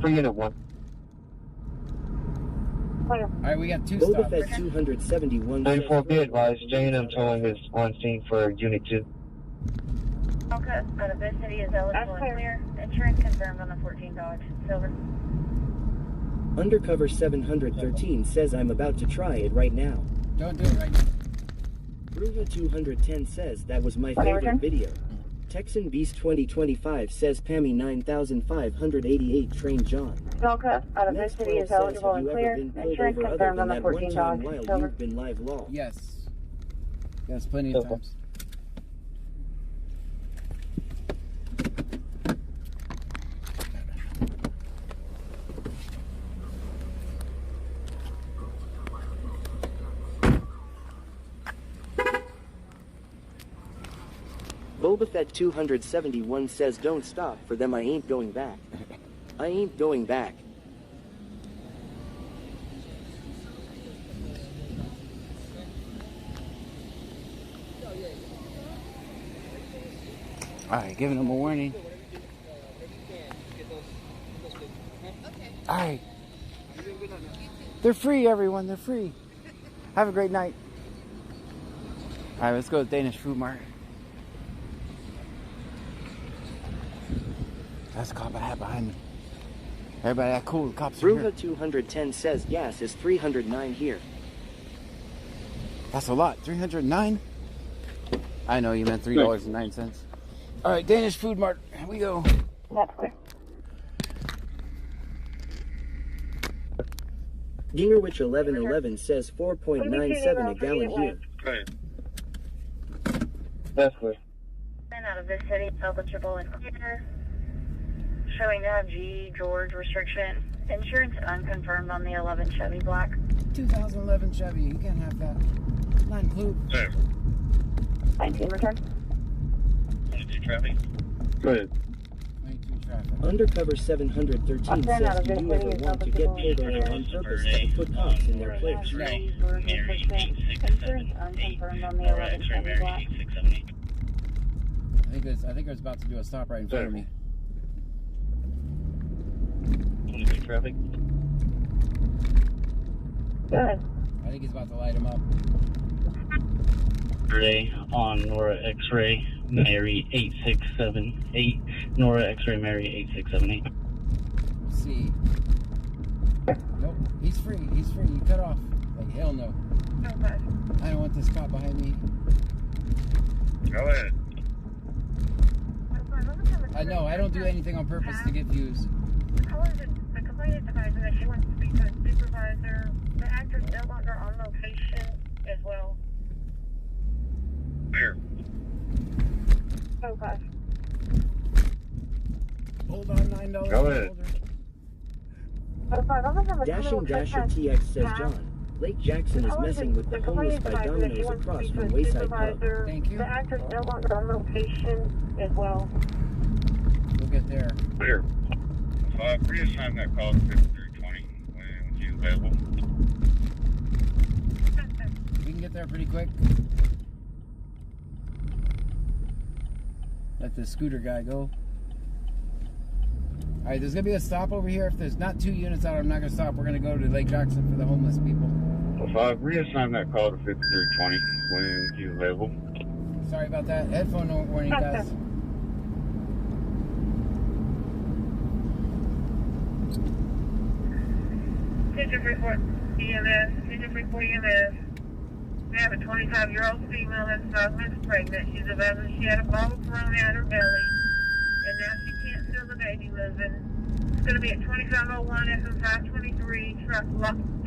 For Unit 1. Alright, we got 2 Boba stops. Fett 271 34 be advised, J&M towing is on scene for Unit 2. Okay, out of this city is eligible and clear. Insurance confirmed on the 14 Dodge Silver. Undercover 713 says I'm about to try it right now. Don't do it right now. Bruja 210 says that was my favorite video. Texan Beast 2025 says Pammy 9588 trained John. Okay, out of this city is eligible and clear. Insurance confirmed on the 14 Dodge Silver. You've been live law. Yes. Yes, plenty of times. Boba Fett 271 says don't stop for them I ain't going back. I ain't going back. Alright, giving them a warning. Alright. They're free, everyone. They're free. Have a great night. Alright, let's go to Danish Food Mart. That's a cop I have behind me. Everybody act cool. The cops are here. Bruja 210 says gas is 309 here. That's a lot. 309? I know you meant $3.09. All right, Danish Food Mart. Here we go. That's clear. Gingerwich 1111 says 4.97 a gallon here. Right. That's clear. And out of this city, eligible and clear. showing to have G, George restriction. Insurance unconfirmed on the 11 Chevy Black. 2011 Chevy, you can't have that. Not include. 19 return. 22 traffic. Go ahead. 22 traffic. Undercover 713 says, do you ever want to get pulled over on purpose to put cops in their place? No. Insurance unconfirmed on the 11 Chevy Black. I think I was about to do a stop right in front of me. 22 traffic. Go ahead. I think he's about to light him up. Ray on Nora X-Ray Mary 8678. Nora X-Ray Mary 8678. Let's see. Nope, he's free. He's free. You cut off. Like hell no. Okay. I don't want this cop behind me. Go ahead. No, I don't do anything on purpose to get views. How is it? The complainant advisor that she wants to speak to a supervisor. The actor's no longer on location as well. Here. Okay. Hold on, $9. Go ahead. Dashing Dasher TX says, John, Lake Jackson is messing with the homeless by Domino's across from Wayside Pub. Thank you. The actor's no longer on location as well. We'll get there. Here. Reassign that call to 5320 when you available. We can get there pretty quick. Let the scooter guy go. Alright, there's going to be a stop over here. If there's not 2 units out, I'm not going to stop. We're going to go to Lake Jackson for the homeless people. 5, reassign that call to 5320 when you available. Sorry about that. Headphone warning, guys. Attention report EMS. Attention report EMS. We have a 25-year-old female that's diagnosed pregnant. She's available. She had a bottle thrown at her belly, and now she can't feel the baby moving. It's going to be at 2501 FM 523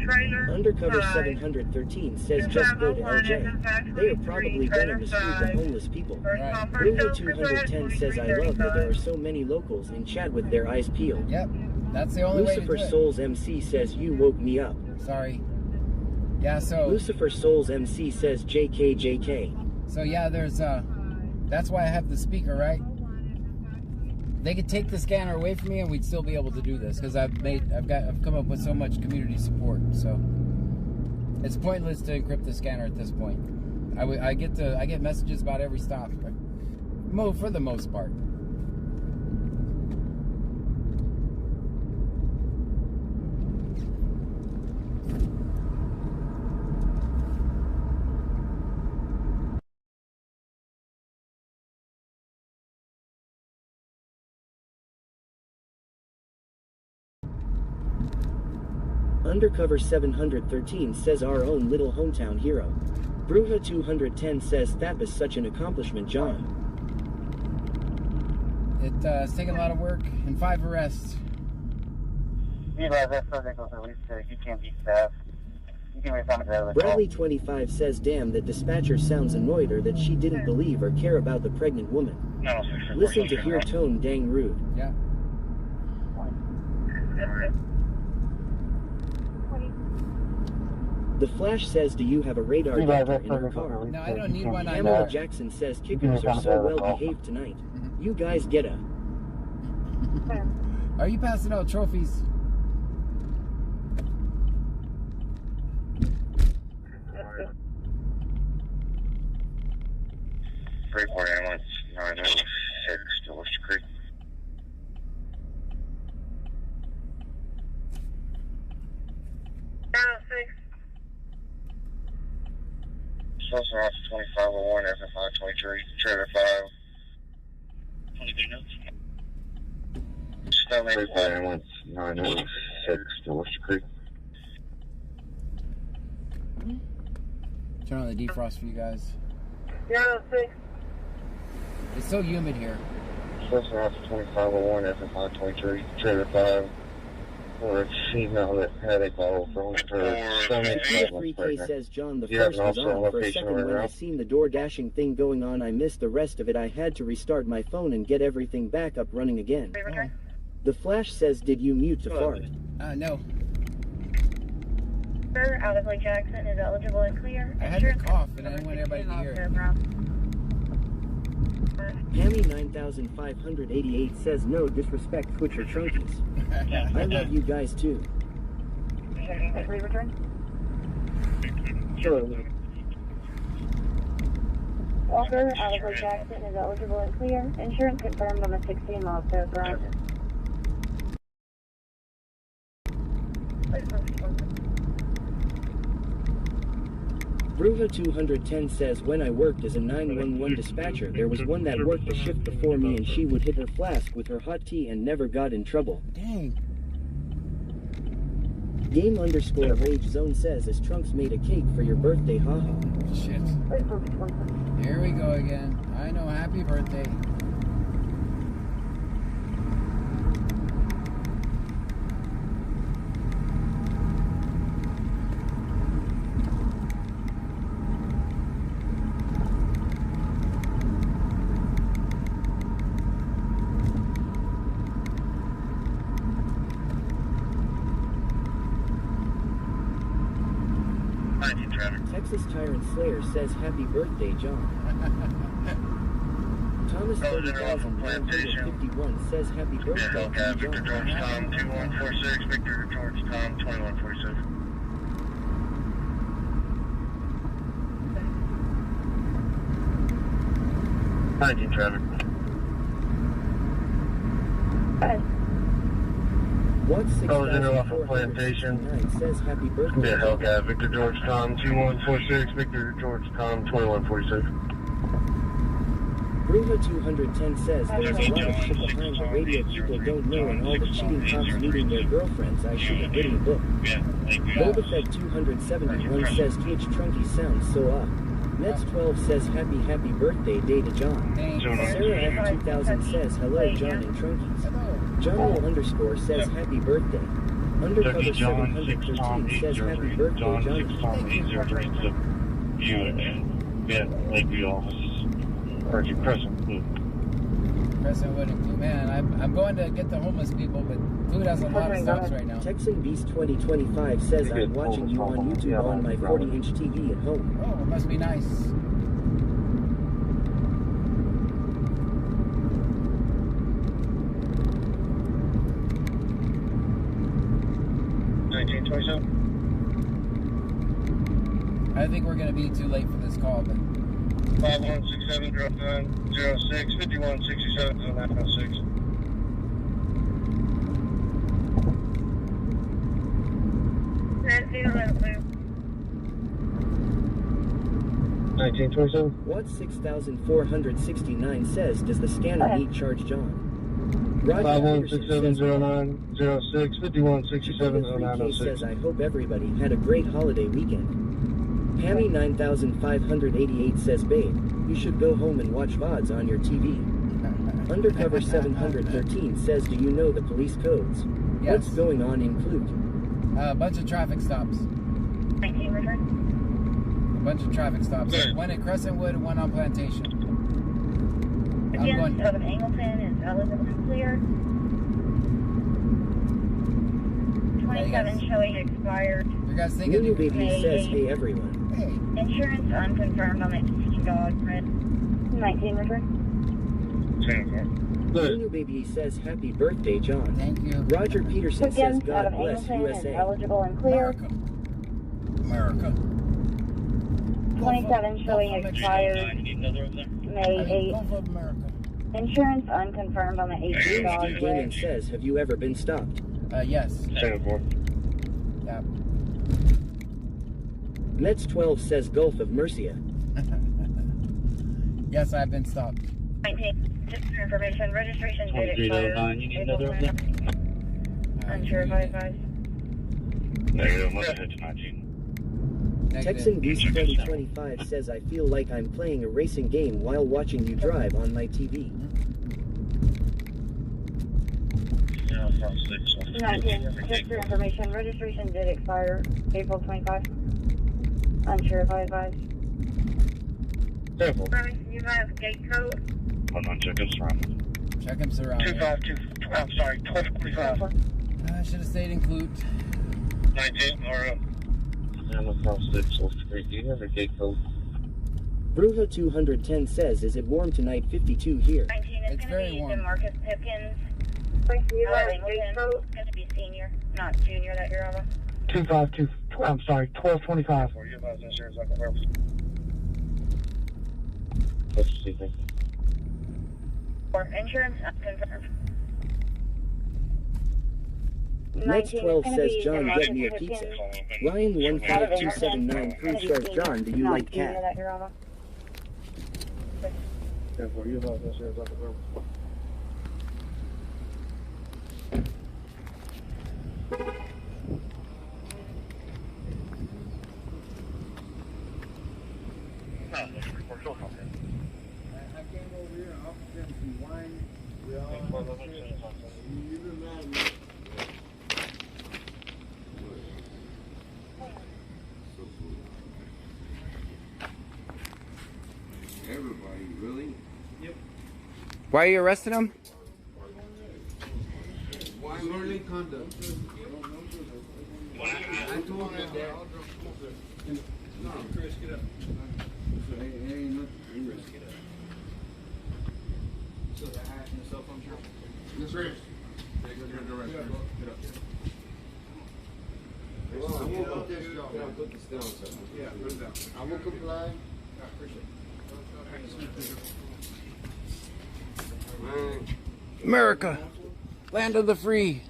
trailer. Undercover 713 says, just go to LJ. They are probably gonna misuse the homeless people. Bruno 210 says, I love that there are so many locals in chat with their eyes peeled. Yep, that's the only way to do Lucifer it. Souls MC says, you woke me up. Sorry. Yeah, so... Lucifer Souls MC says, JK. So yeah, there's that's why I have the speaker, right? They could take the scanner away from me and we'd still be able to do this because I've come up with so much community support. So it's pointless to encrypt the scanner at this point. I get messages about every stop, for the most part. Undercover 713 says, our own little hometown hero. Bruja 210 says, that was such an accomplishment, John. It's taken a lot of work and 5 arrests. Yeah, that subject was released today. You can't be fast. You can be found out of the Bradley 25 says, damn, that dispatcher sounds annoyed or that she didn't believe or care about the pregnant woman. No, Listen to hear tone dang rude. Yeah. The Flash says, do you have a radar detector in your car? No, I don't need one. I Pamela know. Jackson says, kickers are so well behaved tonight. You guys get a... Are you passing out trophies? Freeport ambulance 906 to Oyster Creek. Social Route 2501 FM 523 trailer 5. 23 notes. Freeport ambulance 906 to Oyster Creek. Turn on the defrost for you guys. 906. It's so humid here. Social Route 2501 FM 523 trailer 5. Or a female that had a bottle thrown at her stomach. P3K says, John, the first was on for a second when I seen the door dashing thing going on. I missed the rest of it. I had to restart my phone and get everything back up running again. The flash says, did you mute to fart? No. Sir, out of Lake Jackson is eligible and clear. I had to cough, and I didn't want everybody to hear it. Hammy 9588 says, no disrespect, Twitcher Trunkies. I love you guys too. Return. Sure. Walker, out of Lake Jackson is eligible and clear. Insurance confirmed on the 16 miles south route. Bruva 210 says, when I worked as a 911 dispatcher, there was one that worked the shift before me and she would hit her flask with her hot tea and never got in trouble. Dang. Game_rage zone says, as Trunks made a cake for your birthday, haha. Shit. Here we go again. I know, happy birthday. Texas Tyrant Slayer says, happy birthday, John. Thomas 30,951 says, happy birthday, Hellcat, Victor John. George Tom 2146, Victor George Tom 2146. Traffic. Off of Plantation says, happy birthday. Yeah, Hellcat, Victor George Tom 2146, Victor George Tom 2146. Bruva 210 says, there's a lot of shit behind the radio people don't know and all the cheating cops meeting their girlfriends. I should have written a book. Boba Fett 271 says, Cage Trunky sounds so up. Mets 12 says, happy birthday day to John. Sarah F 2000 says, hello John and Trunkies. Johnny _ says, happy birthday. Undercover 713 says, happy birthday, Johnny. Yeah, Lakeview office. Or if you Crescent Blue. Crescent Wood and Blue. Man, I'm going to get the homeless people, but Blue has a lot of stops right now. Texan Beast 2025 says, I'm watching you on YouTube on my 40-inch TV at home. Oh, it must be nice. I think we're going to be too late for this call, but 5167-0906, 5167-0906. What 6469 says, does the scanner need charge John? Roger 5167-0906, 5167-0906 says, I hope everybody had a great holiday weekend. Hammy 9588 says, babe, you should go home and watch VODs on your TV. Undercover 713 says, do you know the police codes? Yes. What's going on include? A bunch of traffic stops. A bunch of traffic stops. One at Crescent Wood and one on Plantation. Again, out of Angleton is eligible and clear. 27 showing expired. You guys thinking Lulu Baby says, hey everyone. Hey. Insurance unconfirmed on the $18 red. 19 return. Lulu Baby says, happy birthday, John. Thank you. Roger Peterson says, Again, out God of bless Angleton USA. is eligible and clear. America. 27 showing expired May 8th. Insurance unconfirmed on the $18 Gaming says, have you ever been stopped? Yes. Yeah. Mets 12 says, Gulf of Murcia. Yes, I've been stopped. 19, just for information, registration date expired. 2309, you need another of them? Unsure if I advise. Negative, let's head to 19. Texan Beast 2025 says, I feel like I'm playing a racing game while watching you drive on my TV. 19, just for information, registration did expire April 25. Unsure if I advise. Careful. You have gate code. Hold on, check this round. Check him surrounding. 252. I'm sorry, 1245. I should have stayed in Clute. 19 or Do you have a gate code? Bruja 210 says, is it warm tonight? 52 here. 19 is It's going very to be warm. DeMarcus Pipkins. You got a It's gate code? going to be senior, not junior that you're on. 252. I'm sorry, 1225. for you guys insurance I can help. What's the secret? For insurance, unconfirmed. Next 12 says, John, get me a pizza. Ryan 15279 3 stars, John, do you like cat? And for you guys insurance I can help. I came over here and offered them some wine. We all You've been mad at me. Everybody, really? Yep. Why are you arresting him? Disorderly conduct. I told him that. No, Chris, get up. Ain't nothing. Chris, get up. So that hat and the cell phone shirt? Yes, sir. Get up. I'm gonna put this down. Put this down, sir. Yeah, put it down. I will comply. I appreciate it. America, land of the free.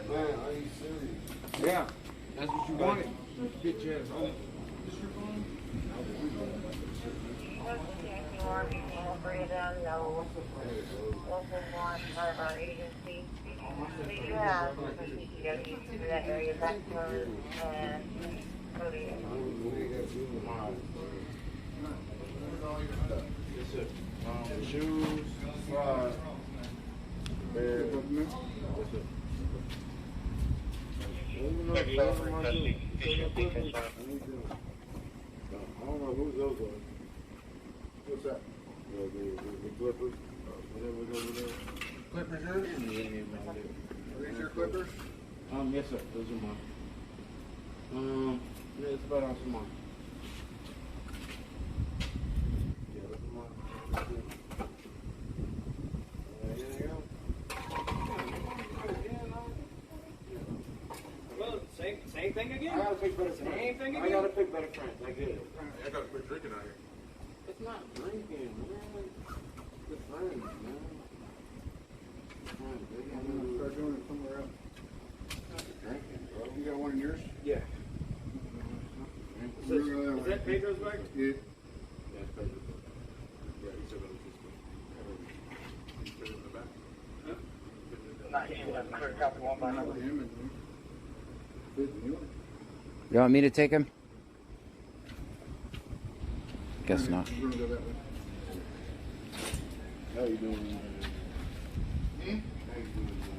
Man, are you serious? Yeah, that's what you wanted. Get your ass home. We do have CCW to that area back code and coding. Shoes, fries. I don't know who's those are. What's that? The Clippers? Whatever's over there. Clippers, yours? Are these your Clippers? Yes, sir. Those are mine. Yeah, it's about on some mine. Yeah, those are mine. There you go. Well, same thing again? I gotta pick better friends. Same thing I again? gotta pick better friends. I get it. I gotta quit drinking out here. It's not drinking, man. Good friends, man. I'm gonna start doing it somewhere else. Drinking, bro. You got one in yours? Yeah. Is that Pedro's bag? Yeah. Yeah, it's Pedro's bag. Yeah, he took it this way. Put it in the back. Huh? You want me to take him? Guess not. We're gonna go that way. How you doing? How you doing? Hey.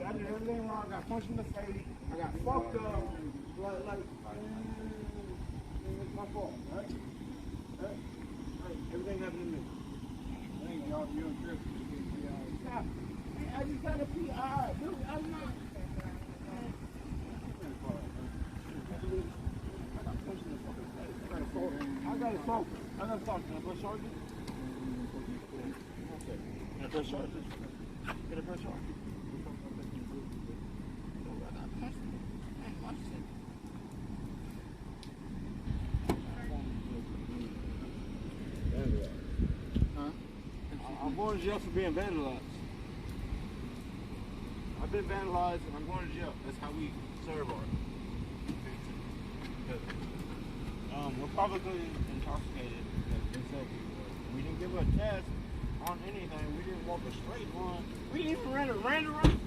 I did everything wrong. I got punched in the face. I got fucked up. It's my fault, right? Everything happened to me. Thank y'all. You and Chris. I just got a PI. Dude, I'm not. I got assault. Can I press charges? Can I press charges? Can I press charges? I'm going to jail for being vandalized. I've been vandalized and I'm going to jail. That's how we serve our. We're publicly intoxicated. They said we didn't give a test on anything. We didn't walk a straight line. We didn't even ran around.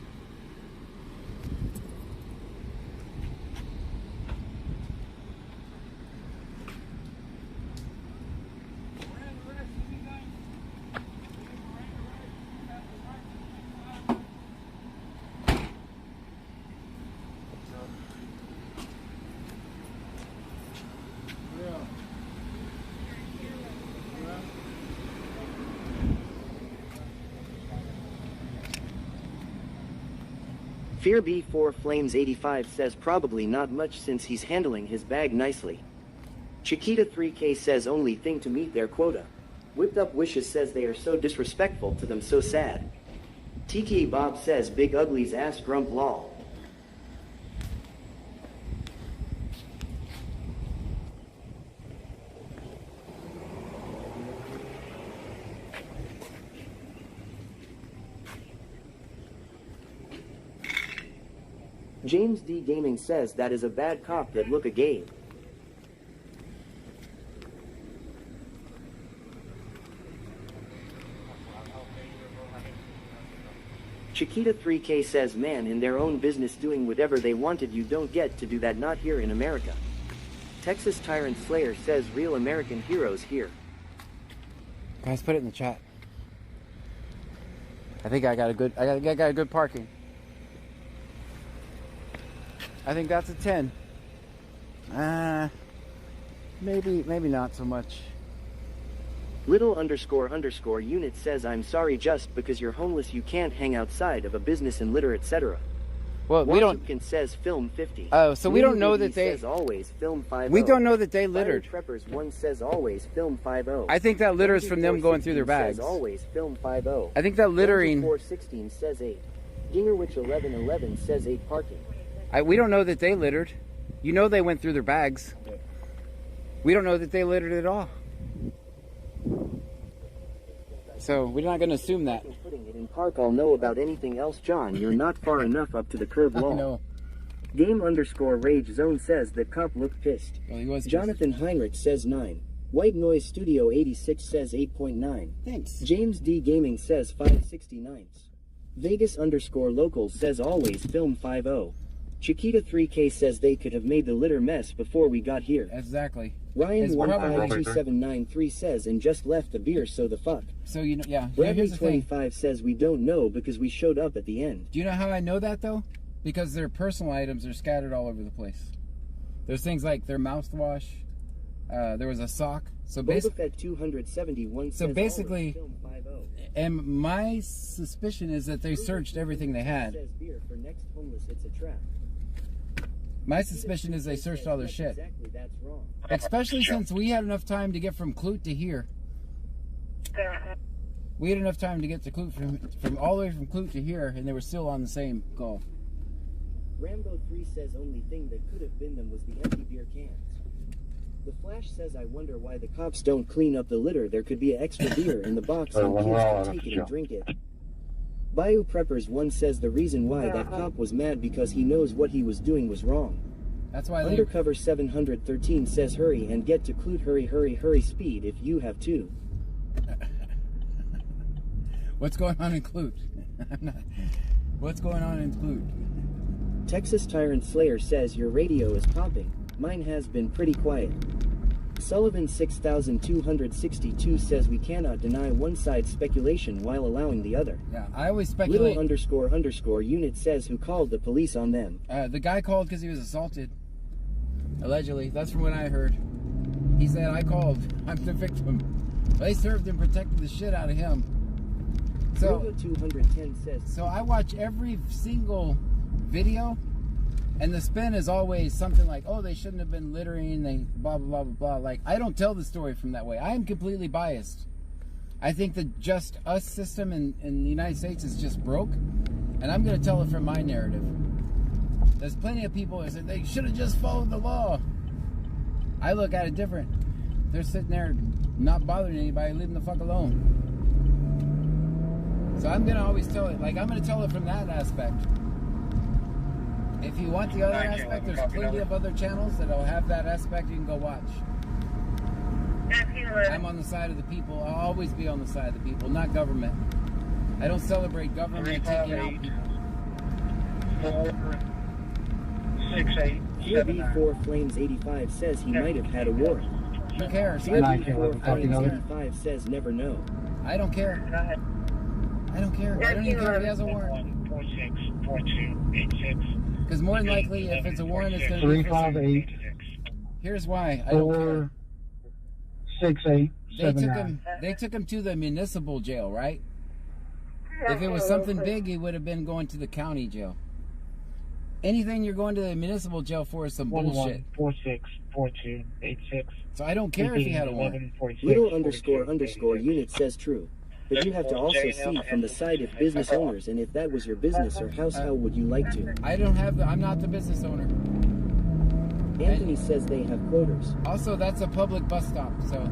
Fear B4 Flames 85 says probably not much since he's handling his bag nicely. Chiquita 3K says only thing to meet their quota. Whipped Up Wishes says they are so disrespectful to them, so sad. TK Bob says Big Ugly's ass grump lol. James D. Gaming says that is a bad cop that look a Gabe. Chiquita 3K says man in their own business doing whatever they wanted, you don't get to do that, not here in America. Texas Tyrant Slayer says real American heroes here. Guys, put it in the chat. I think I got a good parking. I think that's a 10. Maybe not so much. Little _ unit says I'm sorry, just because you're homeless you can't hang outside of a business and litter, etc. Well, we don't. Washington says film 50. Oh, so we don't know that they. Says always film 50. We don't know that they littered. Preppers 1 says always film 50. I think that litter is from them going through their bags. Says always film 50. I think that littering. 416 says 8. Gingerwich 1111 says 8 parking. We don't know that they littered. You know they went through their bags. We don't know that they littered at all. So we're not going to assume that. Putting it in park, I'll know about anything else, John. You're not far enough up to the curb law. No. Game _ Rage Zone says the cop looked pissed. Well, he was Jonathan Heinrich says 9. White Noise Studio 86 says 8.9. Thanks. James D Gaming says 569. Vegas _ Local says always film 50. Chiquita 3K says they could have made the litter mess before we got here. Exactly. Ryan 152793 says and just left the beer, so the fuck. So you know, yeah. Bradley 25 says we don't know because we showed up at the end. Do you know how I know that though? Because their personal items are scattered all over the place. There's things like their mouthwash. There was a sock. So basically, 271 so basically, and my suspicion is that they searched everything they had. Says beer for next homeless, it's a trap. My suspicion is they searched all their shit. Exactly, that's wrong. Especially since we had enough time to get from Clute to here. We had enough time to get to Clute from all the way from Clute to here, and they were still on the same goal. Rambo 3 says only thing that could have been them was the empty beer cans. The Flash says I wonder why the cops don't clean up the litter. There could be an extra beer in the box and kids can take it and drink it. Bayou Preppers 1 says the reason why that cop was mad because he knows what he was doing was wrong. That's why Undercover 713 says hurry and get to Clute, hurry speed if you have to. What's going on in Clute? What's going on in Clute? Texas Tyrant Slayer says your radio is popping. Mine has been pretty quiet. Sullivan 6262 says we cannot deny one side's speculation while allowing the other. Yeah, I always speculate. Little _ unit says who called the police on them. The guy called because he was assaulted. Allegedly. That's from what I heard. He said, I called. I'm the victim. They served and protected the shit out of him. So, 210 says. So I watch every single video, and the spin is always something like, oh, they shouldn't have been littering, they blah, blah, blah, blah, blah. Like, I don't tell the story from that way. I am completely biased. I think the Just Us system in the United States is just broke, and I'm going to tell it from my narrative. There's plenty of people that say they should have just followed the law. I look at it different. They're sitting there not bothering anybody, leaving the fuck alone. So I'm going to always tell it, like, I'm going to tell it from that aspect. If you want the other aspect, there's plenty of other channels that'll have that aspect you can go watch. I'm on the side of the people. I'll always be on the side of the people, not government. I don't celebrate government taking out people. 4 Flames 85 says he might have had a warrant. Who cares? 4 Flames 85 says never know. I don't care. I don't care. I don't even care if he has a warrant. 4286. Because more than likely, if it's a warrant, it's going to be 358. Here's why. I don't care. 6879. They took him to the municipal jail, right? If it was something big, he would have been going to the county jail. Anything you're going to the municipal jail for is some bullshit. 11464286. So I don't care if he had a warrant. Little __ unit says true. But you have to also see from the side if business owners, and if that was your business or house, how would you like to? I don't have I'm not the business owner. Anthony says they have quoters. Also, that's a public bus stop, so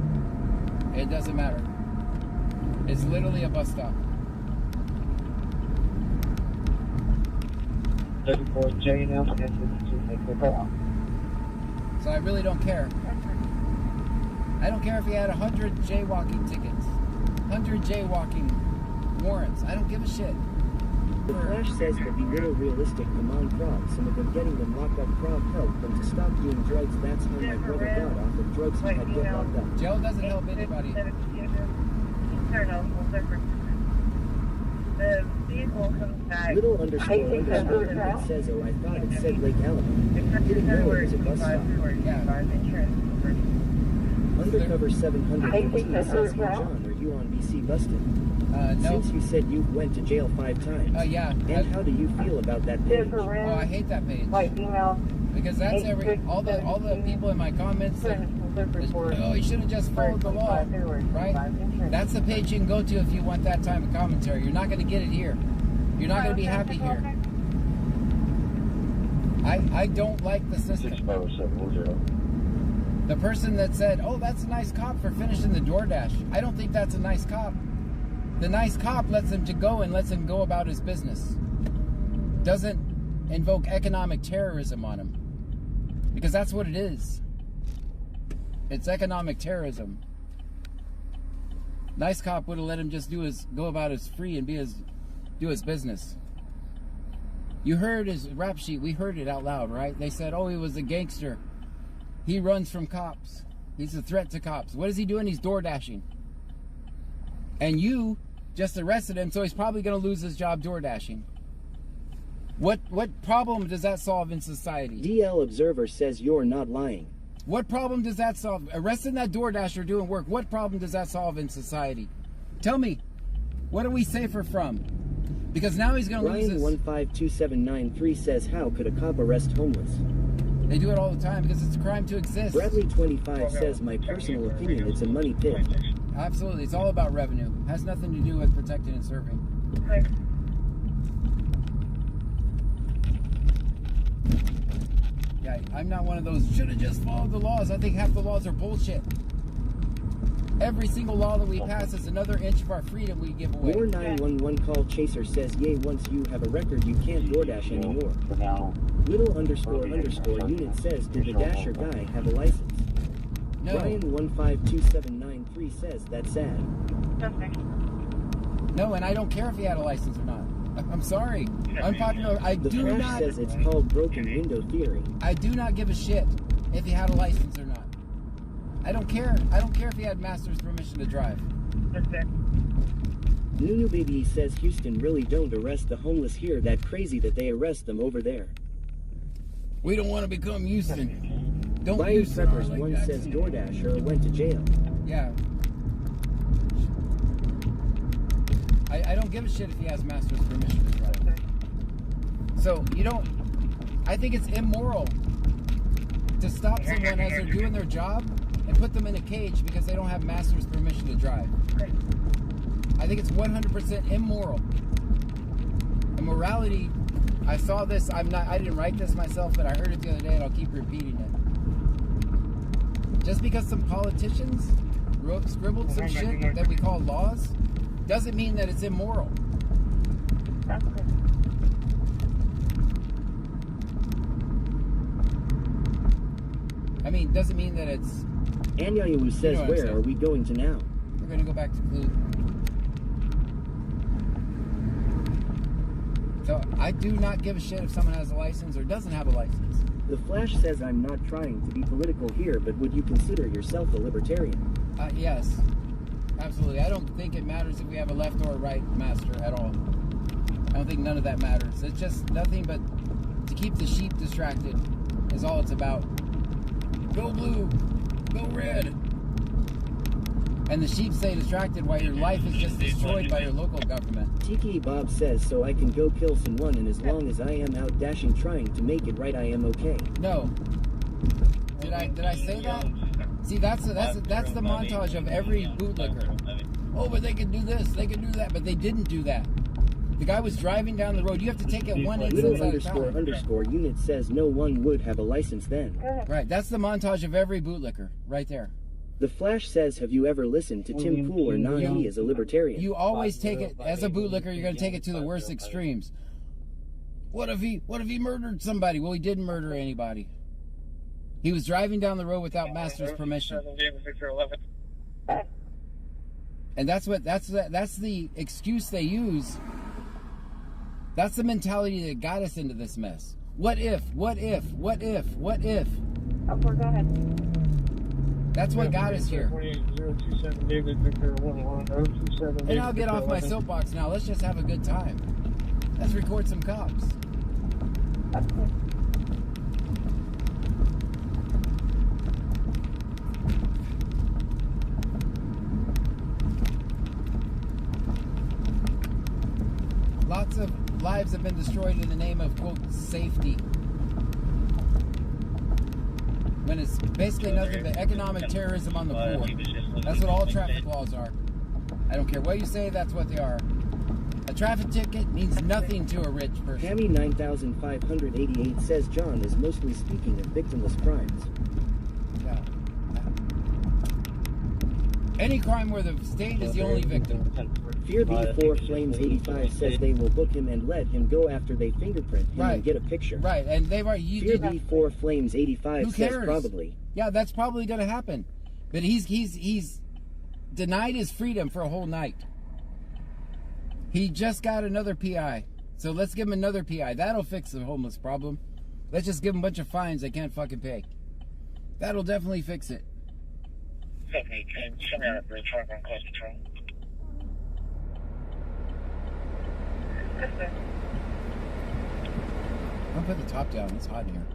it doesn't matter. It's literally a bus stop. 34J now, and to make the call. So I really don't care. I don't care if he had 100 jaywalking tickets, 100 jaywalking warrants. I don't give a shit. The Flash says to be little realistic, come on Prob, some of them getting them locked up, Prob help them to stop doing drugs. That's how my brother got off of drugs, he had get locked up. Jail doesn't help anybody. The vehicle comes back. Little __ unit says, oh, I thought it said Lake Alamo. Didn't know it was a bus stop. Undercover 718 says, hey John, are you on BC busted? No. Since you said you went to jail 5 times. Yeah. And how do you feel about that page? Oh, I hate that page. Because that's all the people in my comments that, oh, you should have just followed the law, right? That's the page you can go to if you want that type of commentary. You're not going to get it here. You're not going to be happy here. I don't like the system. The person that said, oh, that's a nice cop for finishing the DoorDash. I don't think that's a nice cop. The nice cop lets him go and lets him go about his business. Doesn't invoke economic terrorism on him. Because that's what it is. It's economic terrorism. Nice cop would have let him just go about his free and do his business. You heard his rap sheet. We heard it out loud, right? They said, oh, he was a gangster. He runs from cops. He's a threat to cops. What is he doing? He's door dashing. And you just arrested him, so he's probably going to lose his job door dashing. What problem does that solve in society? DL Observer says you're not lying. What problem does that solve? Arresting that DoorDasher doing work, what problem does that solve in society? Tell me, what are we safer from? Because now he's going to lose his... 152793 says, how could a cop arrest homeless? They do it all the time because it's a crime to exist. Bradley25 says, my personal opinion, it's a money pit. Absolutely, it's all about revenue. It has nothing to do with protecting and serving. Yeah, I'm not one of those, should have just followed the laws. I think half the laws are bullshit. Every single law that we pass is another inch of our freedom we give away. Your 911 call chaser says, yay, once you have a record, you can't DoorDash anymore. Little __ unit says, did the Dasher guy have a license? No. Brian 152793 says, that's sad. No, and I don't care if he had a license or not. I'm sorry. Unpopular. The Flash says it's called broken window theory. I do not give a shit if he had a license or not. I don't care. I don't care if he had master's permission to drive. Nunu Baby says Houston really don't arrest the homeless here. That crazy that they arrest them over there. We don't want to become Houston. Don't Bayou Houston Preppers like one that. says DoorDasher went to jail. Yeah. I don't give a shit if he has master's permission to drive. So, you don't... I think it's immoral to stop someone as they're doing their job and put them in a cage because they don't have master's permission to drive. I think it's 100% immoral. And morality, I saw this, I didn't write this myself, but I heard it the other day and I'll keep repeating it. Just because some politicians scribbled some shit that we call laws, doesn't mean that it's immoral. I mean, doesn't mean that it's... Anyayu says, where are we going to now? We're going to go back to Clue. So, I do not give a shit if someone has a license or doesn't have a license. The Flash says, I'm not trying to be political here, but would you consider yourself a libertarian? Yes. Absolutely. I don't think it matters if we have a left or a right master at all. I don't think none of that matters. It's just nothing but to keep the sheep distracted is all it's about. Go blue, go red. And the sheep stay distracted while your life is just destroyed by your local government. Tiki Bob says, so I can go kill someone, and as long as I am out dashing trying to make it right, I am okay. No. Did I say that? See, that's the montage of every bootlicker. Oh, but they can do this, they can do that, but they didn't do that. The guy was driving down the road. You have to take it one instance at a time. Underscore unit says no one would have a license then. Right, that's the montage of every bootlicker, right there. The Flash says, have you ever listened to Tim Pool or Nahi as a libertarian? You always take it, as a bootlicker, you're going to take it to the worst extremes. What if he murdered somebody? Well, he didn't murder anybody. He was driving down the road without master's permission. And that's the excuse they use. That's the mentality that got us into this mess. What if? What if? What if? What if? Oh, go ahead. That's what got us here. And I'll get off my soapbox now. Let's just have a good time. Let's record some cops. Lots of lives have been destroyed in the name of, quote, safety. When it's basically nothing but economic terrorism on the poor. That's what all traffic laws are. I don't care what you say, that's what they are. A traffic ticket means nothing to a rich person. Hammy 9588 says John is mostly speaking of victimless crimes. Yeah. Any crime where the state is the only victim. Fear B4 Flames 85 says they will book him and let him go after they fingerprint him and get a picture. Right, and they've already... Fear B4 Flames 85 says probably. Yeah, that's probably going to happen. But he's denied his freedom for a whole night. He just got another PI. So let's give him another PI. That'll fix the homeless problem. Let's just give him a bunch of fines they can't fucking pay. That'll definitely fix it. Okay, show me on a bridge, I'm going close control. I'll put the top down. It's hot in here.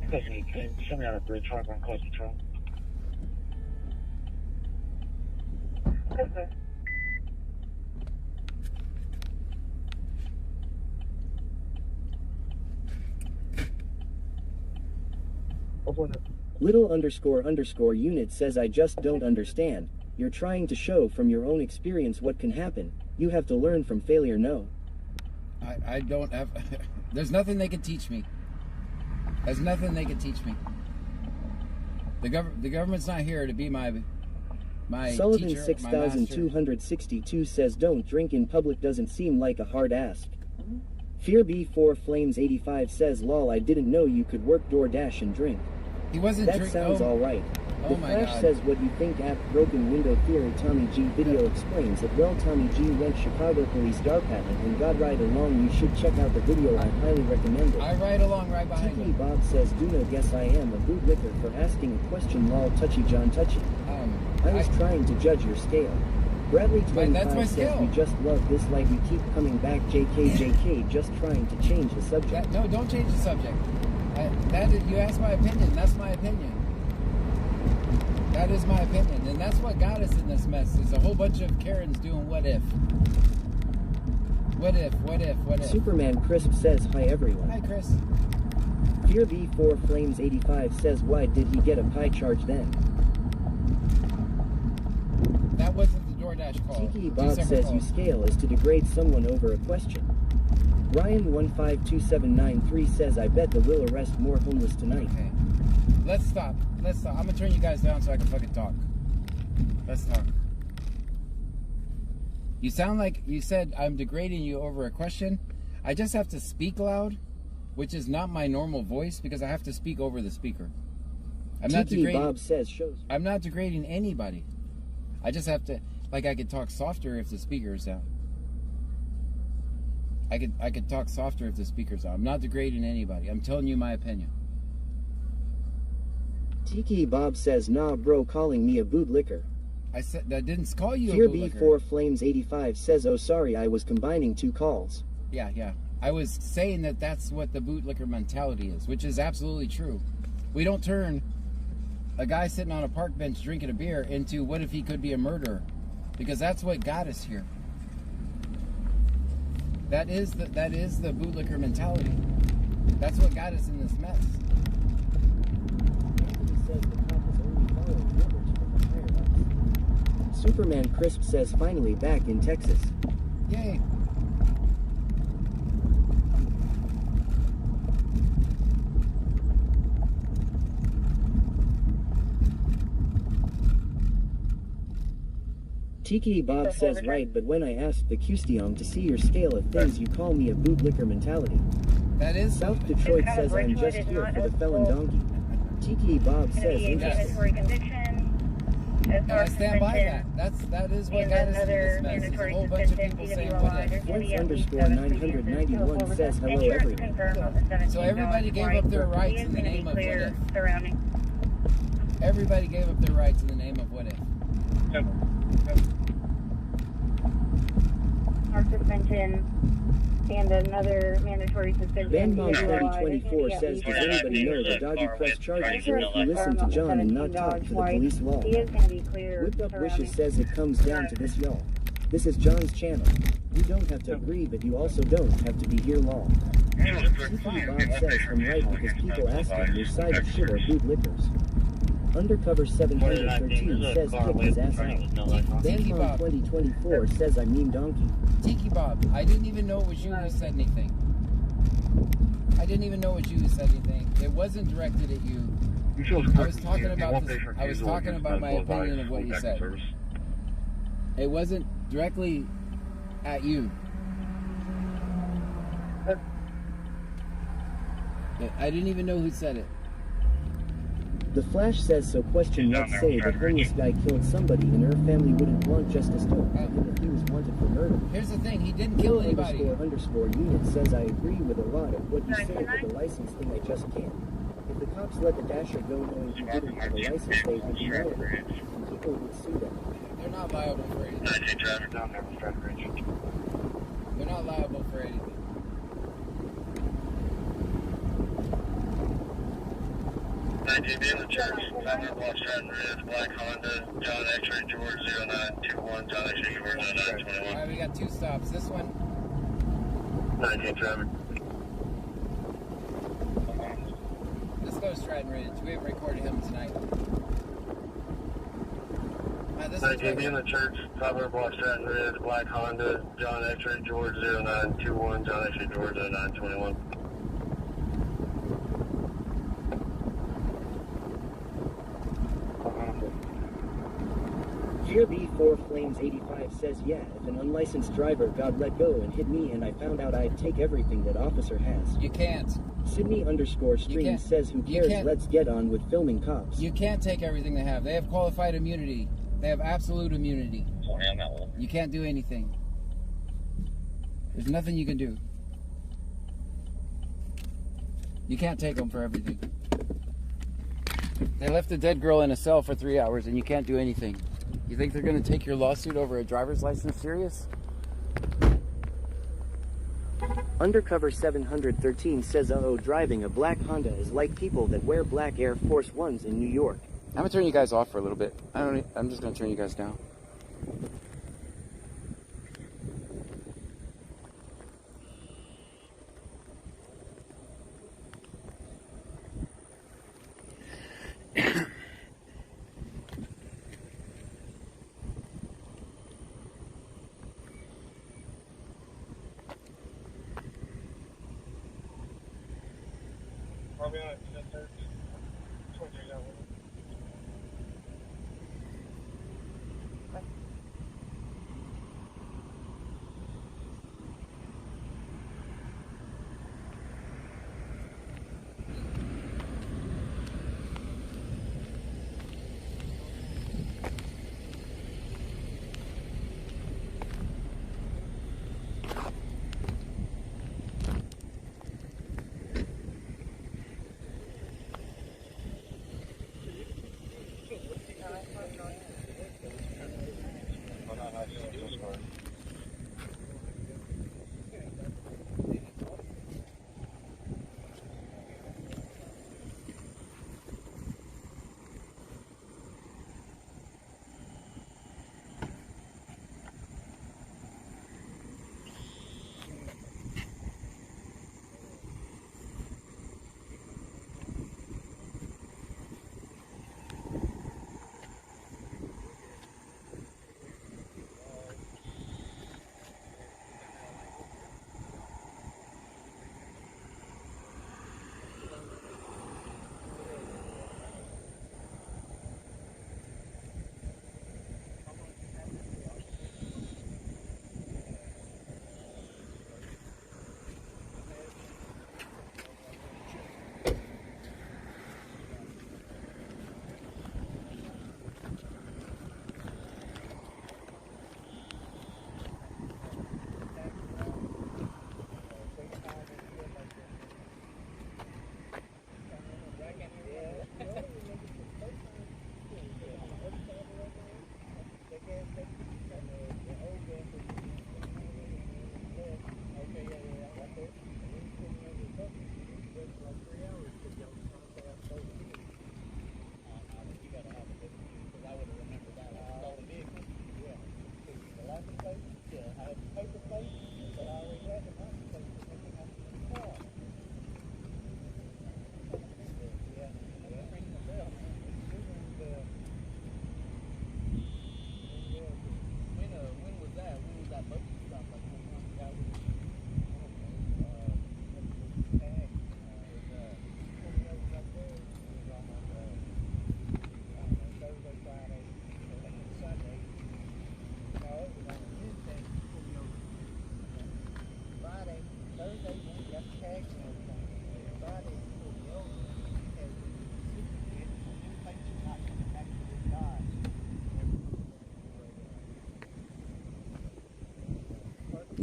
Okay, show me on a bridge, I'm going close control. Little underscore unit says I just don't understand. You're trying to show from your own experience what can happen. You have to learn from failure, no. I don't have... There's nothing they can teach me. There's nothing they can teach me. The government's not here to be my Sullivan teacher, 6262 says don't drink in public doesn't seem like a hard ask. Fear B4 Flames 85 says lol I didn't know you could work DoorDash and drink. He wasn't That sounds alright. The Flash says what you think at Broken Window Theory. Tommy G video explains it well. Tommy G went Chicago police DARPAT and got right along. You should check out the video. I highly recommend it. I ride along right behind Tiki Bob says do no guess I am a bootlicker for asking a question lol touchy John touchy. I was trying to judge your scale. Bradley 25 says we just love this like you keep coming back JK just trying to change the subject. No, don't change the subject. You asked my opinion. That's my opinion. That is my opinion. And that's what got us in this mess, is a whole bunch of Karens doing what if. What if, what if, what if. Superman Crisp says hi everyone. Hi Chris. Fear B4 Flames 85 says why did he get a pie charge then? That wasn't the DoorDash call. Tiki Bob says you scale is to degrade someone over a question. Ryan 152793 says I bet they will arrest more homeless tonight. Okay. Let's stop. Let's stop. I'm gonna turn you guys down so I can fucking talk. Let's talk. You sound like you said I'm degrading you over a question. I just have to speak loud, which is not my normal voice because I have to speak over the speaker. I'm not degrading. Bob says shows. I'm not degrading anybody. I just have to, like, I could talk softer if the speaker is down. I could talk softer if the speaker's on. I'm not degrading anybody. I'm telling you my opinion. Tiki Bob says nah bro calling me a bootlicker. I said that didn't call you Fear a bootlicker. B4 Flames 85 says oh sorry I was combining two calls. Yeah. I was saying that that's what the bootlicker mentality is, which is absolutely true. We don't turn a guy sitting on a park bench drinking a beer into what if he could be a murderer, because that's what got us here. That is the bootlicker mentality. That's what got us in this mess. Superman Crisp says finally back in Texas. Yay. Tiki Bob says right, but when I asked the Custium to see your scale of things, you call me a bootlicker mentality. That is. South Detroit says I'm just here for the felon donkey. Tiki Bob says interesting. And I stand by that. That is what got us in this mess. There's a whole bunch of people saying what if. Once_991 says hello everyone. So everybody gave up their rights in the name of what if. Everybody gave up their rights in the name of what if. Our suspension and another mandatory suspension. Bandmom 2024 says, does anybody know the doggy press charges or if you listen to John and not talk to the police law? Whipped Up Wishes says it comes down to this, y'all. This is John's channel. You don't have to agree, but you also don't have to be here long. Tiki Bob says I'm right because people ask him your side of shit are bootlickers. Undercover 713 says kick his ass out. Bandmom 2024 says I mean donkey. Tiki Bob, I didn't even know it was you who said anything. I didn't even know it was you who said anything. It wasn't directed at you. I was talking about this, I was talking about my opinion of what you said. It wasn't directly at you. I didn't even know who said it. The Flash says so. Question: let's say the homeless guy killed somebody and her family wouldn't want justice done, even if he was wanted for murder. Here's the thing: he didn't kill anybody. Underscore unit says I agree with a lot of what you say with the license thing. I just can't. If the cops let the dasher go knowing he didn't have a license, they would be liable, and people would sue them. They're not liable for anything. They're not liable for anything. IGB in the church, 500 block Stratton Ridge, black Honda, John X-ray George 0921, John X-ray George 0921. Alright, we got two stops. This one. 19 traffic. Let's go to Stratton Ridge. We haven't recorded him tonight. IGB in the church, 500 block Stratton Ridge, black Honda, John X-ray George 0921, John X-ray George 0921. B4 Flames 85 says, yeah, if an unlicensed driver got let go and hit me and I found out I'd take everything that officer has. You can't. Sydney underscore stream says, who cares, let's get on with filming cops. You can't take everything they have. They have qualified immunity. They have absolute immunity. You can't do anything. There's nothing you can do. You can't take them for everything. They left a dead girl in a cell for 3 hours and you can't do anything. You think they're going to take your lawsuit over a driver's license serious? Undercover 713 says, driving a black Honda is like people that wear black Air Force Ones in New York. I'm going to turn you guys off for a little bit. I'm just going to turn you guys down. I'll be on it, 23 hours.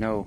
No.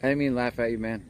I didn't mean to laugh at you, man.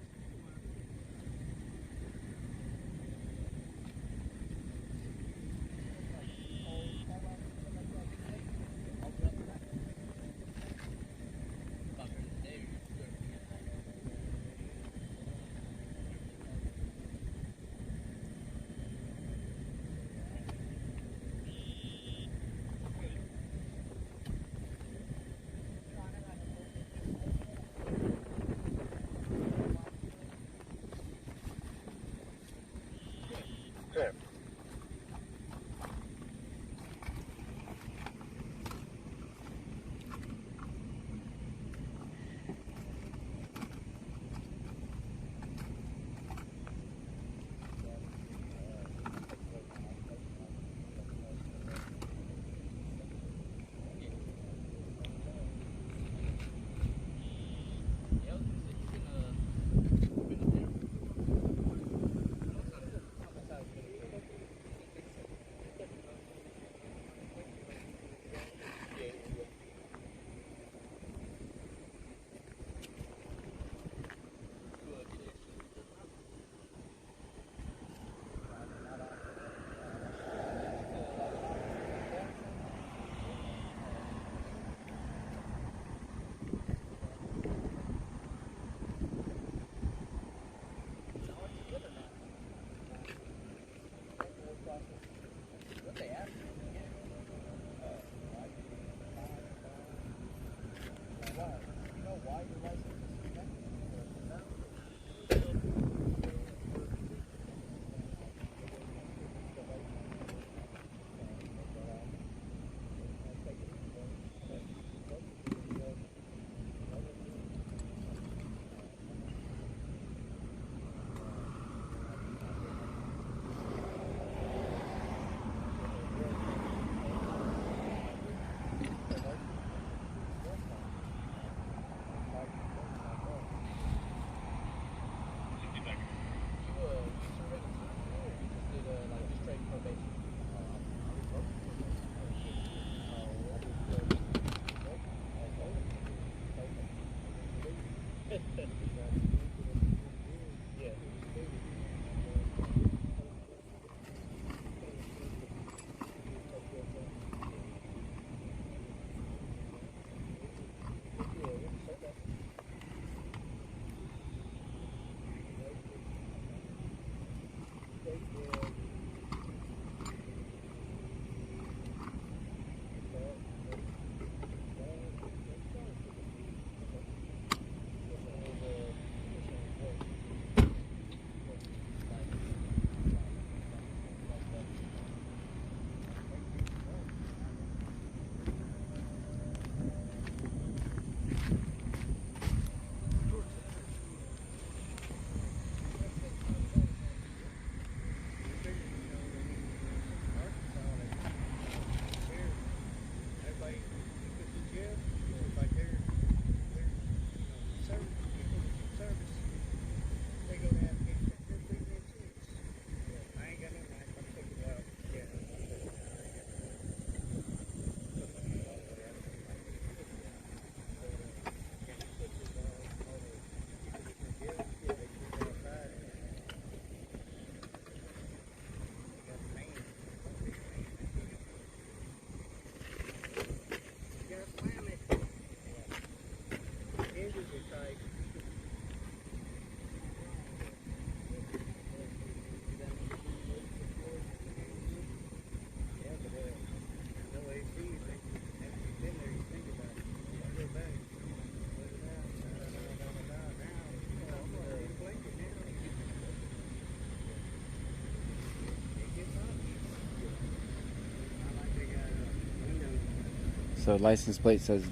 So license plate says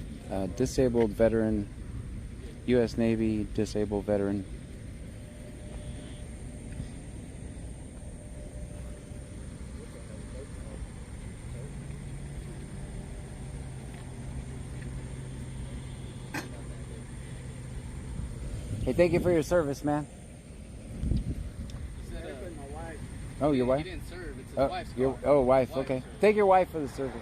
disabled veteran, U.S. Navy, disabled veteran. Hey, thank you for your service, man. Oh, your wife? He didn't serve. It's his wife's car. Oh, wife. Okay. Served. Thank your wife for the service.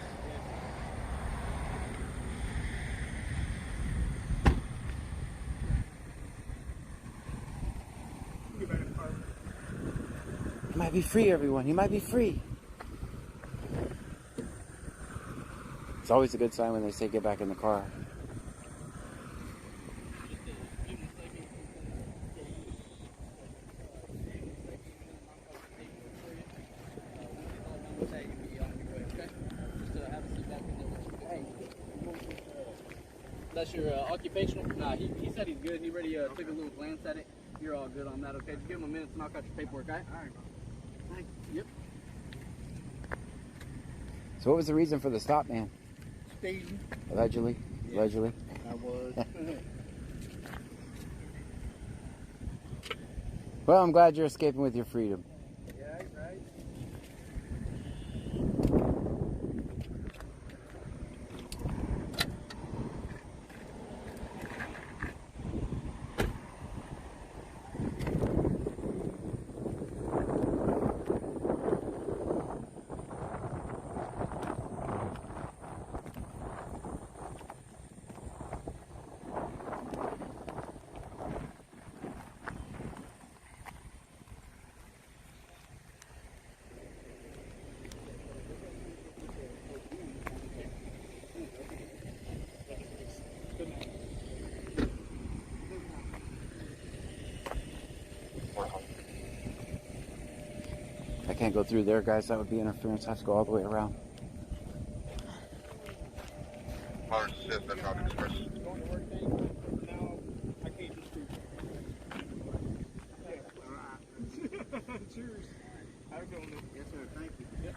He might be free, everyone. He might be free. It's always a good sign when they say get back in the car. That's your occupational? Nah, he said he's good. He already took a little glance at it. You're all good on that, okay? Just give him a minute to knock out your paperwork, all right? Yep. So what was the reason for the stop, man? Speeding. Allegedly? Yeah. Allegedly? I was. Well, I'm glad you're escaping with your freedom. Yeah, right. I can't go through there, guys. That would be interference. I have to go all the way around. Express. Going to work day? No, I can't just do Yeah, all right. Cheers. Have a good one. Yes, sir. Thank you. Yep.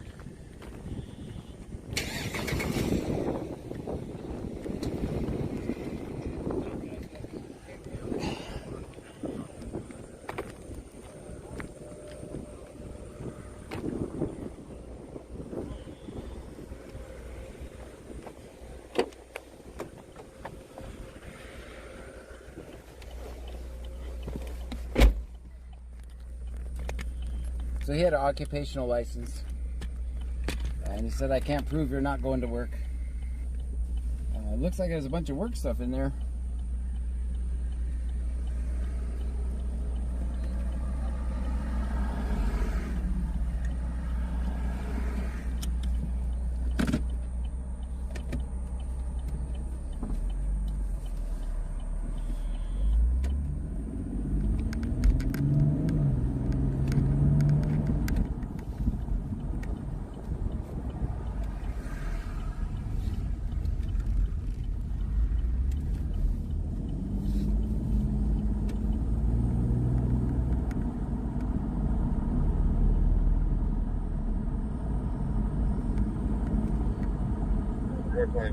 So he had an occupational license, and he said, I can't prove you're not going to work. It looks like there's a bunch of work stuff in there.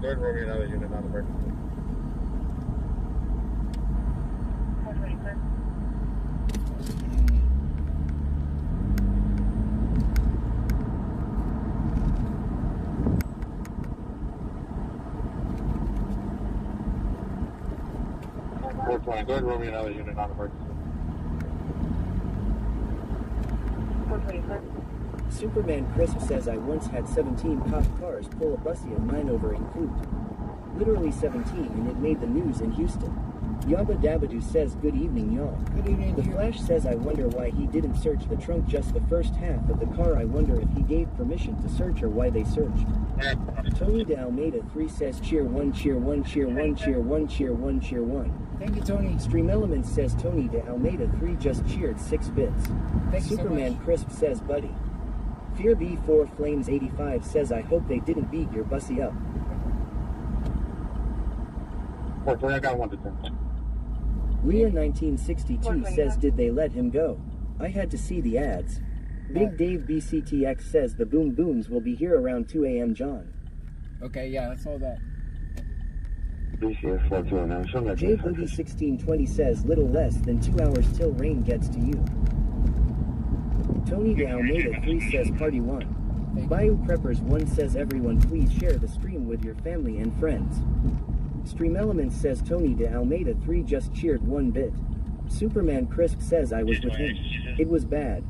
Third row, another unit on the break. 420, third row, another unit on the break. 425. Superman Crisp says I once had 17 cop cars pull a bussy of mine over in Clute. Literally 17, and it made the news in Houston. Yabba Dabadoo says good evening, y'all. Good evening. The Flash says I wonder why he didn't search the trunk just the first half of the car. I wonder if he gave permission to search or why they searched. Tony de Almeida 3 says cheer 1, cheer 1, cheer 1, cheer 1, cheer 1, cheer 1. Thank you, Tony. Stream Elements says Tony de Almeida 3 just cheered 6 bits. Thank you Superman so much. Crisp says buddy. Fear B4 Flames 85 says I hope they didn't beat your bussy up. 420, I got 1 to 10. Leah 1962 says did they let him go? I had to see the ads. Big Dave BCTX says the Boom Booms will be here around 2 a.m. John. Okay, yeah, I saw that. J Boogie 1620 says little less than 2 hours till rain gets to you. Tony de Almeida 3 says party 1. Bayou Preppers 1 says everyone please share the stream with your family and friends. Stream Elements says Tony de Almeida 3 just cheered 1 bit. Superman Crisp says I was with him. It was bad.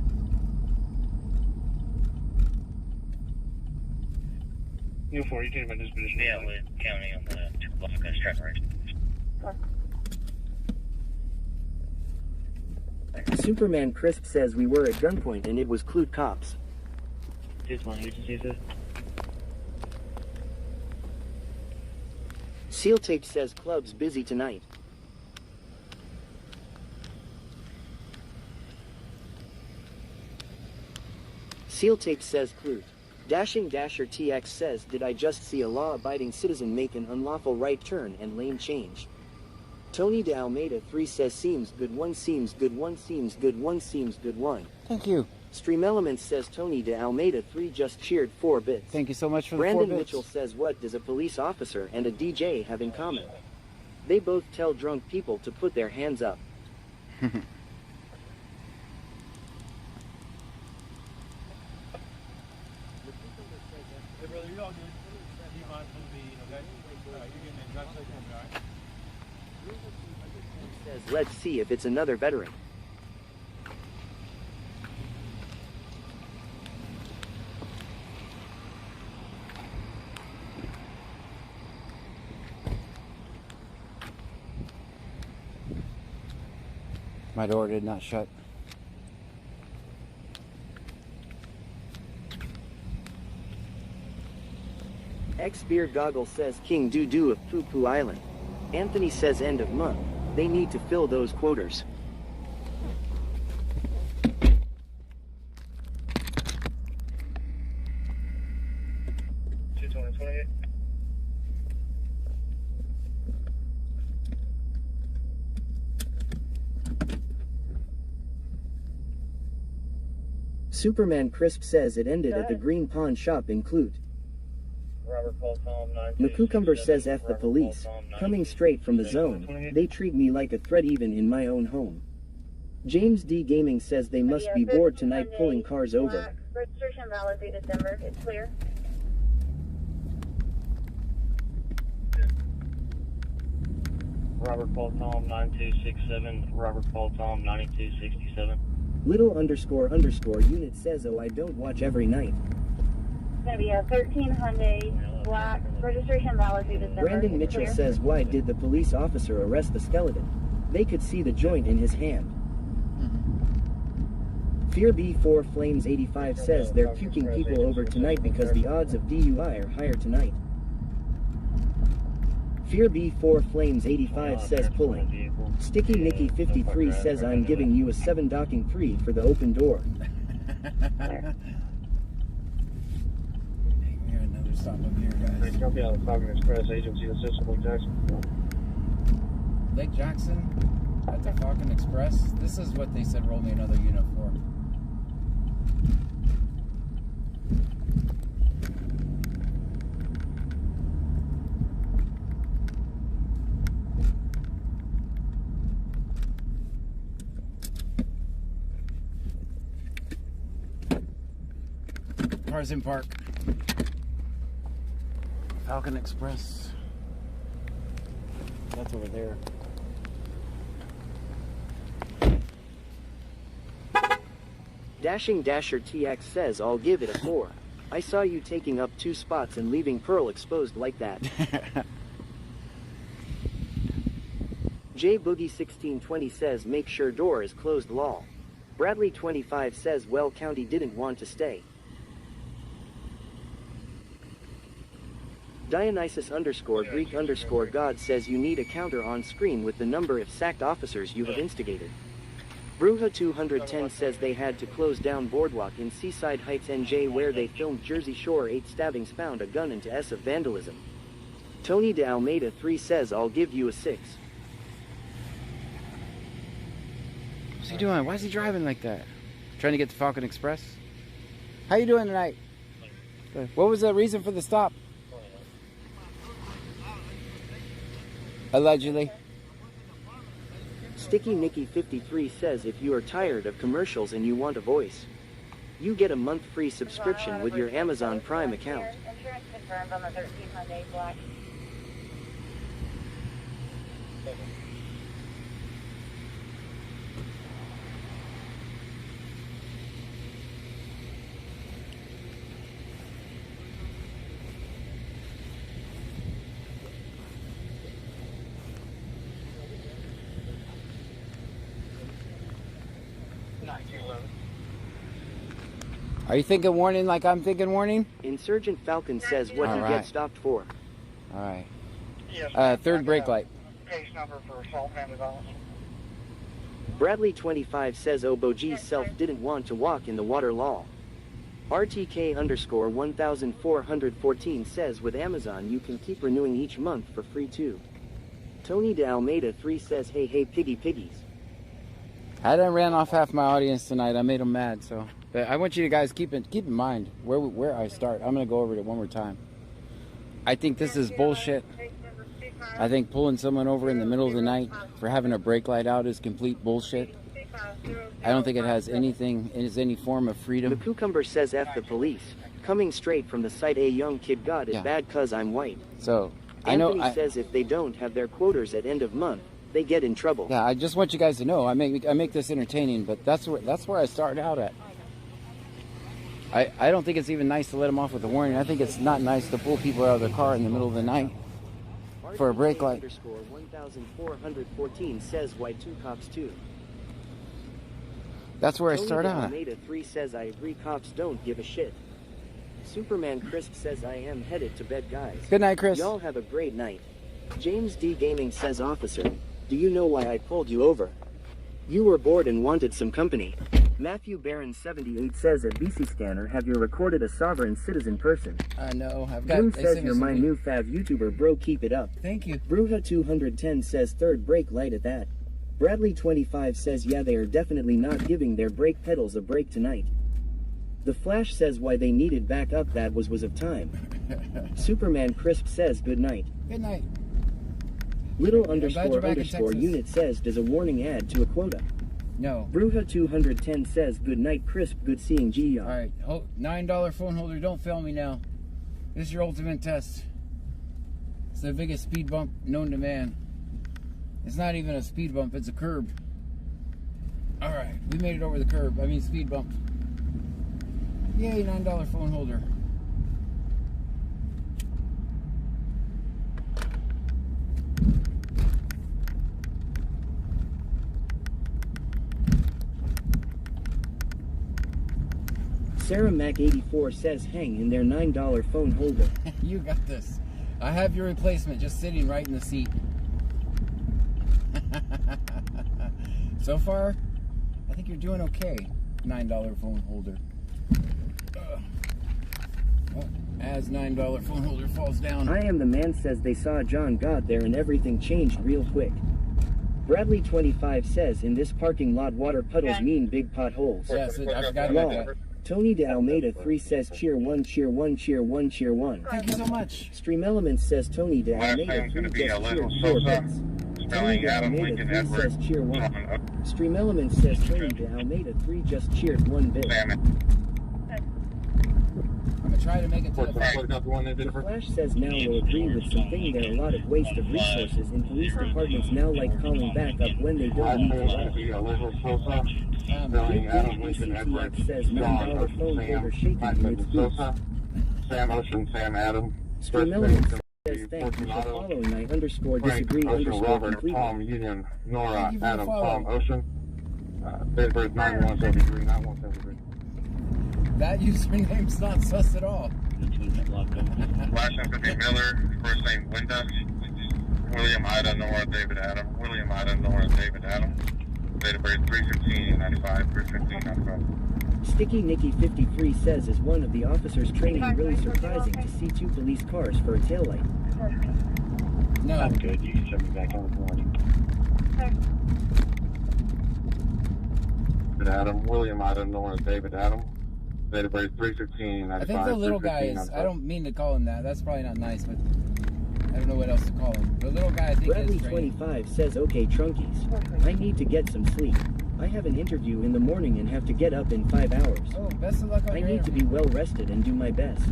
You 4, you came by this position. Yeah, with county on the 2 block strap right. Superman Crisp says we were at gunpoint and it was Clute cops. Seal Tape says club's busy tonight. Seal Tape says Clute. Dashing Dasher TX says did I just see a law-abiding citizen make an unlawful right turn and lane change? Tony de Almeida 3 says seems good 1 seems good 1 seems good 1 seems good 1. Thank you. Stream Elements says Tony de Almeida 3 just cheered 4 bits. Thank you so much for the Brandon 4 bits. Mitchell says what does a police officer and a DJ have in common? They both tell drunk people to put their hands up. Says let's see if it's another veteran. My door did not shut. X-Beard Goggle says King Doo-Doo of Poo-Poo Island. Anthony says end of month. They need to fill those quoters. Superman Crisp says it ended at the Green Pond shop in Clute. McCucumber says F the police. Coming straight from the zone. They treat me like a threat even in my own home. James D. Gaming says they must be bored tonight pulling cars over. Registration valid through December. It's clear. Robert Paul Tom 9267. Robert Paul Tom 9267. Little _ unit says oh I don't watch every night. It's going to be a 13 Hyundai black. Registration valid through December. Brandon Mitchell says why did the police officer arrest the skeleton? They could see the joint in his hand. Fear B4 Flames 85 says they're puking people over tonight because the odds of DUI are higher tonight. Fear B4 Flames 85 says pulling. Sticky Nicky 53 says I'm giving you a 7 docking 3 for the open door. Another stop up here, guys. Copy out of Falcon Express Agency Assistant Lake Jackson. Lake Jackson? That's a Falcon Express. This is what they said roll me another unit for. Cars in park. Falcon Express. That's over there. Dashing Dasher TX says I'll give it a 4. I saw you taking up 2 spots and leaving Pearl exposed like that. J Boogie 1620 says make sure door is closed lol. Bradley 25 says well county didn't want to stay. Dionysus _Greek _God says you need a counter on screen with the number of sacked officers you have instigated. Bruja 210 says they had to close down Boardwalk in Seaside Heights NJ where they filmed Jersey Shore 8 stabbings found a gun into S of vandalism. Tony de Almeida 3 says I'll give you a 6. What's he doing? Why is he driving like that? Trying to get to Falcon Express? How you doing tonight? Good. What was the reason for the stop? Allegedly. Sticky Nicky 53 says if you are tired of commercials and you want a voice, you get a month free subscription with your Amazon Prime account. Insurance confirmed on the 13 Hyundai Black. Are you thinking warning like I'm thinking warning? Insurgent Falcon says what he gets stopped for. All right. Yes, Third brake light. Case number for assault family violence. Bradley 25 says Oboji's self didn't want to walk in the water law. RTK underscore 1414 says with Amazon you can keep renewing each month for free too. Tony de Almeida 3 says hey piggy piggies. I done ran off half my audience tonight. I made them mad, so. But I want you guys keep in mind where I start. I'm gonna go over it one more time. I think this is bullshit. I think pulling someone over in the middle of the night for having a brake light out is complete bullshit. I don't think it has anything. It is any form of freedom. The Cucumber says F the police. Coming straight from the site a young kid got is bad cause I'm white. So Anthony says if they don't have their quotas at end of month, they get in trouble. Yeah, I just want you guys to know I make this entertaining, but that's where I started out at. I don't think it's even nice to let them off with a warning. I think it's not nice to pull people out of their car in the middle of the night for a brake light. Underscore 1414 says why two cops too. That's where I start out. Almeida 3 says I agree cops don't give a shit. Superman Crisp says I am headed to bed guys. Good night, Chris. Y'all have a great night. James D Gaming says officer, do you know why I pulled you over? You were bored and wanted some company. Matthew Barron 78 says at BC Scanner have you recorded a sovereign citizen person? I know. I've got. Jim says you're my new fav YouTuber bro, keep it up. Thank you. Bruja 210 says third brake light at that. Bradley 25 says yeah they are definitely not giving their brake pedals a break tonight. The Flash says why they needed backup that was of time. Superman Crisp says good night. Good night. Little underscore unit says does a warning add to a quota? No. Bruja 210 says good night Crisp, good seeing G. Alright, $9 phone holder, don't fail me now. This is your ultimate test. It's the biggest speed bump known to man. It's not even a speed bump, it's a curb. Alright, we made it over the curb. I mean speed bump. Yay, $9 phone holder. Sarah Mac 84 says hang in their $9 phone holder. You got this. I have your replacement just sitting right in the seat. So far, I think you're doing okay. $9 phone holder. As $9 phone holder falls down. I am the man says they saw John God there and everything changed real quick. Bradley 25 says in this parking lot water puddles mean big potholes. Yes, I forgot about that. Tony de Almeida 3 says cheer 1, cheer 1, cheer 1, cheer 1. Thank you so much. Stream Elements says Tony de Almeida 3 just cheered 4 bits. Tony de Almeida 3 says cheer 1. Stream Elements says Tony de Almeida 3 just cheered 1 bit. I'm gonna try to make it to the The Flash says now will agree with something there are a lot of waste of resources in police departments now like calling back up when they don't need to. BCTX says $9 phone holder shaking in its boots. Sam Ocean, Sam Adam. Stream Elements says thank you for following I underscore disagree underscore Robert, completely. Tom, Union, Nora, Adam, Tom, Ocean. Date of birth 9173, 9173. That username's not sus at all. Last name could be Miller, first name Linda. William Ida, Nora, David Adam. William Ida, Nora, David Adam. Date of birth 3/15/95, 3/15/95. Sticky Nicky 53 says is one of the officers training really surprising to see 2 police cars for a taillight. No. I'm good. You can send me back on the morning. David Adam, William Ida, Nora, David Adam. Date of birth 3/15/95. I think the little guy is, I don't mean to call him that. That's probably not nice, but I don't know what else to call him. The little guy, I think, Bradley is trained. 25 says, okay, Trunkies. I need to get some sleep. I have an interview in the morning and have to get up in 5 hours. Oh, best of luck on I your need to be interview. well rested and do my best.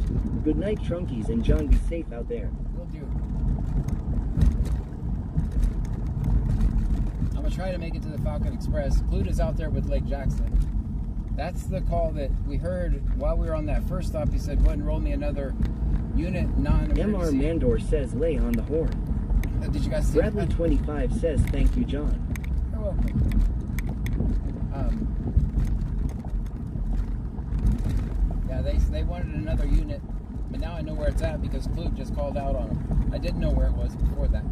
Good night, Trunkies, and John, be safe out there. Will do. I'm gonna try to make it to the Falcon Express. Clute is out there with Lake Jackson. That's the call that we heard while we were on that first stop. He said, go ahead and roll me another unit non-emergency. MR Mandor says, lay on the horn. Did you guys see Bradley that? 25 says, thank you, John. You're welcome. Yeah, they wanted another unit, but now I know where it's at because Clute just called out on them. I didn't know where it was before that.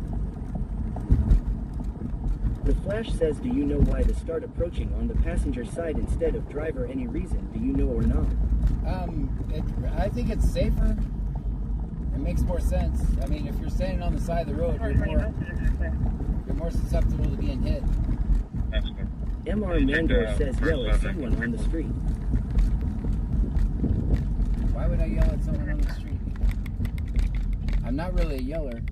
The Flash says, do you know why to start approaching on the passenger side instead of driver? Any reason? Do you know or not? I think it's safer. It makes more sense. I mean, if you're standing on the side of the road, you're more susceptible to being hit. MR Mandor says, yell at someone on the street. Why would I yell at someone on the street? I'm not really a yeller.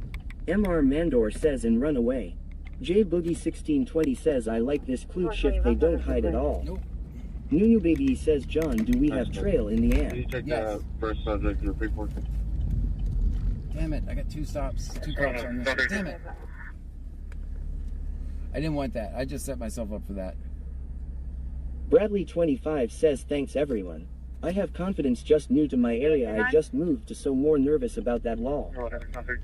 MR Mandor says, and run away. J Boogie 1620 says, I like this Clute shift, they don't hide at all. Nope. Nunu Baby says, John, do we have trail in the Can you air? take Yes. the first subject to your paperwork? Damn it, I got 2 stops, 2 cops on this. Damn it. I didn't want that. I just set myself up for that. Bradley 25 says, thanks everyone. I have confidence, just new to my area, I just moved to, so more nervous about that law.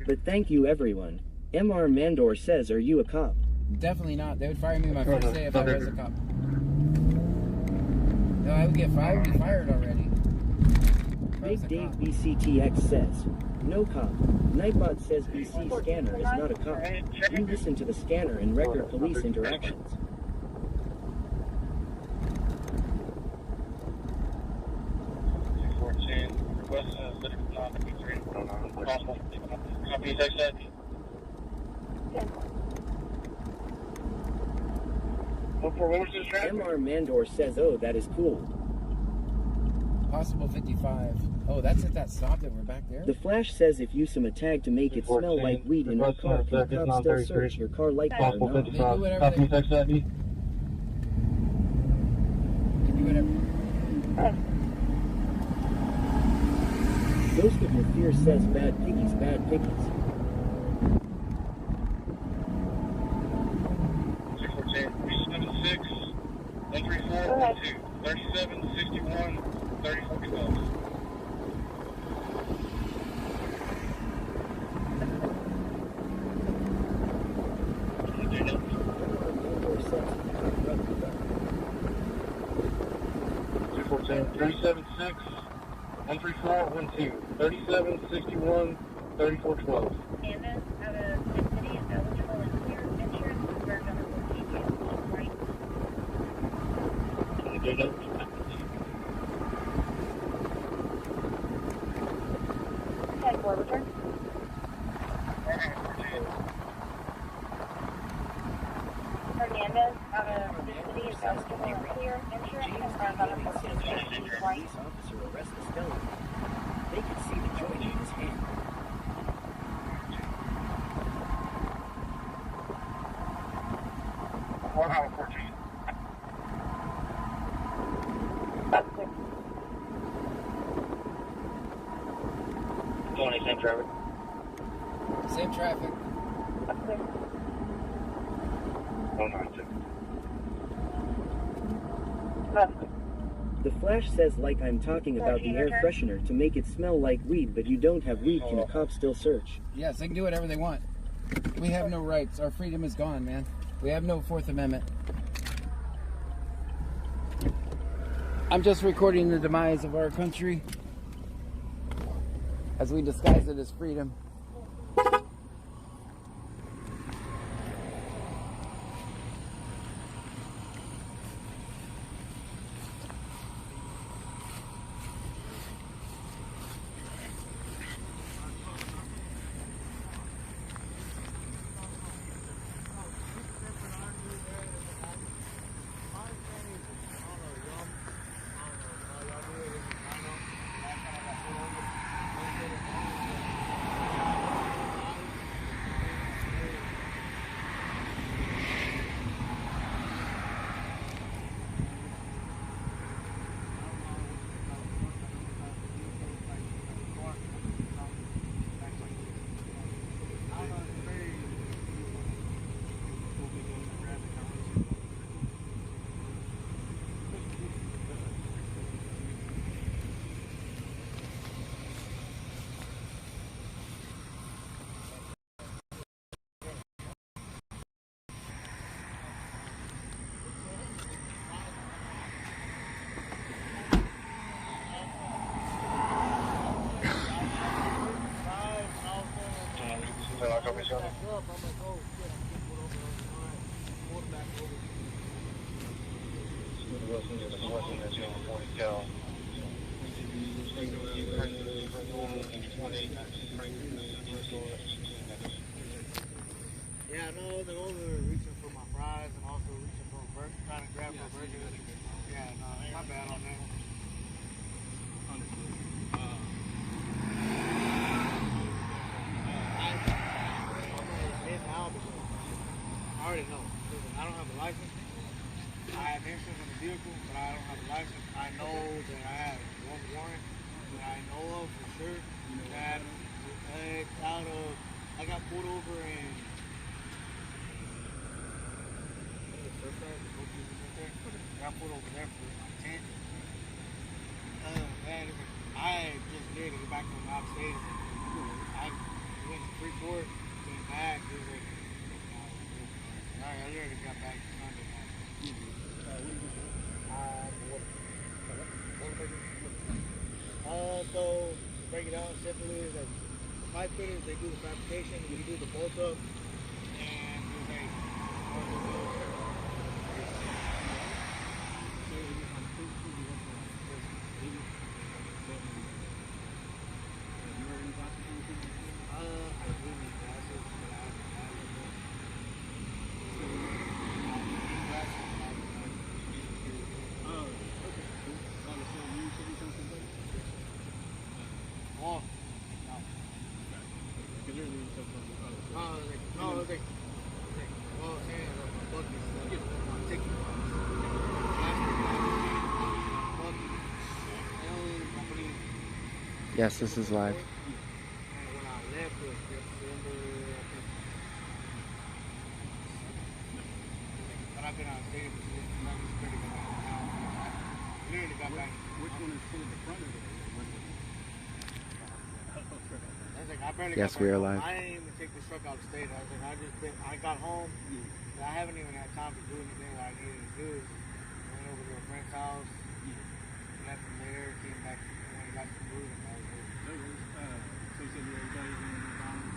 But thank you everyone. MR Mandor says, are you a cop? Definitely not. They would fire me my first day if I was a cop. No, I would get fired. I would be fired already. Big Dave BCTX says, no cop. Nightbot says BC scanner is not a cop. You listen to the scanner and record police interactions. Copy, text that. MR Mandor says, oh, that is cool. Possible 55. Oh, that's at that stop that we're back there? The Flash says, if you some a tag to make it smell like weed in your car, can cops still search your car like that or Possible not? 55. whatever Copy, they- text that. They do whatever. Ghost of Your Fear says, bad piggies, bad piggies. 376, 134, 37, 61, 34, 12. MR says, 376, 134, 12, 37, 61, 34, 12. Candace, out of the city is eligible and clear insurance for number 14, right? Can you do that? Head for return. Hernandez, out of the city is eligible and clear insurance for number 14, right? police officer arrest the skeleton. They could see the joint in his hand. One hour 14. Same traffic. Same traffic. The Flash says, like I'm talking about the air freshener to make it smell like weed, but you don't have weed, can a cop still search? Yes, they can do whatever they want. We have no rights. Our freedom is gone, man. We have no Fourth Amendment. I'm just recording the demise of our country as we disguise it as freedom. up. I'm like, oh shit, I'm getting pulled over. All right, pulled back over. Yeah, I know they're over reaching for my fries and also reaching for a burger, trying to grab my burger. Yeah, no, my bad on that. I already know. Listen, I don't have a license. I have insurance on the vehicle, but I don't have a license. I know that I have one warrant that I know of for sure. That it's out of. I got pulled over in. I got pulled over there for my tent. Man, I just did to get back from out of state. I went to Freeport, came back. It was like, I literally got back Sunday night. So, to break it down simply, is that pipe fitters, they do the fabrication, we do the bolt up, and there's like, Yes, this is live. But I've been on stage for pretty good now. Literally got back. Which one is full of the front of it? Yes, we are live. I didn't even take the truck out of state. I was like, I got home. I haven't even had time to do anything that I needed to do. Went over to a friend's house. Left from there. Came back. Got some food. And I was good. So you said everybody's in McDonald's.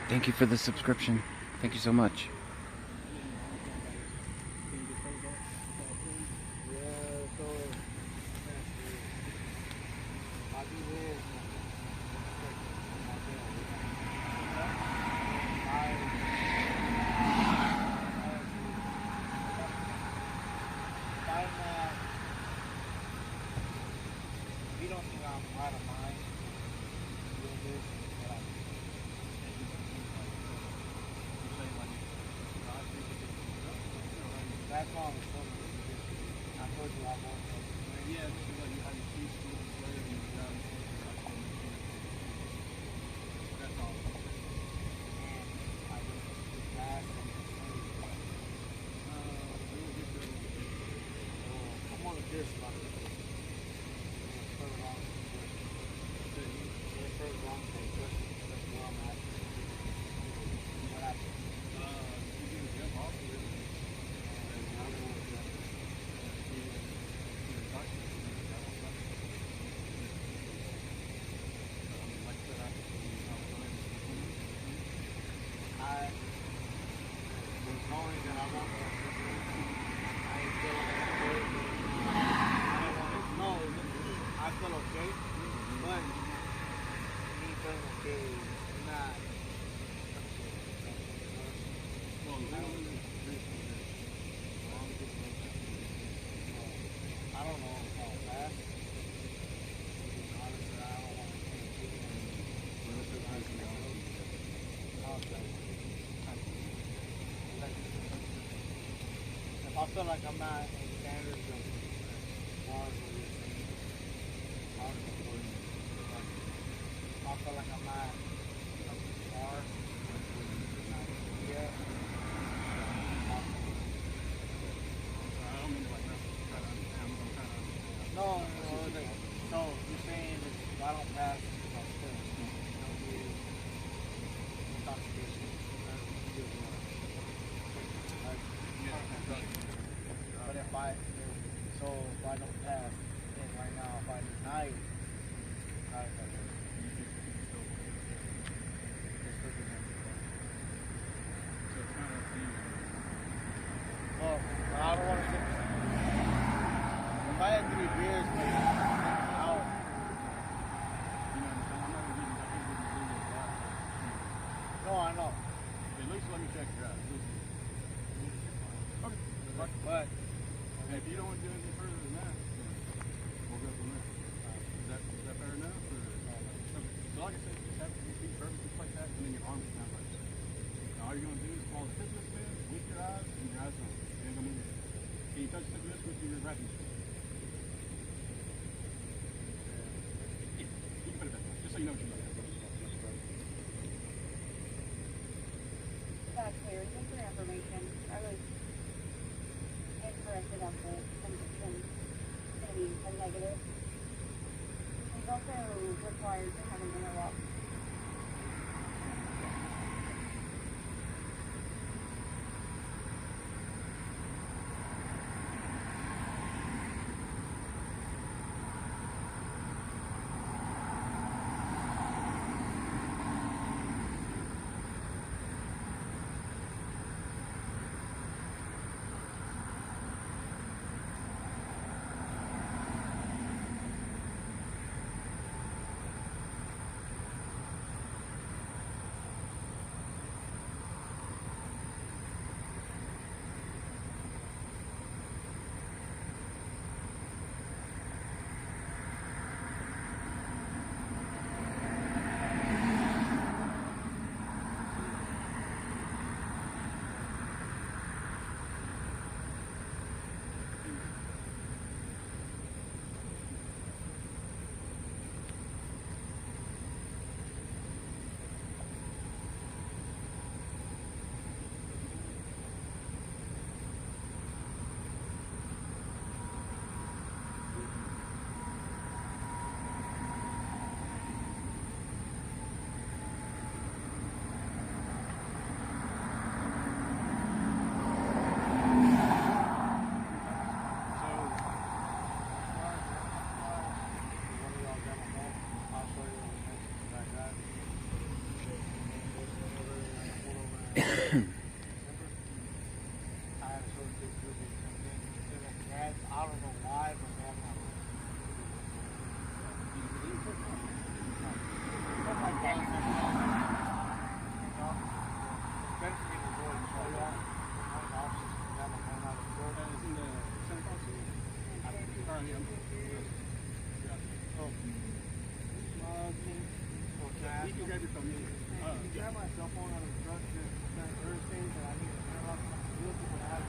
Thank you for the subscription. Thank you so much. You don't think I'm out of mind doing this, but I'm that's all the stuff I told you I want to. Yeah, this is what you have your feet school, whatever you got. That's all. And I just last I'm on a deer spot. Further on. Further on. That's where I'm at. What happened? You can jump off of it. I feel okay, but me feeling okay is not. I don't know how fast. Honestly, I don't want to take if I feel like I'm not in standards of laws or I feel like I'm not far. Yeah. I don't mean like that. No, so you're saying if I don't pass, I'll still be intoxication. But if I don't pass, then right now, if I deny it, how does that work? Well, I don't want to sit. If I had 3 beers, maybe out. No, I know. At least let me check your out. Okay. But if you don't want to do anything further than that, we'll go from there. Is that fair enough? Or? Okay. So like I said, just have your feet perfectly like that, and then your arms down like this. Now all you're going to do is follow the tip of this bed, with your eyes, and your eyes open. You ain't going to move. Can you touch the tip of this with your right hand? Yeah. You can put it back. Just so you know what you're looking at. That's clear. Just for information, I was incorrect about the conviction going to be a negative. He's also required to have an interlock. I don't know why, but man, You can grab your phone. you can have my cell phone on the truck during Thursdays, and I need to turn off my vehicle when I have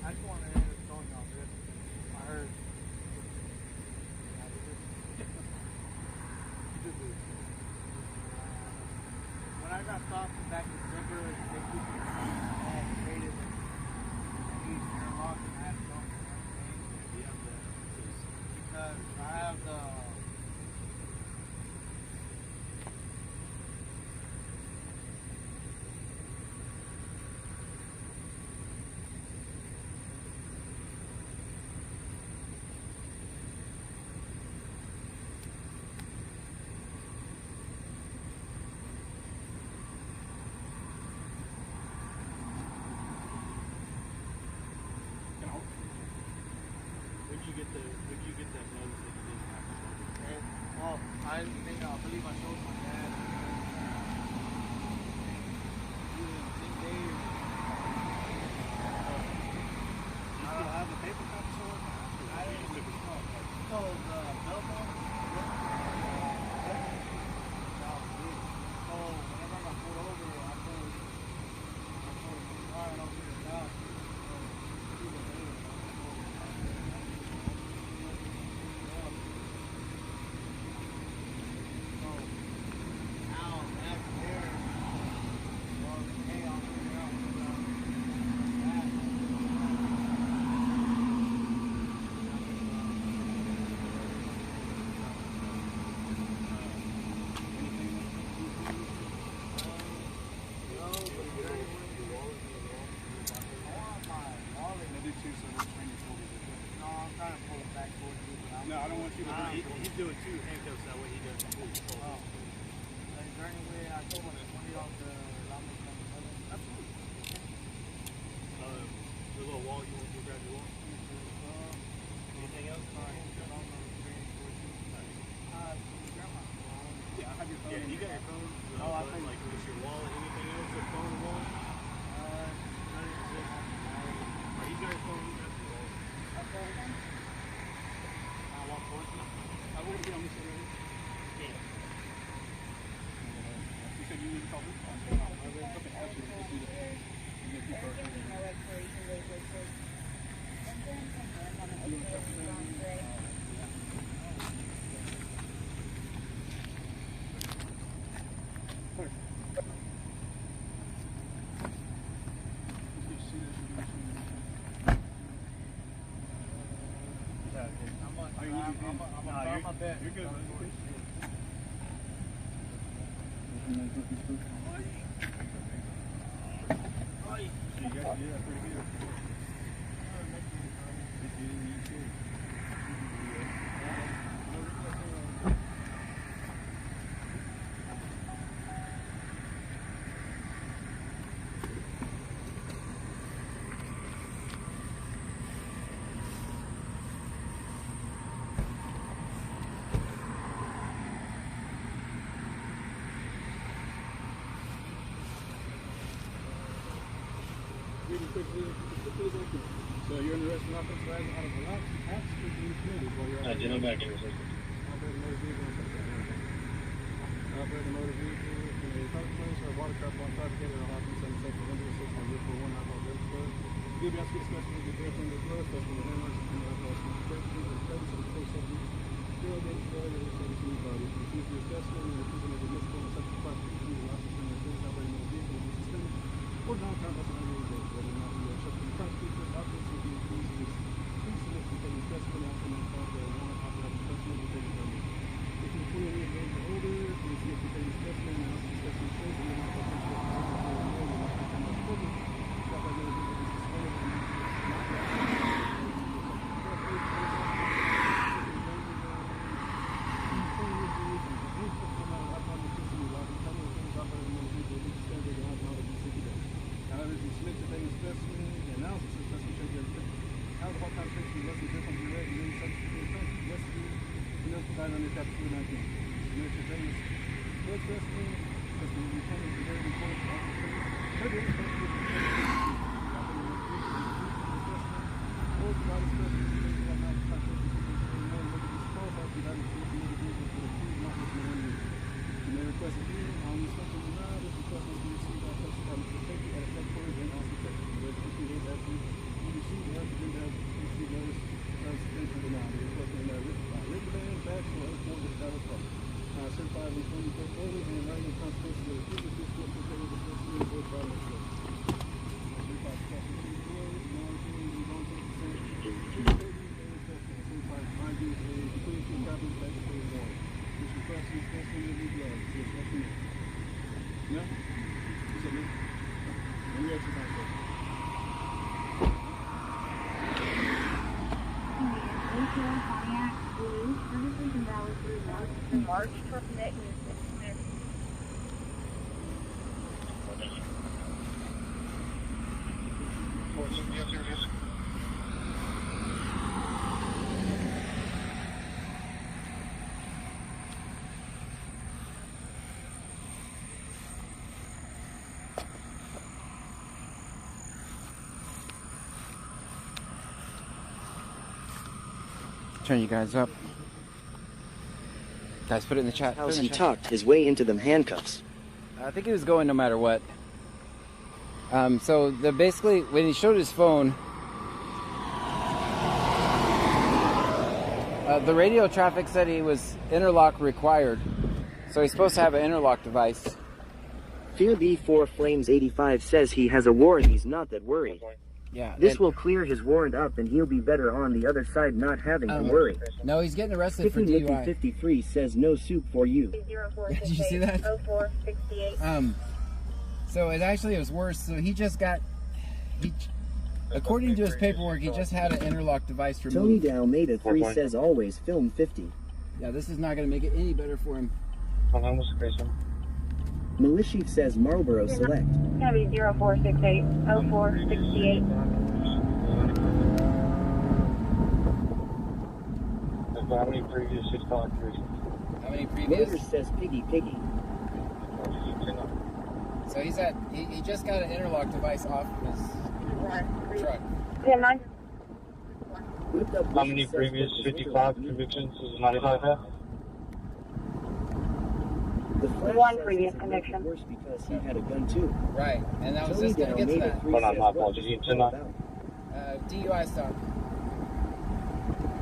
I just want to end up telling y'all this. I heard. When I got stopped back in December, they keep me and traded these airlock and I had to go because I have the. Would you get that notice that you didn't have to show? Well, I believe I showed my dad. You still have the paper copy somewhere? I didn't took it. So the telephone. So whenever I got pulled over, I told him, all right, I'll get it out. So he was able to. two handcuffs that way he doesn't move. So, Is there any way I told him to $20 to allow me to come in? absolutely. The little wall, you want to grab your wall? Anything else? Yeah, I have your phone. Yeah, you got your phone. Oh, I think like, is your wallet, anything else? Your phone, wallet? He's got your phone. He's got your wallet. I walk towards you. I want to get on this side right here. Yeah. You said you need to call this? Okay, absolutely. Let's do that. You get two first. You're good. So you're in the restaurant office right out of the lot. Absolutely committed while you're out. Back here. Operate a motor vehicle in a public place or a watercraft on top of it will happen 7 seconds under 6 on your 4 1 alcohol register. You'll be asked to get special with your girlfriend as well, especially with hammers and alcohol register. The place of the first subject. You're all getting failure to service to your body. Refuse your specimen and refusing of admissible and subject prosecution of license from your service operating motor vehicle will be suspended. Or non-combat on your days, whether or not you are accepting the prosecution, operates will be increased. Please submit to take your specimen after the call for a warrant authorized specimen will take your permit. If you're 28 years or older, please submit to take your specimen and ask the specimen shows and you're not going to take your specimen for a year, you're not going to come out public. Stop by motor vehicle will be suspended and not however, if you submit to take a specimen, the analysis of specimen shows you have alcohol concentration less than 0.08 and any substance to the yes, you know, provided under chapter 219. Submit your famous blood specimen, because the returning is very important to also trigger. Or provide a specimen to make one out of concentration disqualified without a clear motor vehicle for the accused not within 1 year. You may request a hearing on the specimen denied. This request must be received by Texas Department of Safety at a headquarters and also Texas. Where 15 days after you receive the answer, you have received notice of suspension denied. The request may not written ban, fax, or other form of travel problem. Certified in 24 order and writing in consequences of refusal to support the payment of the specimen or travel expense. Certified special employees, non-paying, voluntary consent, certified mind you, including two copies of the statutory warrant. This request is specimen will be blood. Yes, that's me. No? What's up, man? Let me exercise that. Pontiac Blue, services invalid through March for next. Turn you guys up. Guys, put it in the chat. He talked his way into them handcuffs. I think he was going no matter what. So basically, when he showed his phone, the radio traffic said he was interlock required. So he's supposed to have an interlock device. Fear B4 Flames 85 says he has a warrant. He's not that worried. Yeah. This will clear his warrant up and he'll be better on the other side not having to worry. No, he's getting arrested for DUI. 53 says no soup for you. Did you see that? 0468. So it was worse. So he just got, according to his paperwork, he just had an interlock device removed. Tony Dalmeda 3 says always film 50. Yeah, this is not going to make it any better for him. Hold on, what's the case one? Militia says Marlboro Select. Heavy 0468 0468. How many previous 6 o'clock convictions? How many previous? Motor says Piggy Piggy. So he's at, he just got an interlock device off of his truck. 10-9. How many previous 55 convictions is a 95 F? One previous conviction. Worse because he had a gun too. Right, and that was just going to get to that. Hold on, my apologies. You 10-9? DUI stop.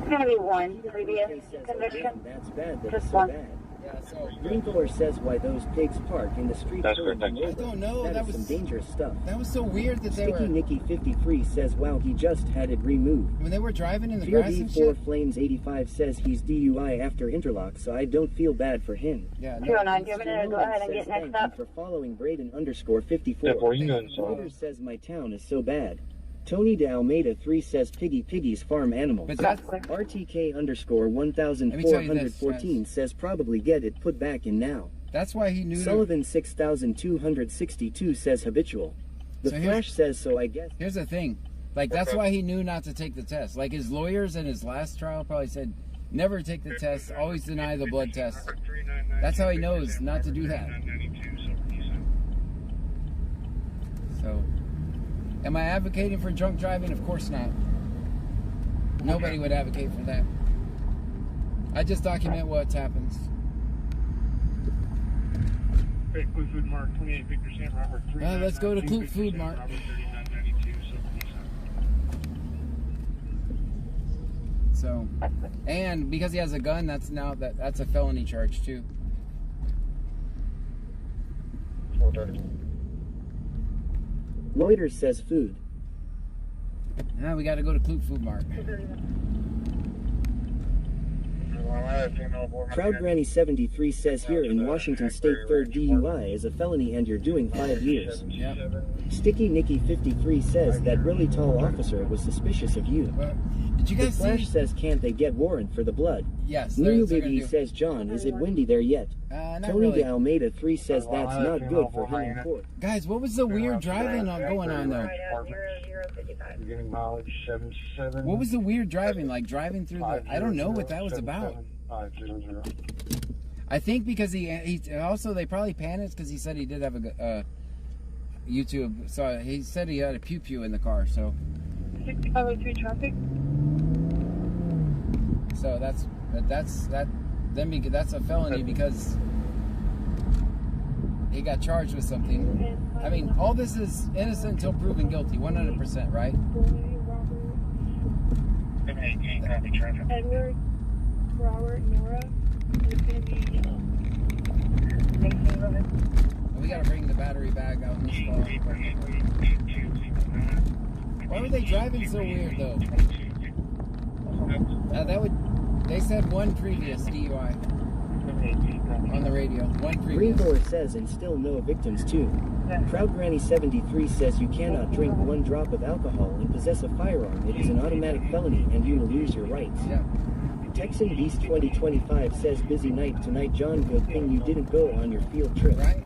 Heavy 1 previous conviction. That's bad. That's Just so one. bad. Yeah, so Greenthorpe says why those pigs park in the street. That's correct. I don't know. That That is was some dangerous stuff. That was so weird that they Sticky were Nicky 53 says wow he just had it removed. when they were driving in the Fear grass and D4 shit. Flames 85 says he's DUI after interlock, so I don't feel bad for him. Yeah, 209, do you want me to go ahead and Says get next thank up? you for following Braden _54. Therefore, you know so. Reader says my town is so bad. Tony de Almeida 3 says Piggy Piggy's farm animals. But that's RTK _1414 says probably get it put back in now. that's why he knew. Sullivan 6262 says habitual. The So Flash says so I guess. Here's the thing, like that's why he knew not to take the test. Like his lawyers in his last trial probably said, never take the test, always deny the blood test. That's how he knows not to do that. So, am I advocating for drunk driving? Of course not. Nobody would advocate for that. I just document what happens. Food Mart, 28 Victor Sam Robert. Let's go to Clute Food Mart. So, and because he has a gun, that's a felony charge too. Reuters says food. Now we got to go to Clute Food Mart. Proud Granny 73 says here in Washington State, third DUI is a felony and you're doing 5 years. Yep. Sticky Nicky 53 says that really tall officer was suspicious of you. Did you guys The Flash see? says can't they get warrant for the blood? Yes. New they're gonna Baby do. says John, is it windy there yet? Not Tony really. de Almeida 3 says that's not good for him in court. Guys, what was the weird driving going on though? You're getting mileage 77. What was the weird driving, like driving through the? I don't know what that was about. 500. I think because he also they probably panicked because he said he did have a YouTube. So he said he had a pew pew in the car. So 6503 traffic. so that's a felony because he got charged with something. I mean, all this is innocent until proven guilty, 100%, right? Edward, Robert, Nora. It's going to be We gotta bring the battery bag out in this car. Why were they driving so weird though? They said one previous DUI on the radio. One previous. Greenthorpe says and still no victims too. Proud Granny 73 says you cannot drink 1 drop of alcohol and possess a firearm. It is an automatic felony and you will lose your rights. Yeah. Texan Beast 2025 says busy night tonight John, good thing you didn't go on your field trip. Right.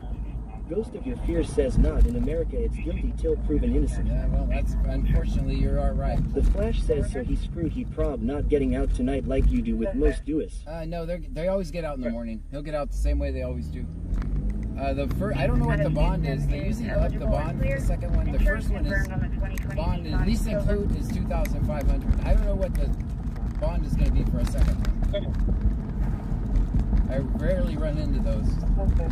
Ghost of your fears says not. In America it's guilty till proven innocent. Yeah, well, that's unfortunately you are right. The Flash says so he screwed he prob not getting out tonight like you do with most doers. No, they always get out in the morning. He'll get out the same way they always do. I don't know what the bond is. They usually up the bond for the second one. The first one is bond, at least include, is $2,500. I don't know what the bond is going to be for a second one. I rarely run into those. Okay.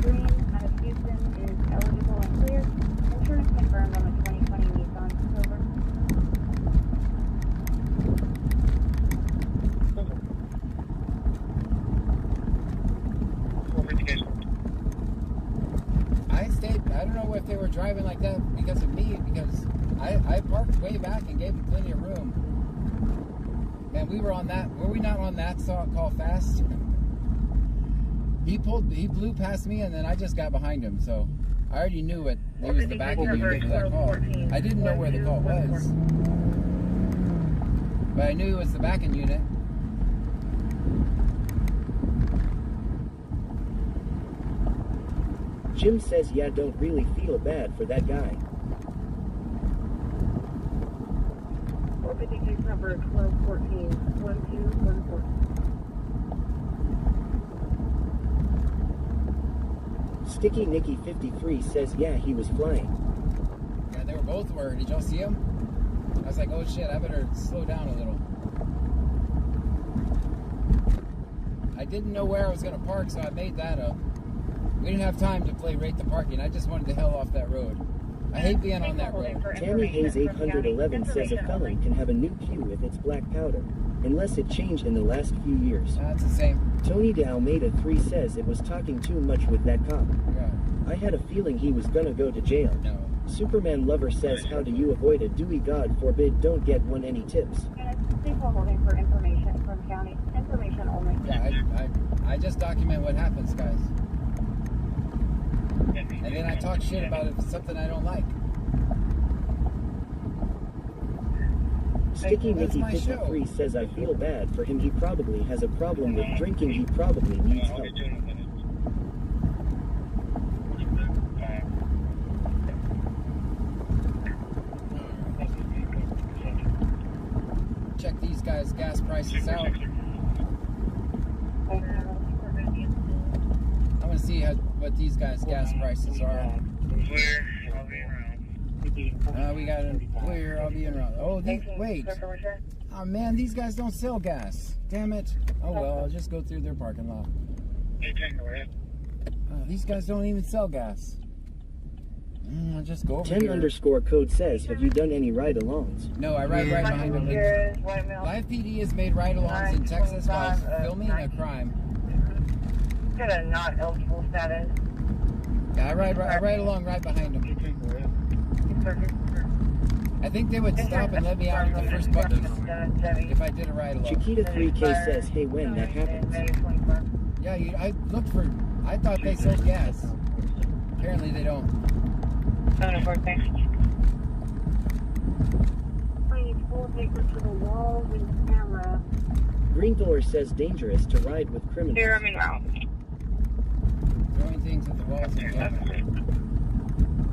Green out of Houston is eligible and clear. Insurance confirmed on the 2020 Nissan Silver. I don't know if they were driving like that because of me, because I parked way back and gave them plenty of room. Man, were we not on that call fast? He blew past me and then I just got behind him, so I already knew it. He was the back of me for that call. I didn't know where the call was. But I knew it was the backing unit. Jim says, yeah, don't really feel bad for that guy. 450 case number 1214 1214. Sticky Nicky 53 says, yeah, he was flying. Yeah, they were both were. Did y'all see him? I was like, oh shit, I better slow down a little. I didn't know where I was going to park, so I made that up. We didn't have time to play rate the parking. I just wanted the hell off that road. I hate being on that road. Tammy Hayes 811 says a felon can have a new Q if it's black powder, unless it changed in the last few years. That's the same. Tony Dalmeda 3 says it was talking too much with that cop. Yeah. I had a feeling he was gonna go to jail. No. Superman Lover says, how do you avoid a Dewey? God forbid, don't get one. Any tips? Please hold holding for information from county. Information only. Yeah, I just document what happens, guys. And then I talk shit about it if it's something I don't like. Sticky Nicky 53 says, I feel bad for him. He probably has a problem with drinking. He probably needs help. Check these guys' gas prices out. I want to see what these guys' gas prices are. We got a clear. I'll be in route. Oh, wait. Oh man, these guys don't sell gas. Damn it. Oh well, I'll just go through their parking lot. These guys don't even sell gas. I'll just go over 10 here. underscore code says, have you done any ride-alongs? No, I ride right behind them. Live PD has made ride-alongs in Texas while filming a crime. Got a not eligible status. Yeah, I ride along right behind them. I think they would stop and let me out at the first bucket if I did a ride along. Chiquita 3K says, hey, when that happens? Yeah, I looked for. I thought they sold gas. Apparently they don't. I need full paper to the walls and camera. Green Door says, dangerous to ride with criminals. Here, I'm in route. Throwing things at the walls and camera.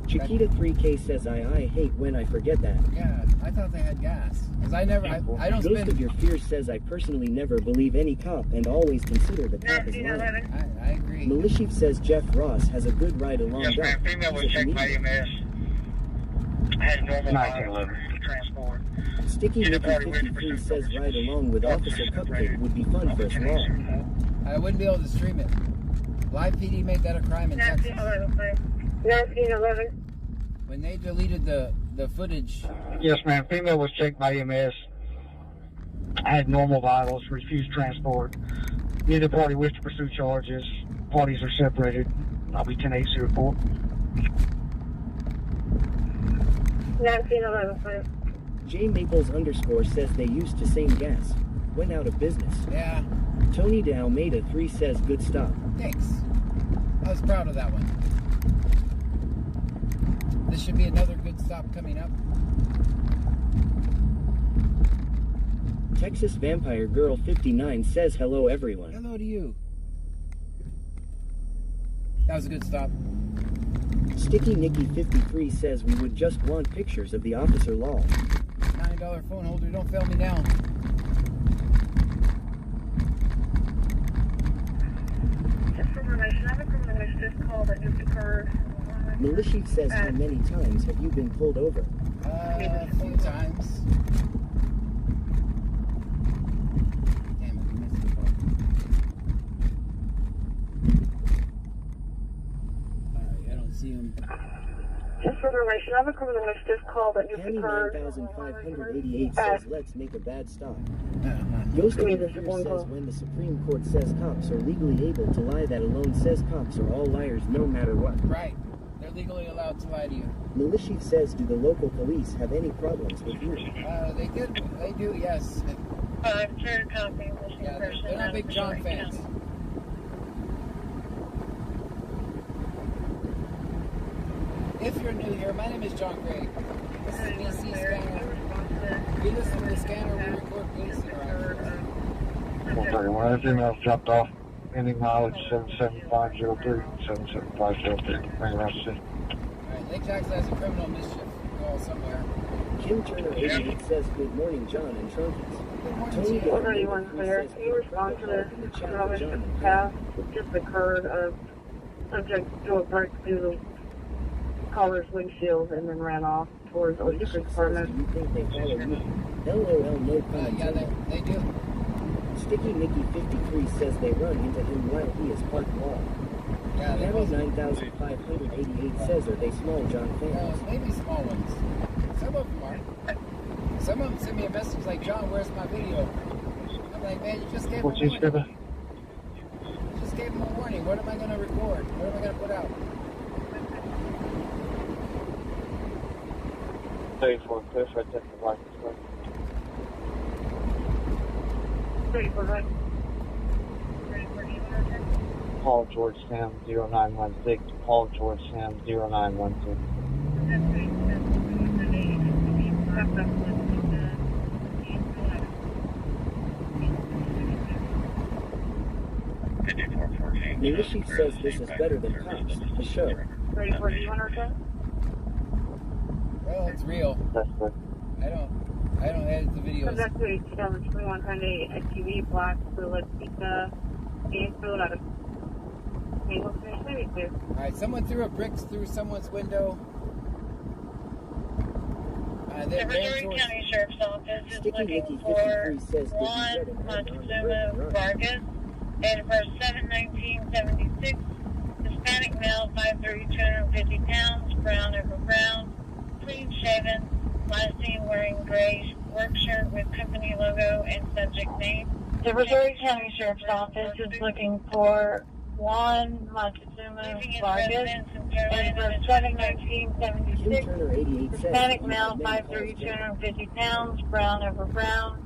Chiquita 3K says, I hate when I forget that. Yeah, I thought they had gas. Because I don't Ghost spend... of Your Fears says, I personally never believe any cop and always consider the cop as lying. I agree. Milishif says, Jeff Ross has a good ride along. Yes, ma'am. Female was checked by EMS. Had normal transport. Sticky Nicky 53 says, ride along with Officer Cupcake would be fun for us all. I wouldn't be able to stream it. Live PD made that a crime in Texas. 1911. When they deleted the footage. Yes, ma'am. Female was checked by EMS. I had normal vitals, refused transport. Neither party wished to pursue charges. Parties are separated. I'll be 10-804. 1911. J Maples underscore says they used to same gas. Went out of business. Yeah. Tony Dalmeda 3 says, good stop. Thanks. I was proud of that one. This should be another good stop coming up. Texas Vampire Girl 59 says, hello everyone. Hello to you. That was a good stop. Sticky Nicky 53 says, we would just want pictures of the officer lol. $9 phone holder, don't fail me now. Just for information, I have a criminal justice call that just occurred. Milishif says, how many times have you been pulled over? A few times. Damn it, we missed the ball. Alright, I don't see him. Just for information, I have a criminal justice call that just Penny occurred. 9588 says, let's make a bad stop. Ghost of Your Fears says, when the Supreme Court says cops are legally able to lie, that alone says cops are all liars no matter what. Right. They're legally allowed to lie to you. Milishif says, do the local police have any problems with you? They do, yes. They're not big John fans. If you're new here, my name is John Gray. This is BC Scanner. you listen to the scanner we record, please? 131. That female's dropped off. Ending mileage 77503. 77503. Bring around the city. Alright, Lake Jackson has a criminal mischief call somewhere. Kim Turner 88 says, good morning, John and Trunkies. Tony What are you on clear? Can you respond to the criminal path that just occurred of subject to a break through the caller's windshield and then ran off towards Oyster Creek Apartment? Do you think they follow you? LOL, no comment. Yeah, they do. Sticky Mickey 53 says they run into him while he is parked wall. Yeah, they Harry both. 9588 says, are they small John fans? Maybe small ones. Some of them are. Some of them send me a message like, John, where's my video? I'm like, man, you just gave them a warning. You just gave them a warning. What am I going to record? What am I going to put out? 34 Cliff, right there for license plate. 34 right. Paul George Sam 0916. Paul George Sam 0916. Nishi says this is better than Cops, the show. 34, do you want to return? Well, it's real. I don't edit the videos. Subject to a 2021 Hyundai SUV, black, Bullet, Pizza, being filled out of Naval Finish 92. Alright, someone threw a brick through someone's window. The Missouri County Sheriff's Office is looking for Juan Montezuma Vargas, date of birth 7/19/76, Hispanic male, 5'3", 250 pounds, brown over brown, clean shaven, last seen wearing gray work shirt with company logo and subject name. The Missouri County Sheriff's Office is looking for Juan Montezuma Vargas, date of birth 7/19/76, Hispanic male, 5'3", 250 pounds, brown over brown,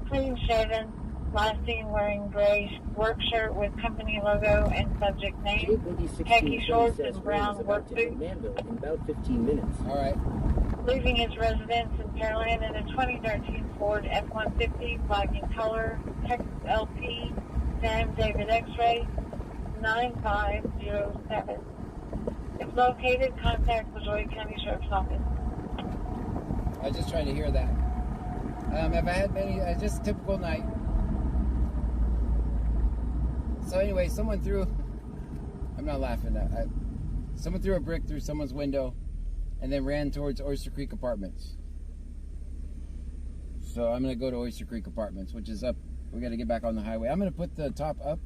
clean shaven, last seen wearing gray work shirt with company logo and subject name, khaki shorts and brown work boots. In about 15 minutes. Alright. Leaving his residence in Pearland in a 2013 Ford F-150, black in color, Texas LP, Sam David X-ray, 9507. If located, contact Missouri County Sheriff's Office. I was just trying to hear that. Have I had many? Just a typical night. So anyway, someone threw. I'm not laughing. Someone threw a brick through someone's window, and then ran towards Oyster Creek Apartments. So I'm gonna go to Oyster Creek Apartments, which is up. We got to get back on the highway. I'm gonna put the top up,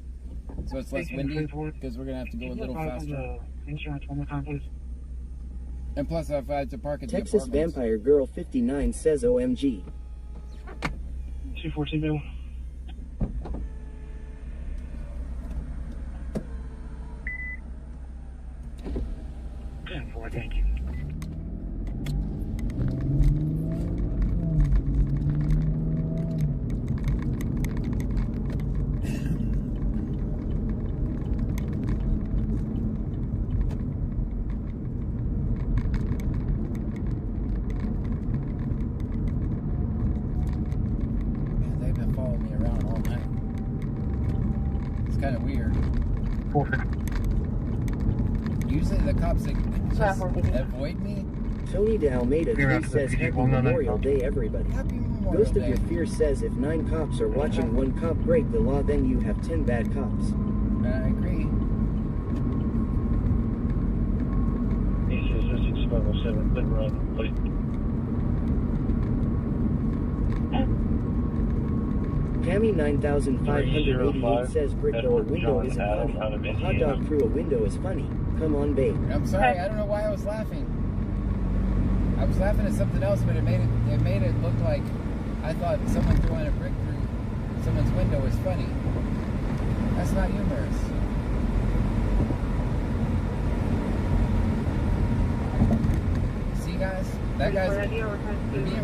so it's less windy, because we're gonna have to go a little faster. Insurance one more time, please. And plus, if I had to park at Texas the apartments. Vampire Girl 59 says OMG. 242 10-4, thank you. They've been following me around all night. It's kind of weird. Usually the cops just avoid me. Tony de Almeida 3 says Happy Memorial Day, everybody. Ghost of Your Fear says if 9 cops are watching 1 cop break the law, then you have 10 bad cops. I agree. This is 6507, Clear Road, please. Cammy 9588 says brick door window isn't funny. A hot dog through a window is funny. Come on, babe. I'm sorry, I don't know why I was laughing. I was laughing at something else, but it made it look like I thought someone throwing a brick through someone's window was funny. That's not humorous. See, guys? That guy's being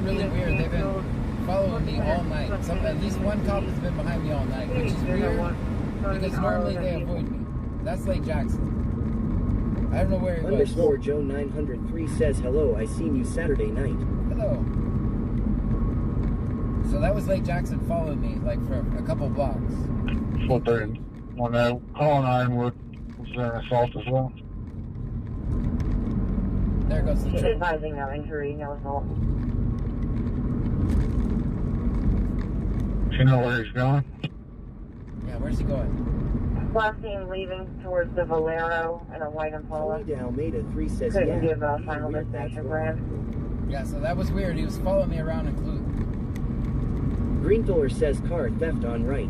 really weird. They've been following me all night. At least one cop has been behind me all night, which is weird because normally they avoid me. That's Lake Jackson. I don't know where he was. _Joe 903 says hello. I seen you Saturday night. Hello. So that was Lake Jackson followed me, like, for a couple blocks. 430. When that call on Ironwood, was there an assault as well? There goes the She's truck. advising no injury, no assault. Do you know where he's going? Yeah, where's he going? Last seen leaving towards the Valero in a white Impala. Tony de Almeida 3 says, Couldn't yeah, give a being final weird, that's destination wrong. brand. Yeah, so that was weird. He was following me around in Clute. Greenthor says car theft on right.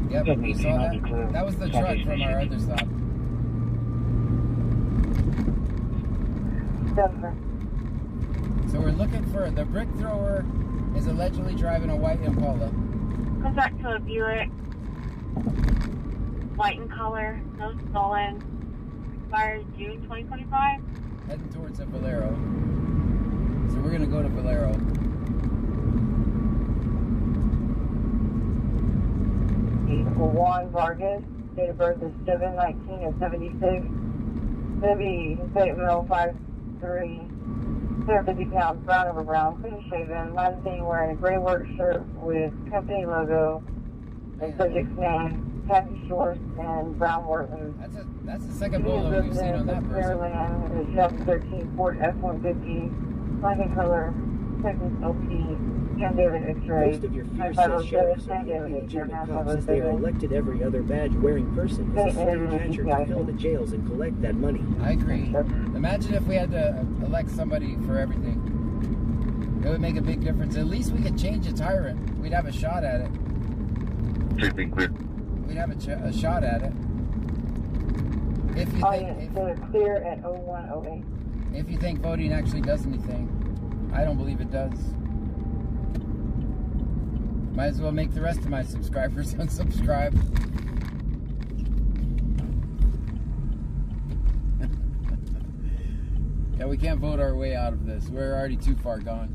Yep, you saw that? That was the truck from our other stop. So we're looking for the brick thrower is allegedly driving a white Impala. Comes back to a Buick. White in color, no stolen. Expired June 2025. Heading towards a Valero. So we're gonna go to Valero. Juan Vargas, date of birth is 7/19/76. Gonna be state male 5'3", 150 pounds, brown over brown, clean shaven, last seen wearing a gray work shirt with company logo and subject's name, khaki shorts, and brown work. That's the second bolo we've seen on that person. Maryland, is 2013 Ford F-150, black in color, Texas LP, San David X-ray. Most of your fear says sheriffs are the legitimate cops as they are elected every other badge-wearing person as a slave catcher to fill the jails and collect that money. I agree. Imagine if we had to elect somebody for everything. It would make a big difference. At least we could change a tyrant. We'd have a shot at it. We'd have a shot at it. If you think, clear at 0108. if you think voting actually does anything, I don't believe it does. Might as well make the rest of my subscribers unsubscribe. Yeah, we can't vote our way out of this. We're already too far gone.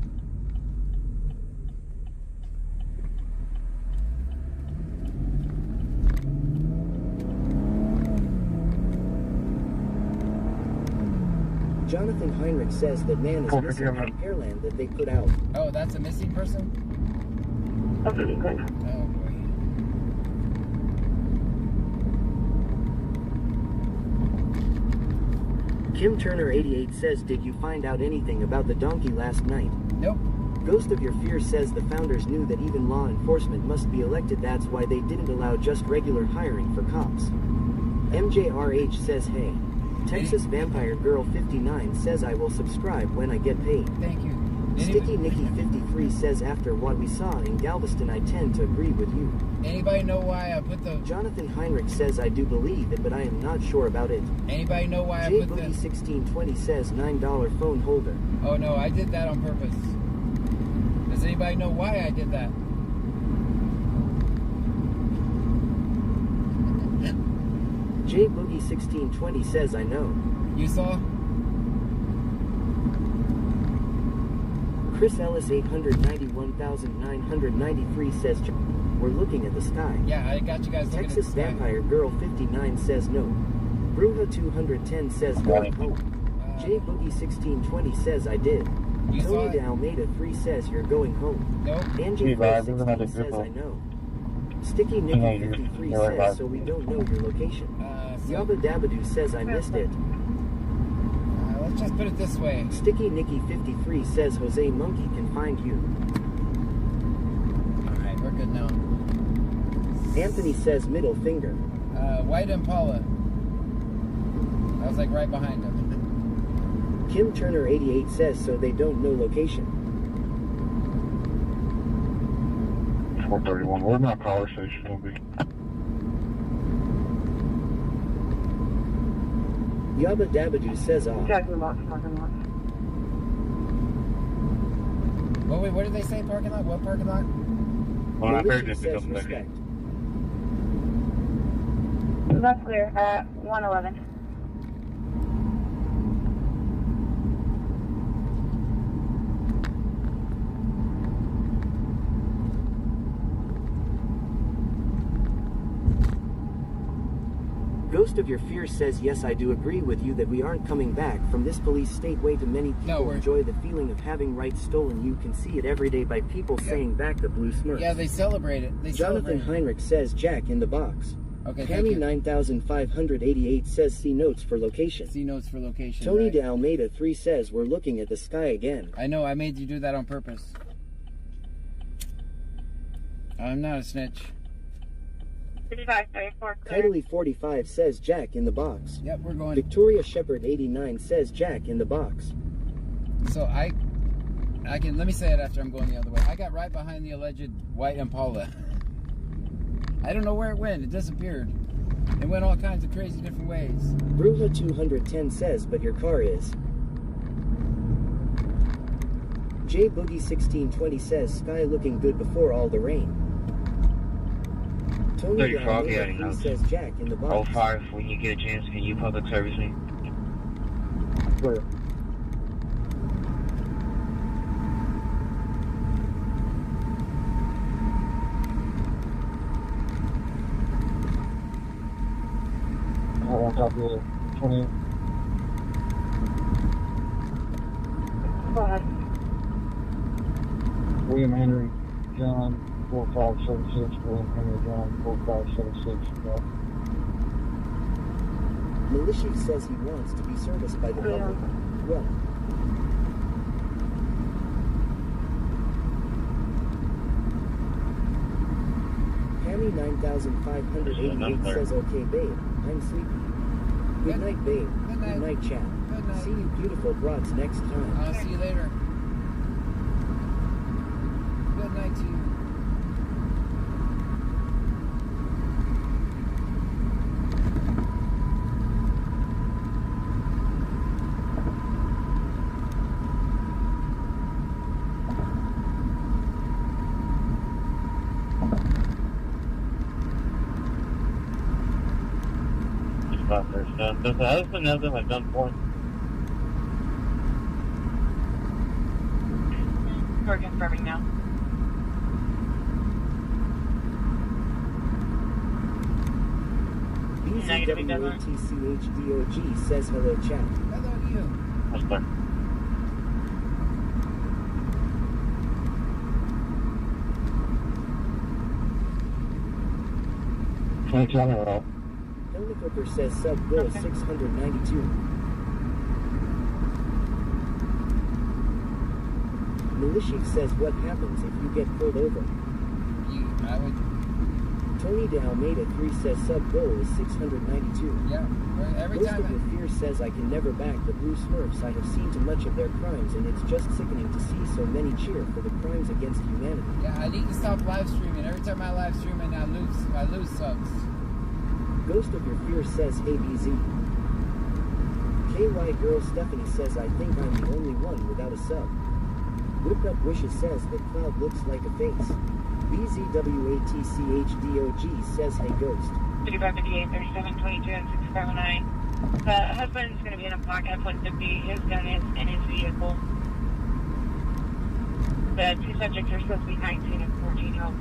Jonathan Heinrich says that man is missing from Pearland that they put out. Oh, that's a missing person? Oh boy. Kim Turner 88 says, did you find out anything about the donkey last night? Nope. Ghost of Your Fear says the founders knew that even law enforcement must be elected, that's why they didn't allow just regular hiring for cops. MJRH says, hey. Texas Vampire Girl 59 says, I will subscribe when I get paid. Thank you. Sticky Nicky 53 says, after what we saw in Galveston, I tend to agree with you. Anybody know why I put the... Jonathan Heinrich says, I do believe it, but I am not sure about it. Anybody know why I put the... J-Boogie1620 says, $9 phone holder. Oh no, I did that on purpose. Does anybody know why I did that? J-Boogie1620 says, I know. You saw? Chris Ellis 891,993 says, we're looking at the sky. Yeah, I got you guys looking Texas at the sky. Vampire Girl 59 says no. Bruja 210 says going home. J-Boogie1620 says I did. Tony de Almeida 3 says you're going home. Nope. Angie 416 says I know. Sticky Nicky 53 says so we don't know your location. Yabba Dabadoo says I missed it. Let's just put it this way. Sticky Nicky 53 says Jose Monkey can find you. Alright, we're good now. Anthony says middle finger. White Impala. I was like right behind him. Kim Turner 88 says so they don't know location. 431. Where's my power station gonna be? Yabba Dabadoo says off. Parking lot. What did they say? Parking lot? What parking lot? Well, I heard Says respect. That's clear at 111. Ghost of Your Fear says, yes, I do agree with you that we aren't coming back from this police state. Way too many people enjoy the feeling of having rights stolen. You can see it every day by people saying back the blue Smurfs. Yeah, they celebrate it. Jonathan Heinrich says, Jack in the box. Okay, Cammy 9588 says, see notes for location. See notes for location. Tony right. de Almeida 3 says, we're looking at the sky again. I know, I made you do that on purpose. I'm not a snitch. Tidally 45 says, Jack in the box. Yep, we're going. Victoria Shepherd 89 says, Jack in the box. So I can, let me say it after I'm going the other way. I got right behind the alleged white Impala. I don't know where it went. It disappeared. It went all kinds of crazy different ways. Bruja 210 says, but your car is. J Boogie 1620 says, sky looking good before all the rain. Tony Almeida says, Jack in the box. 05, when you get a chance, can you public service me? Clear. On top of the 20. Go ahead. William Henry John 4576. William Henry John 4576. Militia says he wants to be serviced by the public. Well. Hammy 9588 says, okay, babe, I'm sleepy. Good night, babe. Good night, chat. Good night. See you beautiful broads next time. I'll see you later. Good night to you. Does the husband have them at gunpoint? We're confirming now. BZWATCHDOG says hello, chat. Hello to you. That's clear. Thanks, I don't know. Hooker says sub goal 692. Militia says what happens if you get pulled over. I would. Tony de Almeida 3 says sub goal is 692. Yeah, every Ghost time. of Your Fear says I can never back the blue Smurfs. I have seen too much of their crimes and it's just sickening to see so many cheer for the crimes against humanity. Yeah, I need to stop live streaming. Every time I live stream, I lose subs. Ghost of Your Fear says, hey BZ. KY Girl Stephanie says, I think I'm the only one without a sub. Whipped Up Wishes says, the cloud looks like a face. BZWATCHDOG says, hey Ghost. 5558, 3722, and 679. The husband's going to be in a pocket, put to be his gun is in his vehicle. The two subjects are supposed to be 19 and 14 years old.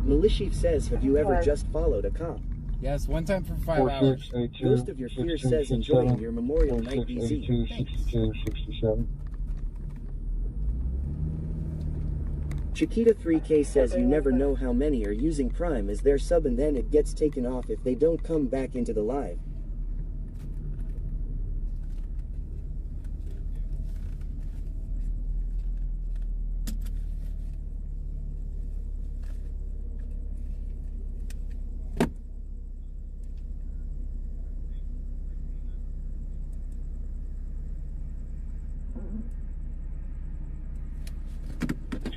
Militia says, have you ever just followed a cop? Yes, one time for 5 hours. Ghost of Your Fear says, enjoying your Memorial Night BZ. 62, 67. Chiquita 3K says, you never know how many are using Prime as their sub and then it gets taken off if they don't come back into the live.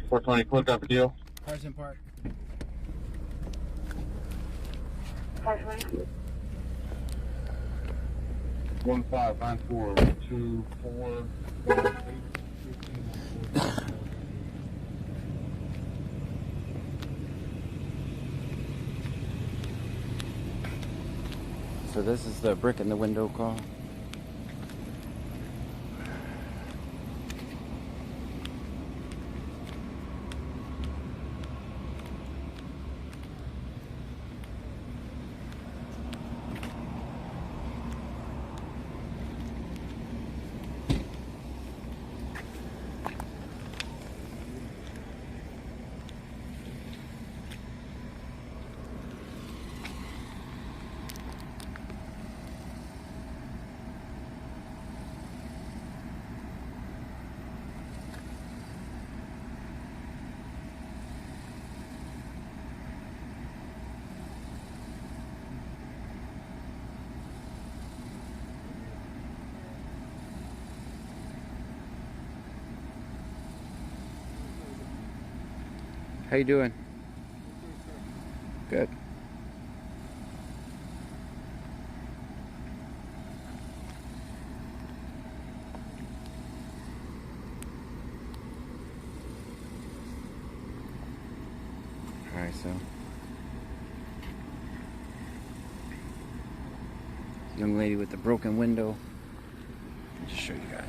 420, look up a deal. Carson Park. 520. 159424. So this is the brick in the window call. How you doing? Good. All right, so young lady with the broken window. I'll just show you guys.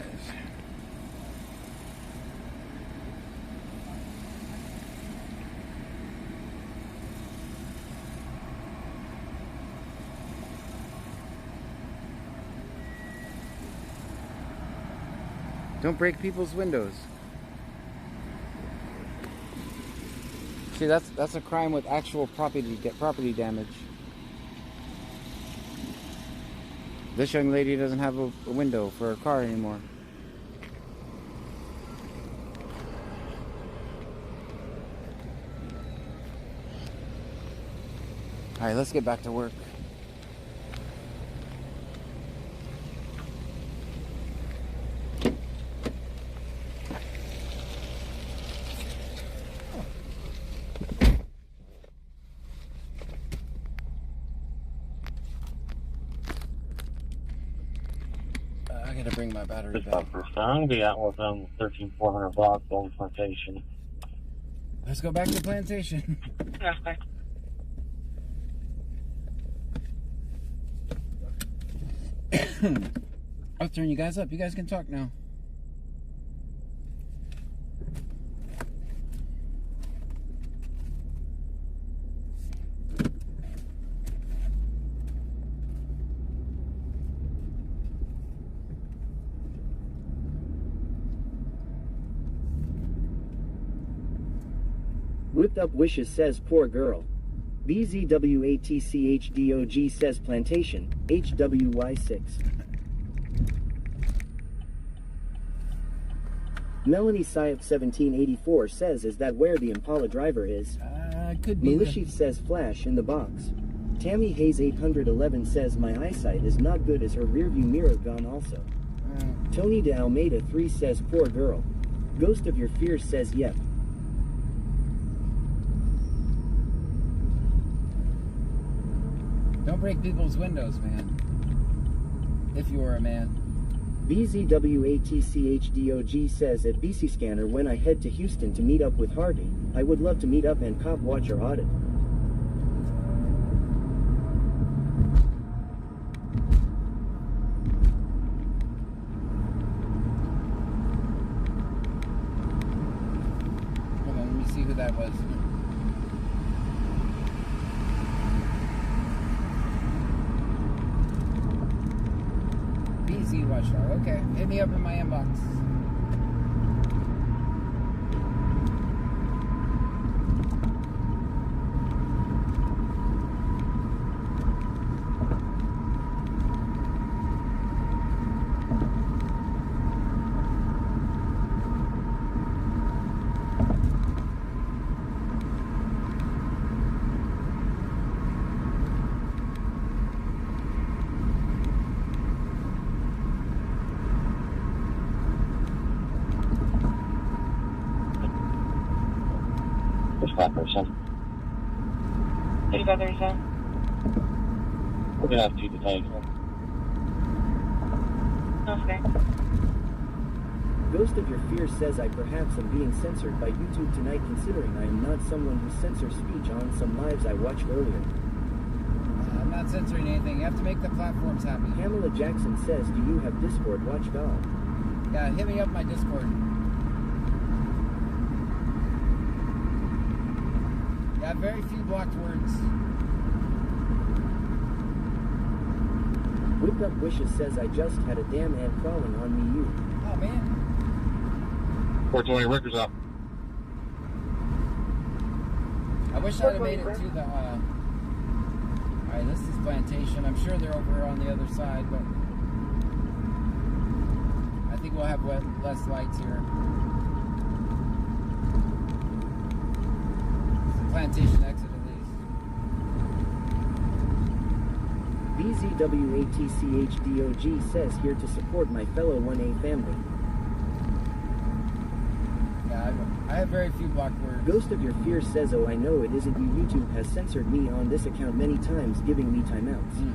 Don't break people's windows. See, that's a crime with actual property damage. This young lady doesn't have a window for her car anymore. All right, let's get back to work. I gotta bring my battery back. I'll be out with 13400 block on Plantation. Let's go back to Plantation. Okay. I'll turn you guys up. You guys can talk now. Whipped Up Wishes says poor girl. BZWATCHDOG says plantation, HWY6. Melanie Syop 1784 says is that where the Impala driver is? Could be. Malishif says flash in the box. Tammy Hayes 811 says my eyesight is not good as her rearview mirror gone also. Tony de Almeida 3 says poor girl. Ghost of your fears says yep. Don't break people's windows, man. If you are a man. BZWATCHDOG says at BC Scanner when I head to Houston to meet up with Harvey, I would love to meet up and cop watch or audit. Hold on, let me see who that was. BZ Watchdog. Okay, hit me up in my inbox. 3537. 3537. We're gonna have 2 detained. Okay. Ghost of Your Fear says I perhaps am being censored by YouTube tonight considering I am not someone who censors speech on some lives I watched earlier. I'm not censoring anything. You have to make the platforms happy. Pamela Jackson says, do you have Discord? Watch God. Yeah, hit me up my Discord. Yeah, very few blocked words. Whipped Up Wishes says I just had a damn ant crawling on me. You. Oh man. 420 records up. I wish I'd have made it to the alright, this is Plantation. I'm sure they're over on the other side, but I think we'll have less lights here. It's the Plantation exit at least. BZWATCHDOG says here to support my fellow 1A family. Yeah, I have very few blocked words. Ghost of Your Fear says, oh I know it isn't you. YouTube has censored me on this account many times, giving me timeouts.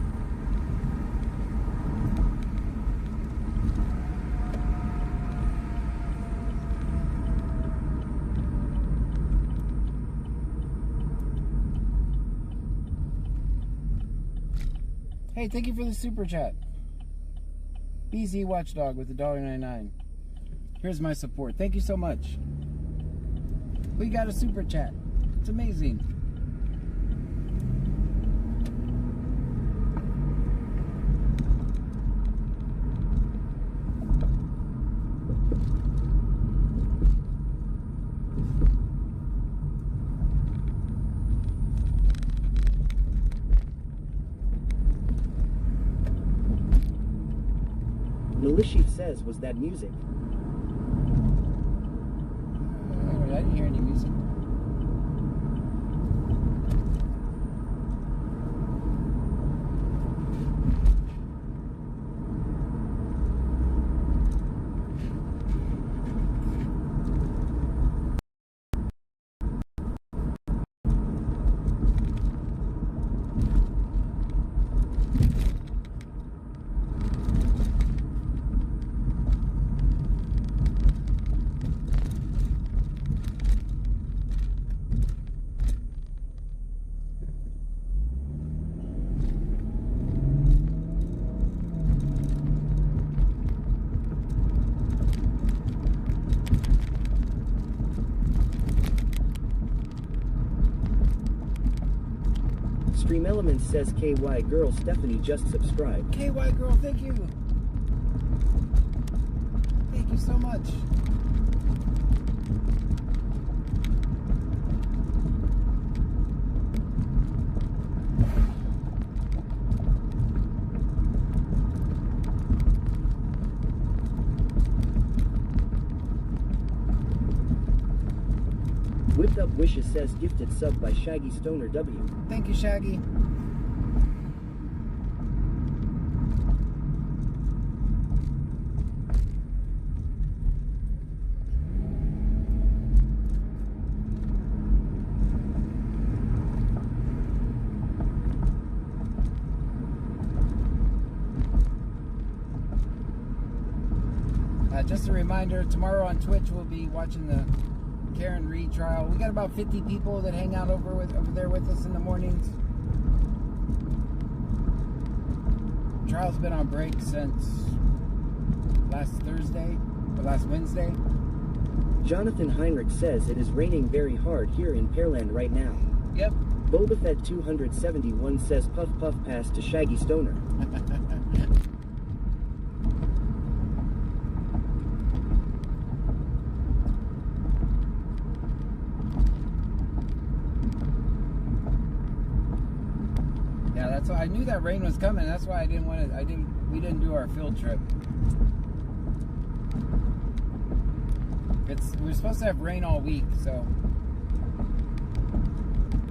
Hey, thank you for the super chat. BZ Watchdog with $1.99. Here's my support. Thank you so much. We got a super chat. It's amazing. Militia says, was that music? I didn't hear any music. Stream Elements says KY Girl Stephanie just subscribed. KY Girl, thank you. Thank you so much. Whipped Up Wishes says gifted sub by Shaggy Stoner W. Thank you, Shaggy. Just a reminder, tomorrow on Twitch we'll be watching the Karen Reed trial. We got about 50 people that hang out over there with us in the mornings. Trial's been on break since last Thursday or last Wednesday. Jonathan Heinrich says it is raining very hard here in Pearland right now. Yep. Boba Fett 271 says puff puff pass to Shaggy Stoner. So I knew that rain was coming. That's why we didn't do our field trip. We're supposed to have rain all week, so.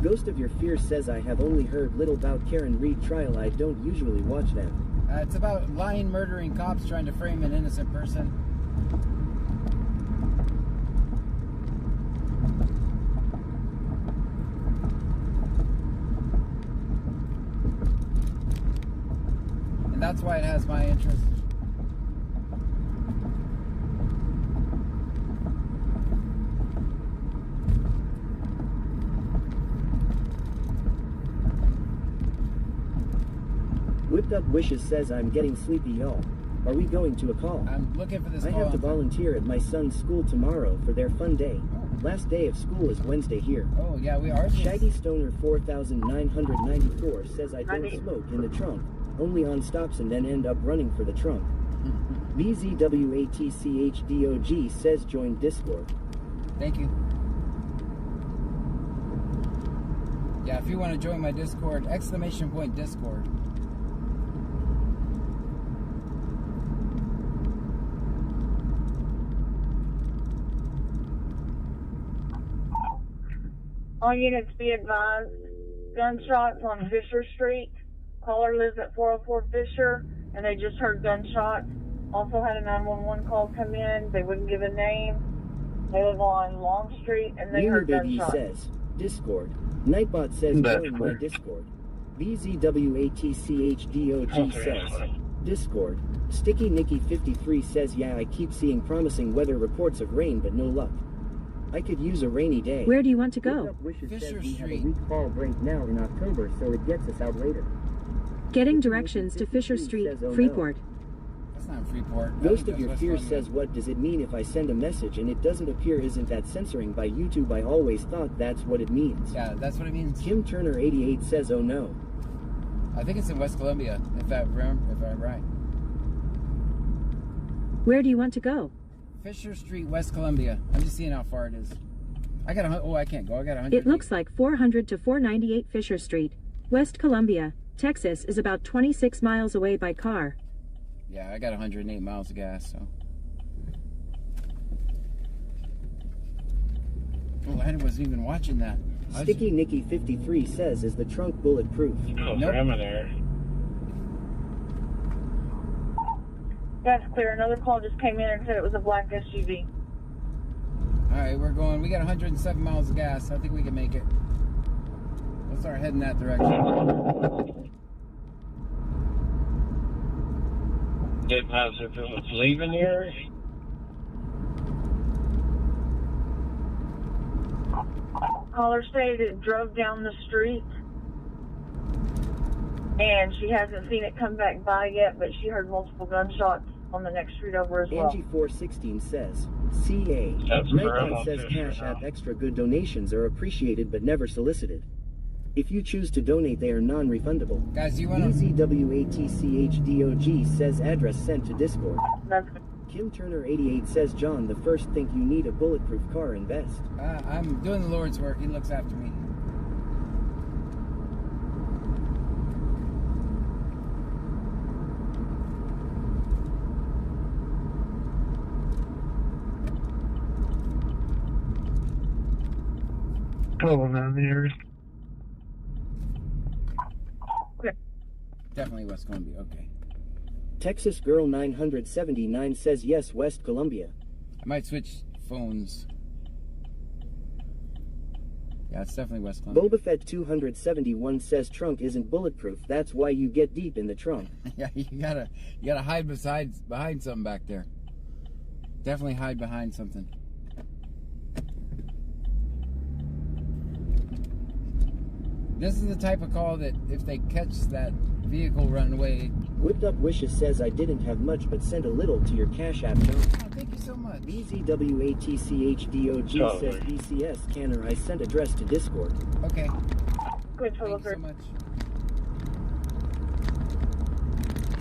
Ghost of Your Fear says I have only heard little about Karen Reed trial. I don't usually watch them. It's about lying, murdering cops trying to frame an innocent person. that's why it has my interest. Whipped Up Wishes says I'm getting sleepy, y'all. Are we going to a call? I'm looking for this I call. have to volunteer at my son's school tomorrow for their fun day. Last day of school is Wednesday here. Oh, yeah, we are. Shaggy Stoner 4994 says I don't smoke in the trunk, only on stops and then end up running for the trunk. BZWATCHDOG says join Discord. Thank you. Yeah, if you want to join my Discord, ! Discord. All units be advised, gunshots on Fisher Street. Caller lives at 404 Fisher, and they just heard gunshots. Also had a 911 call come in. They wouldn't give a name. They live on Long Street, and they heard Baby gunshots. says Discord. Nightbot says join my Discord. BZWATCHDOG says Discord. Sticky Nicky 53 says yeah, I keep seeing promising weather reports of rain but no luck. I could use a rainy day. Where do you want to go? Fisher Street. We have a weak fall break now in October, so it gets us out later. Getting directions to Fisher Street, Freeport. That's not Freeport. Ghost of Your Fears says what does it mean if I send a message and it doesn't appear? Isn't that censoring by YouTube? I always thought that's what it means. Yeah, that's what it means. Kim Turner 88 says oh no. I think it's in West Columbia, if I'm right. Where do you want to go? Fisher Street, West Columbia. I'm just seeing how far it is. I can't go. I got 100. It looks like 400 to 498 Fisher Street, West Columbia, Texas is about 26 miles away by car. Yeah, I got 108 miles of gas, so. Oh, I wasn't even watching that. Sticky Nicky 53 says is the trunk bulletproof? Oh, Nope. I'm in there. That's clear. Another call just came in and said it was a black SUV. All right, we're going. We got 107 miles of gas. I think we can make it. We'll start heading that direction. Didn't have if it was leaving here. Caller stated it drove down the street, and she hasn't seen it come back by yet, but she heard multiple gunshots on the next street over as well. Angie 416 says CA. That's Nightbot says Cash App extra good donations are appreciated but never solicited. If you choose to donate, they are non-refundable. Guys, you want to... BZWATCHDOG says address sent to Discord. That's Kim Turner 88 says John the first think you need a bulletproof car invest. I'm doing the Lord's work. He looks after me. Pulling down the area. Definitely West Columbia. Okay. Texas Girl 979 says yes, West Columbia. I might switch phones. Yeah, it's definitely West Columbia. Boba Fett 271 says trunk isn't bulletproof. That's why you get deep in the trunk. Yeah, you gotta hide behind something back there. Definitely hide behind something. This is the type of call that if they catch that vehicle running away. Whipped Up Wishes says I didn't have much but sent a little to your Cash App, John. Oh, thank you so much. BZWATCHDOG says BCS Canner I sent address to Discord. Okay. good. Thank you so much.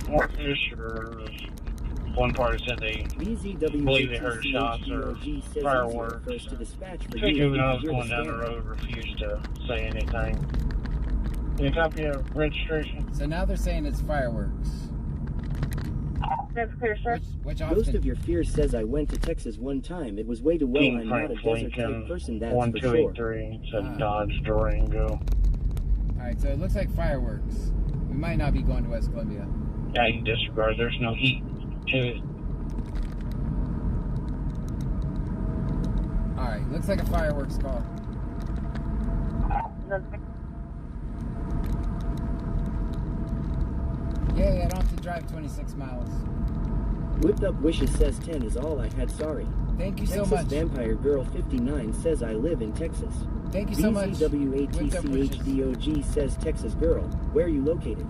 More fish or one party said they believe they heard shots or fireworks. I think when I was going down the road, refused to say anything. Can you copy of registration? So now they're saying it's fireworks. That's clear, sir. Which Ghost of Your Fears says I went to Texas one time. It was way too well. I'm not a desert type person, that's for sure. 1283 said Dodge Durango. Alright, so it looks like fireworks. We might not be going to West Columbia. Yeah, you disregard. There's no heat to it. Alright, looks like a fireworks call. Yeah, I don't have to drive 26 miles. Whipped Up Wishes says 10 is all I had, sorry. Thank you so Texas much. Vampire Girl 59 says I live in Texas. Thank you so much. BZWATCHDOG says Texas Girl, where are you located?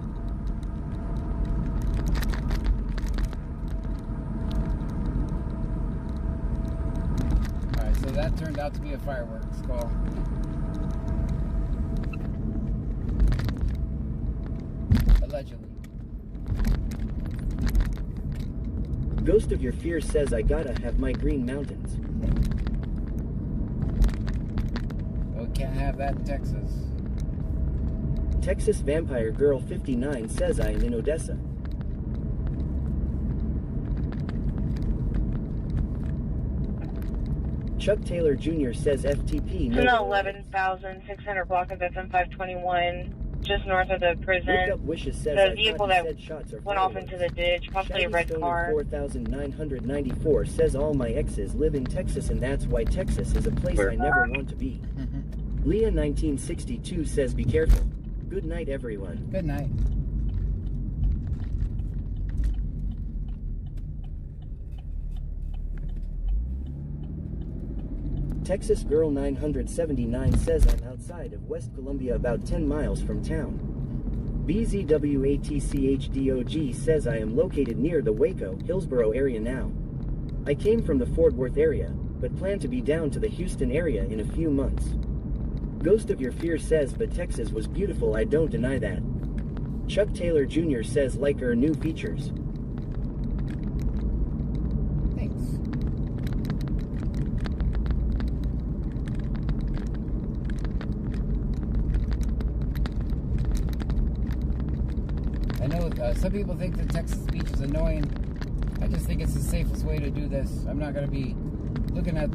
Alright, so that turned out to be a fireworks call. Allegedly. Ghost of Your Fear says I gotta have my Green Mountains. Well, can't have that in Texas. Texas Vampire Girl 59 says I am in Odessa. Chuck Taylor Jr. says FTP. It's an 11,600 block of FM 521, just north of the prison. Whipped Up Wishes says The I vehicle thought you that said shots are went off into the ditch, possibly a red Stoner car. 4994 says all my exes live in Texas and that's why Texas is a place I never want to be. Leah 1962 says be careful. Good night everyone. Good night. Texas Girl 979 says I'm outside of West Columbia about 10 miles from town. BZWATCHDOG says I am located near the Waco, Hillsboro area now. I came from the Fort Worth area, but plan to be down to the Houston area in a few months. Ghost of Your Fear says but Texas was beautiful, I don't deny that. Chuck Taylor Jr. says like her new features. I know some people think the Texas beach is annoying. I just think it's the safest way to do this. I'm not going to be looking at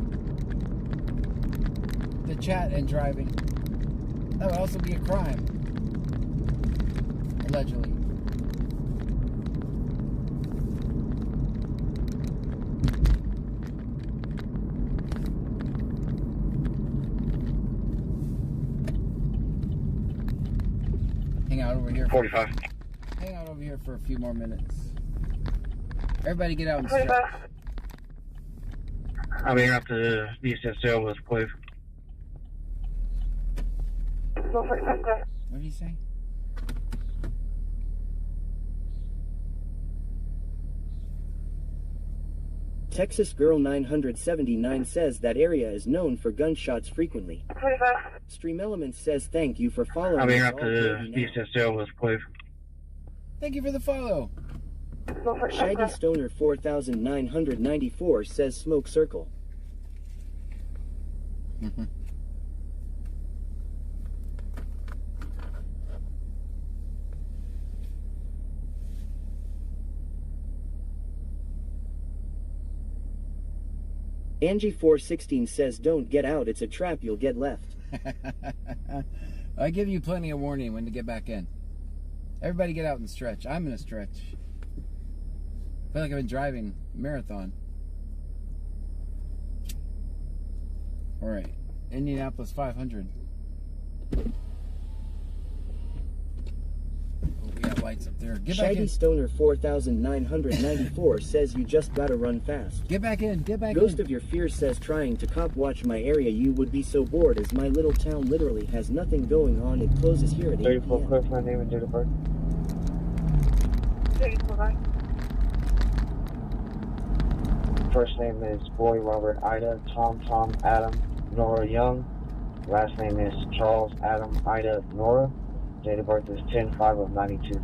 the chat and driving. That would also be a crime. Allegedly. Hang out over here. 45. Hang out over here for a few more minutes. Everybody get out and stretch. I'll be up to BSSL with Cliff. What did he say? Texas Girl 979 says that area is known for gunshots frequently. Stream Elements says thank you for following. I'll be us up all to day now. BSSL with Cliff. Thank you for the follow. Shaggy Stoner 4994 says Smoke Circle. Angie 416 says don't get out, it's a trap, you'll get left. I give you plenty of warning when to get back in. Everybody get out and stretch. I'm gonna stretch. I feel like I've been driving marathon. Alright, Indianapolis 500. Oh, we got lights up there. Get back Shaggy in. Stoner 4994 says you just gotta run fast. Get back in. Get back Ghost in. of Your Fear says trying to cop watch my area, you would be so bored as my little town literally has nothing going on. It closes here at 8 34 p.m. Cliff, my name and date of birth. 34. First name is Boy Robert Ida, Tom Adam, Nora Young. Last name is Charles Adam Ida Nora. Date of birth is 10/5/92.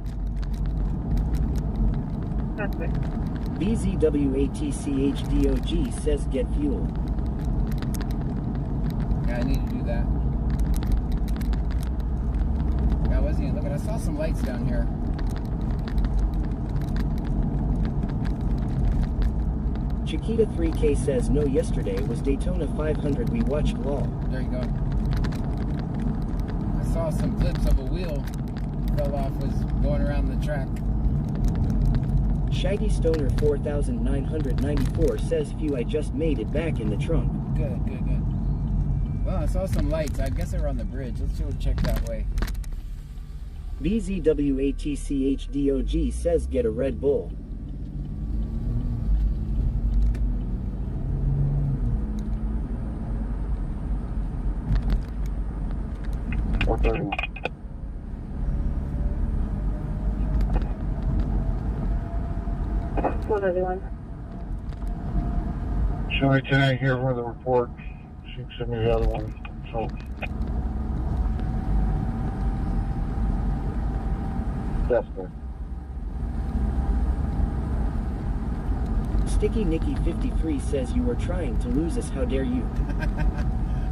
BZWATCHDOG says get fuel. Yeah, I need to do that. I wasn't even looking. I saw some lights down here. Chiquita 3K says no, yesterday was Daytona 500, we watched LOL. There you go. I saw some clips of a wheel fell off, was going around the track. Shaggy Stoner 4994 says phew, I just made it back in the trunk. Good, good, good. Well, I saw some lights. I guess they were on the bridge. Let's go check that way. BZWATCHDOG says get a Red Bull. What everyone? Showing 10 here for the report. She can send me the other one. So. Vesper. Sticky Nicky 53 says you were trying to lose us. How dare you?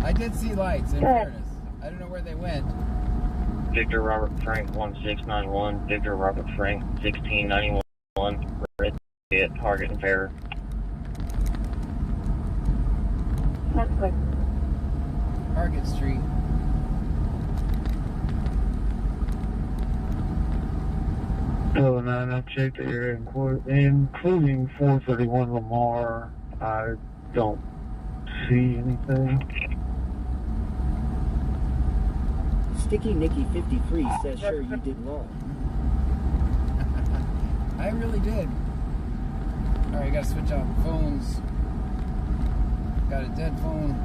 I did see lights, in fairness. I don't know where they went. Victor Robert Frank 1691. Victor Robert Frank 1691. Red hit target and fair. That's quick. Target Street. Oh, and I checked the area, including 431 Lamar. I don't see anything. Sticky Nicky 53 says sure you did long. I really did. Alright, I gotta switch out phones. Got a dead phone.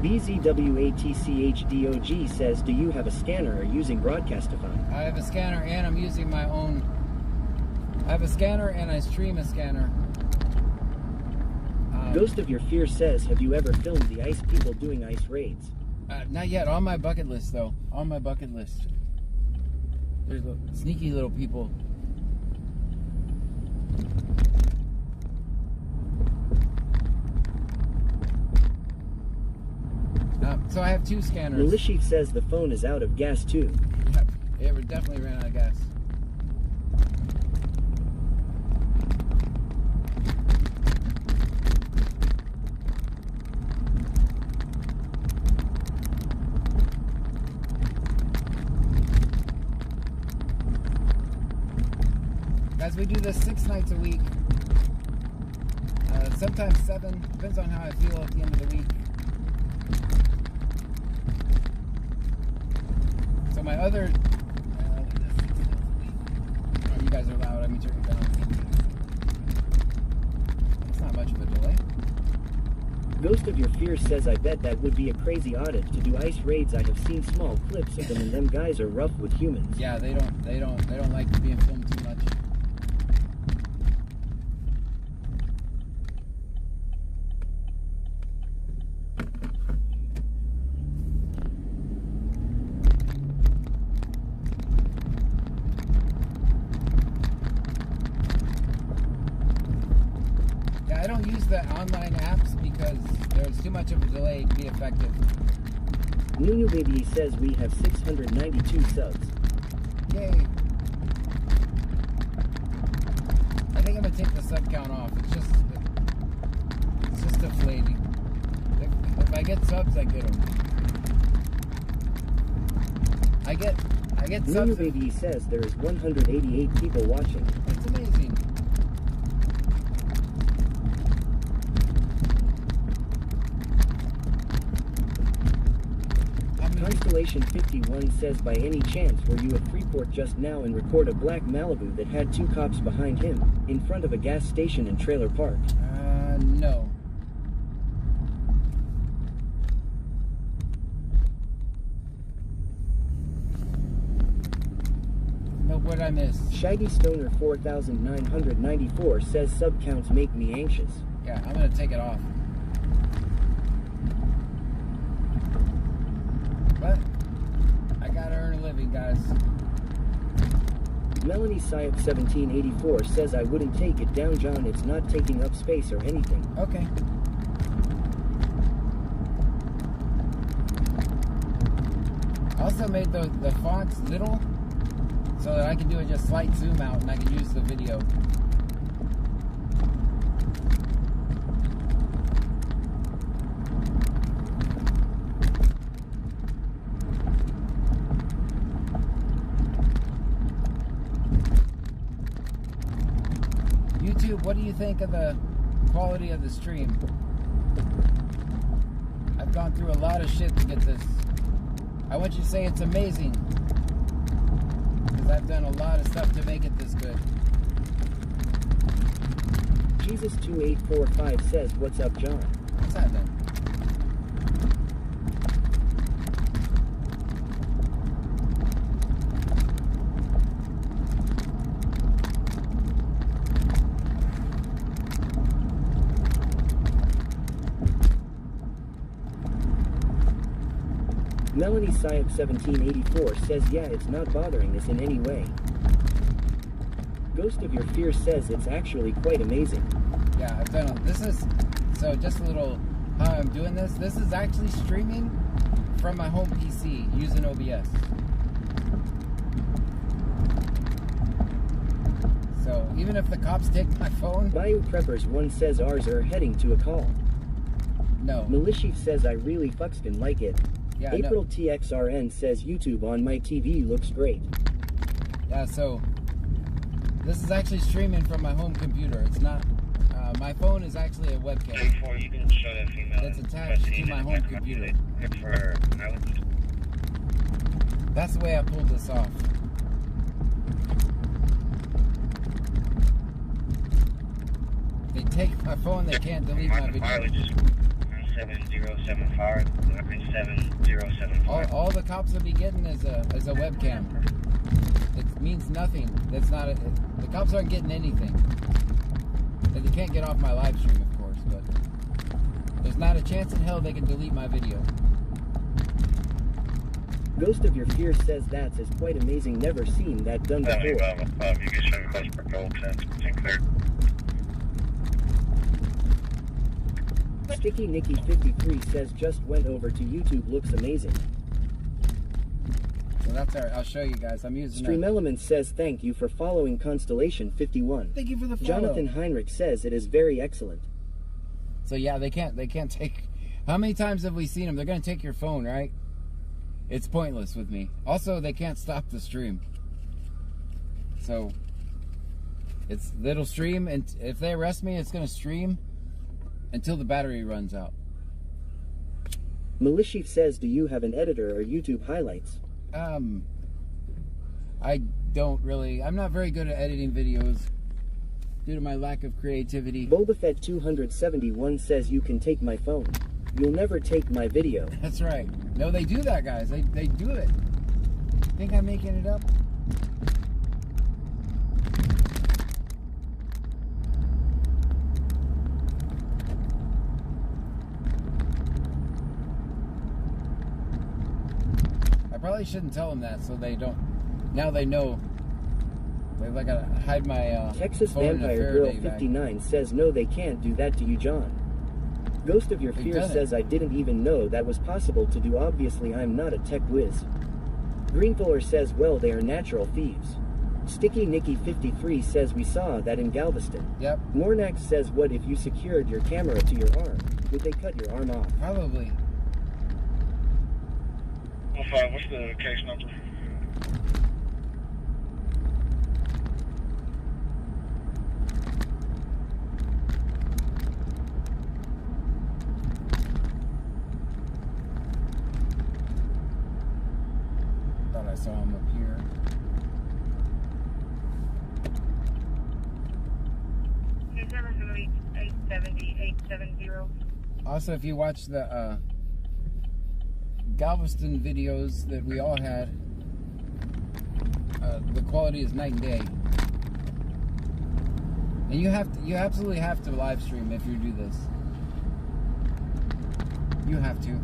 BZWATCHDOG says, do you have a scanner or using Broadcastify? I have a scanner and I'm using my own. I have a scanner and I stream a scanner. Ghost of Your Fear says, have you ever filmed the ice people doing ice raids? Not yet. On my bucket list, though. On my bucket list. There's sneaky little people. So I have 2 scanners. Militia says the phone is out of gas too. Yep. Yeah, we definitely ran out of gas. Guys, we do this 6 nights a week. Sometimes 7. Depends on how I feel at the end of the week. So my other... oh, you guys are loud. Let me turn it down. It's not much of a delay. Ghost of Your Fear says, I bet that would be a crazy audit to do ice raids. I have seen small clips of them and them guys are rough with humans. Yeah, they don't like being filmed too much. I don't use the online apps because there's too much of a delay to be effective. Nunu Baby says we have 692 subs. Yay. I think I'm gonna take the sub count off. It's just deflating. If I get subs, I get them. I get subs. Nunu Baby says there is 188 people watching. That's amazing. Constellation 51 says, by any chance were you at Freeport just now and record a black Malibu that had 2 cops behind him, in front of a gas station in Trailer Park? No. No, what'd I miss? Shaggy Stoner 4994 says sub counts make me anxious. Yeah, I'm gonna take it off. But I gotta earn a living, guys. Melanie Syop 1784 says, I wouldn't take it down, John. It's not taking up space or anything. Okay. I also made the fonts little so that I can do a just slight zoom out and I can use the video. YouTube, what do you think of the quality of the stream? I've gone through a lot of shit to get this. I want you to say it's amazing. Because I've done a lot of stuff to make it this good. Jesus2845 says, "What's up, John?" What's happening? Melanie Syok 1784 says, "Yeah, it's not bothering us in any way." Ghost of Your Fear says it's actually quite amazing. Yeah, I've done this is so just a little how I'm doing this. This is actually streaming from my home PC using OBS. So even if the cops take my phone, Bayou Preppers 1 says ours are heading to a call. No. Milishif says I really fucking like it. Yeah, April no. TXRN says YouTube on my TV looks great. Yeah, so this is actually streaming from my home computer. It's not. My phone is actually a webcam. You can show that female. That's attached to my home computer. That's the way I pulled this off. They take my phone, they can't delete my video. 7075. All the cops will be getting is a webcam. It means nothing. That's not the cops aren't getting anything. They can't get off my live stream, of course, but there's not a chance in hell they can delete my video. Ghost of Your Fear says that's is quite amazing. Never seen that done before. You can show me close for gold since it's clear. Sticky Nicky 53 says just went over to YouTube, looks amazing. So that's I'll show you guys. I'm using Stream Elements says thank you for following Constellation 51. Thank you for the follow. Jonathan Heinrich says it is very excellent. So yeah, they can't take. How many times have we seen them? They're gonna take your phone, right? It's pointless with me. Also, they can't stop the stream. So it'll stream, and if they arrest me, it's gonna stream until the battery runs out. Milishif says, do you have an editor or YouTube highlights? I don't really. I'm not very good at editing videos due to my lack of creativity. Bobafett 271 says you can take my phone. You'll never take my video. That's right. No, they do that, guys. They do it. Think I'm making it up? I probably shouldn't tell them that, so they don't. Now they know. I gotta hide my Texas phone Vampire Girl 59 says no, they can't do that to you, John. Ghost of Your Fear says I didn't even know that was possible to do. Obviously I'm not a tech whiz. Greenfuller says well, they are natural thieves. Sticky Nicky 53 says we saw that in Galveston. Yep. Mornax says what if you secured your camera to your arm? Would they cut your arm off? Probably. 05, what's the case number? Thought I saw him up here. His number is going to be 870. Also, if you watch the Galveston videos that we all had, the quality is night and day. And you absolutely have to live stream if you do this. You have to.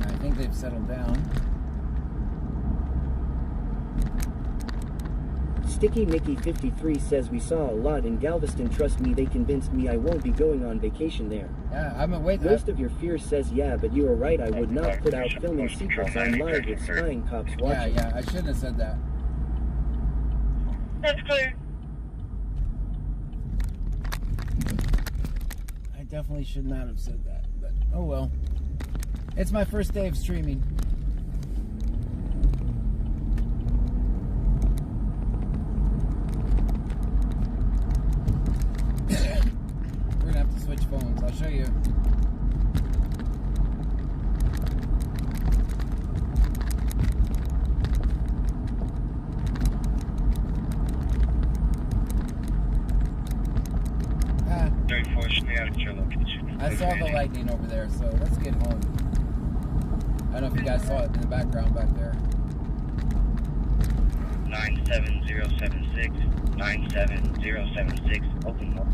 I think they've settled down. Sticky Nicky 53 says we saw a lot in Galveston. Trust me, they convinced me I won't be going on vacation there. Yeah, I'm gonna wait. Ghost of Your Fear says yeah, but you are right. I would not put out filming secrets on live with spying cops watching. Yeah, I shouldn't have said that. That's clear. I definitely should not have said that, but oh well. It's my first day of streaming. I saw the lightning over there, so let's get home. I don't know if you guys saw it in the background back there. 97076, 97076, open up.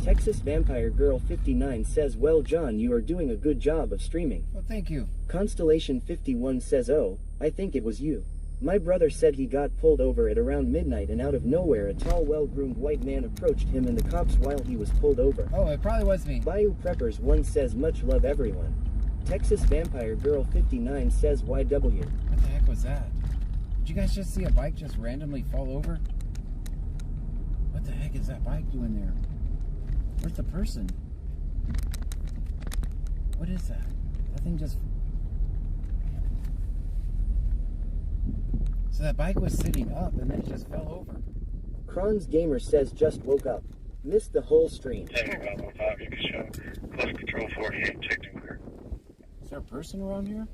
Texas Vampire Girl 59 says, well, John, you are doing a good job of streaming. Well, thank you. Constellation 51 says, oh, I think it was you. My brother said he got pulled over at around midnight and out of nowhere a tall, well-groomed white man approached him and the cops while he was pulled over. Oh, it probably was me. Bayou Preppers 1 says, much love everyone. Texas Vampire Girl 59 says, YW. What the heck was that? Did you guys just see a bike just randomly fall over? What the heck is that bike doing there? Where's the person? What is that? That thing just... So that bike was sitting up and then it just fell over. Kron's Gamer says, just woke up. Missed the whole stream. 10-5, you can show. Close control 48, checked and clear. Is there a person around here?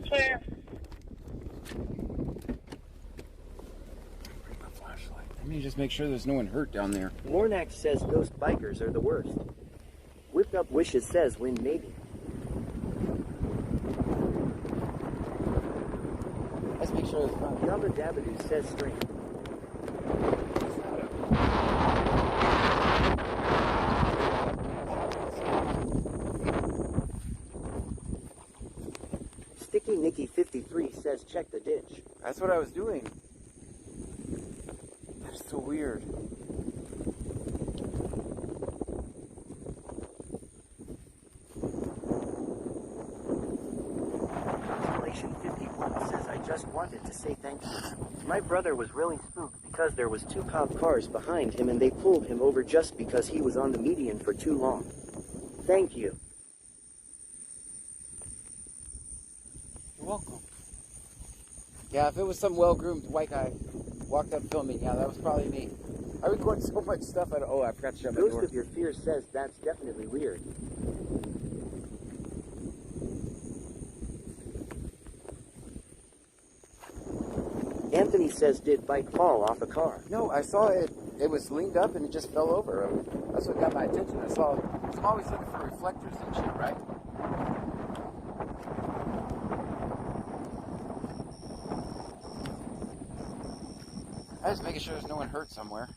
Clear. Let me just make sure there's no one hurt down there. Mornak says ghost bikers are the worst. Whipped Up Wishes says win maybe. Let's make sure there's not. Yabba Dabadoo says stream. Sticky Nicky 53 says check the ditch. That's what I was doing. That's so weird. Constellation 51 says I just wanted to say thank you. My brother was really spooked because there was 2 cop cars behind him and they pulled him over just because he was on the median for too long. Thank you. You're welcome. Yeah, if it was some well-groomed white guy walked up filming, yeah, that was probably me. I record so much stuff, I forgot to shut my door. Ghost of Your Fear says that's definitely weird. Anthony says, did bike fall off a car? No, I saw it. It was leaned up and it just fell over. That's what got my attention. I saw, I'm always looking for reflectors and shit, right? I was making sure there's no one hurt somewhere.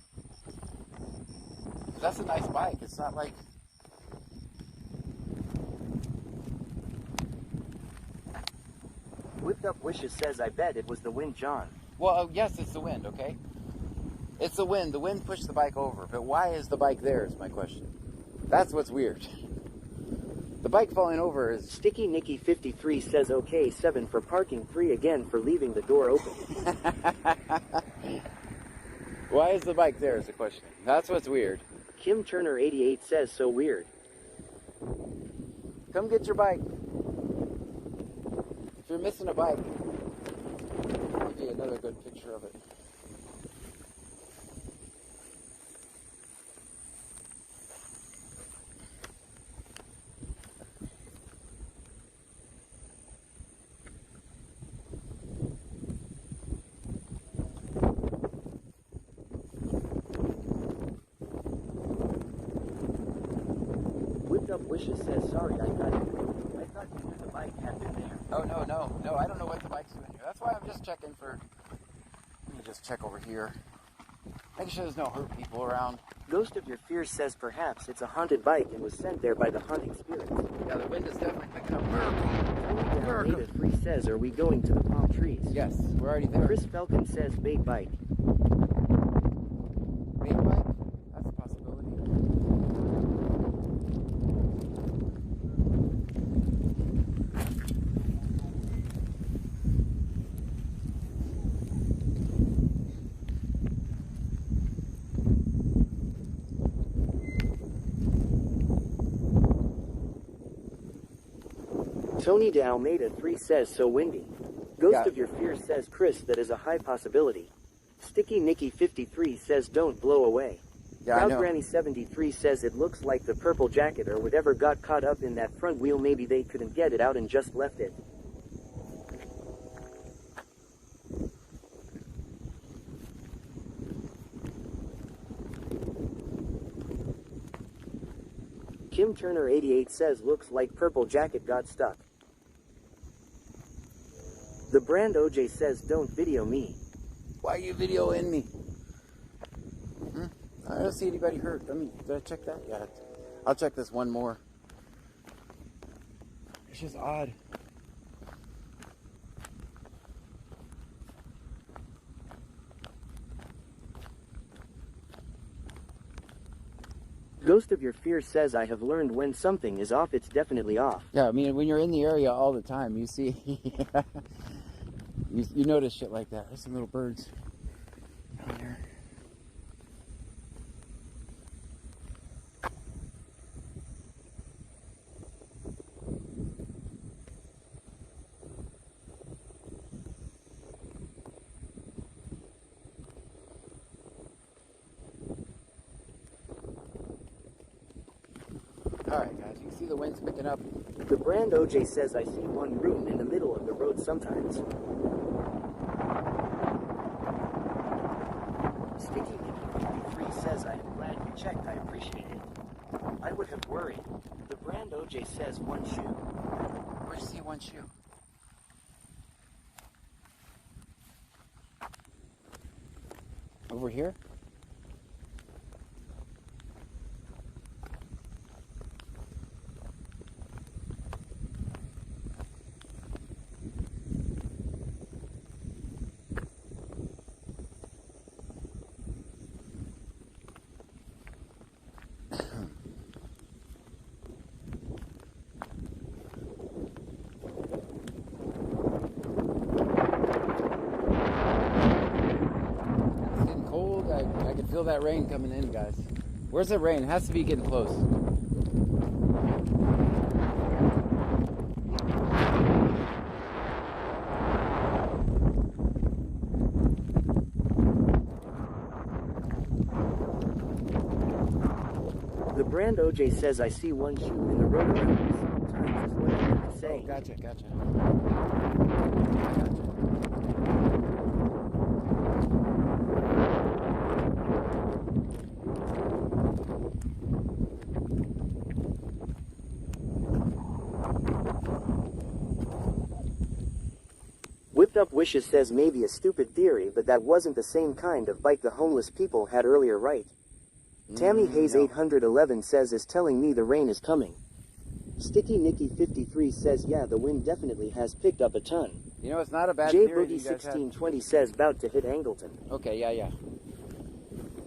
That's a nice bike. It's not like... Whipped Up Wishes says, I bet it was the wind, John. Well, yes, it's the wind, okay? It's the wind. The wind pushed the bike over. But why is the bike there is my question. That's what's weird. The bike falling over is... Sticky Nicky 53 says, okay, 7 for parking, 3 again for leaving the door open. Why is the bike there is the question. That's what's weird. Kim Turner 88 says, so weird. Come get your bike. If you're missing a bike, I'll give you another good picture of it. Whipped Up Wishes says, sorry, I got it. I thought you knew the bike had been there. Oh, no, I don't know what the bike's doing here. That's why I'm just checking for... Let me just check over here. Making sure there's no hurt people around. Ghost of Your Fear says perhaps it's a haunted bike and was sent there by the haunting spirits. Yeah, the wind is definitely picking up. Where are we? Native 3 says, are we going to the palm trees? Yes, we're already there. Chris Falcon says, bait bike. Bait bike? That's a possibility. Tony de Almeida 3 says, so windy. Ghost of Your Fear says, Chris, that is a high possibility. Sticky Nicky 53 says, don't blow away. Yeah, I know. Granny 73 says it looks like the purple jacket or whatever got caught up in that front wheel. Maybe they couldn't get it out and just left it. Kim Turner 88 says looks like purple jacket got stuck. The brand OJ says don't video me. Why are you videoing me? I don't see anybody hurt. Did I check that? Yeah. I'll check this one more. It's just odd. Ghost of Your Fear says I have learned when something is off, it's definitely off. Yeah, I mean, when you're in the area all the time, you see, you notice shit like that. There's some little birds down there. Alright guys, you can see the wind's picking up. The brand OJ says I see one room in the middle of the road sometimes. Sticky Nicky 53 says I am glad you checked, I appreciate it. I would have worried. The brand OJ says one shoe. Where'd you see one shoe? Over here? I can feel that rain coming in, guys. Where's the rain? It has to be getting close. The brand OJ says I see one shoe in the road around me sometimes is what I meant to say. Oh, gotcha. Whipped Up Wishes says maybe a stupid theory, but that wasn't the same kind of bike the homeless people had earlier, right? Tammy Hayes 811 says is telling me the rain is coming. Sticky Nicky 53 says yeah, the wind definitely has picked up a ton. You know, it's not a bad J theory. Boogie 1620 says about to hit Angleton. Okay, yeah.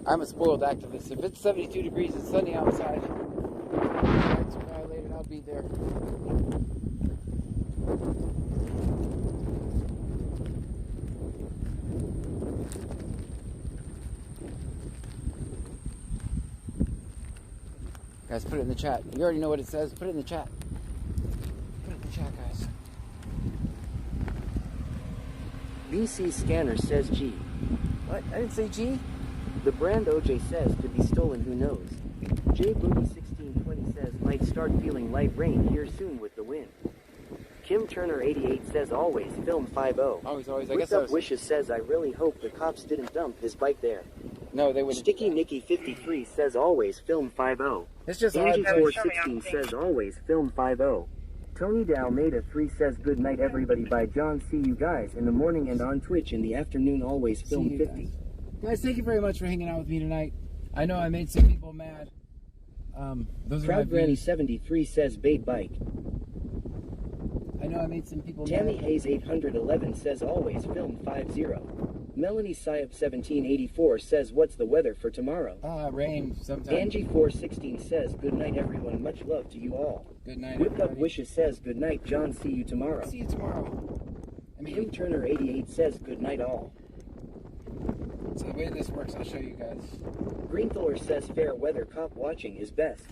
I'm a spoiled activist. If it's 72 degrees and sunny outside, lights are violated, I'll be there. Guys, put it in the chat. You already know what it says. Put it in the chat. Put it in the chat, guys. BC Scanner says G. What? I didn't say G. The brand OJ says to be stolen, who knows? J Boogie 1620 says might start feeling light rain here soon with the wind. Kim Turner 88 says always film 5-0. Always. I Whipped guess Up Wishes says I really hope the cops didn't dump his bike there. No, they wouldn't. Sticky Nicky 53 says always film 5-0. It's just Angie odd. 416 says always film 5-0. Tony Dalmeda 3 says good night everybody. By John. See you guys in the morning and on Twitch in the afternoon. Always film 50. Guys, thank you very much for hanging out with me tonight. I know I made some people mad. Those are my Proud Granny views. 73 says bait bike. I know I made some people Tammy mad. Hayes 811 says always film 50. Melanie Syop 1784 says what's the weather for tomorrow? Rain sometime. Angie 416 says good night everyone, much love to you all. Good night, Whipped Up everybody. Wishes says good night John, see you tomorrow. See you tomorrow. Kim Turner 88 says good night all. So the way this works, I'll show you guys. Greenthor says fair weather cop watching is best.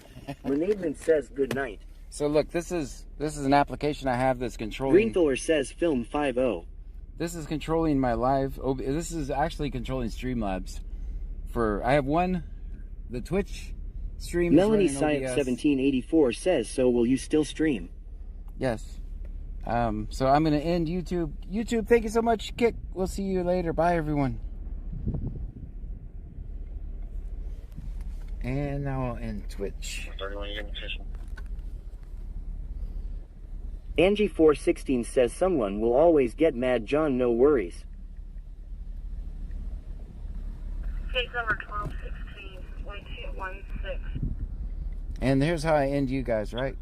Renaidman says good night. So look, this is an application I have that's controlling. Greenthor says film 50. This is controlling my live. This is actually controlling Streamlabs. I have one the Twitch stream. Melanie is running Science OBS. 1784 says, so will you still stream? Yes. So I'm going to end YouTube. YouTube, thank you so much, Kik. We'll see you later. Bye, everyone. And now I'll end Twitch. Angie416 says someone will always get mad, John, no worries. Case number 1216, 1216. And here's how I end you guys, right?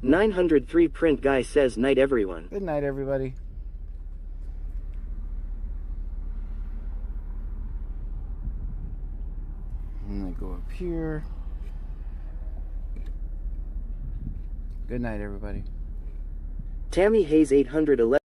903 print guy says night everyone. Good night, everybody. I'm gonna go up here. Good night, everybody. Tammy Hayes 811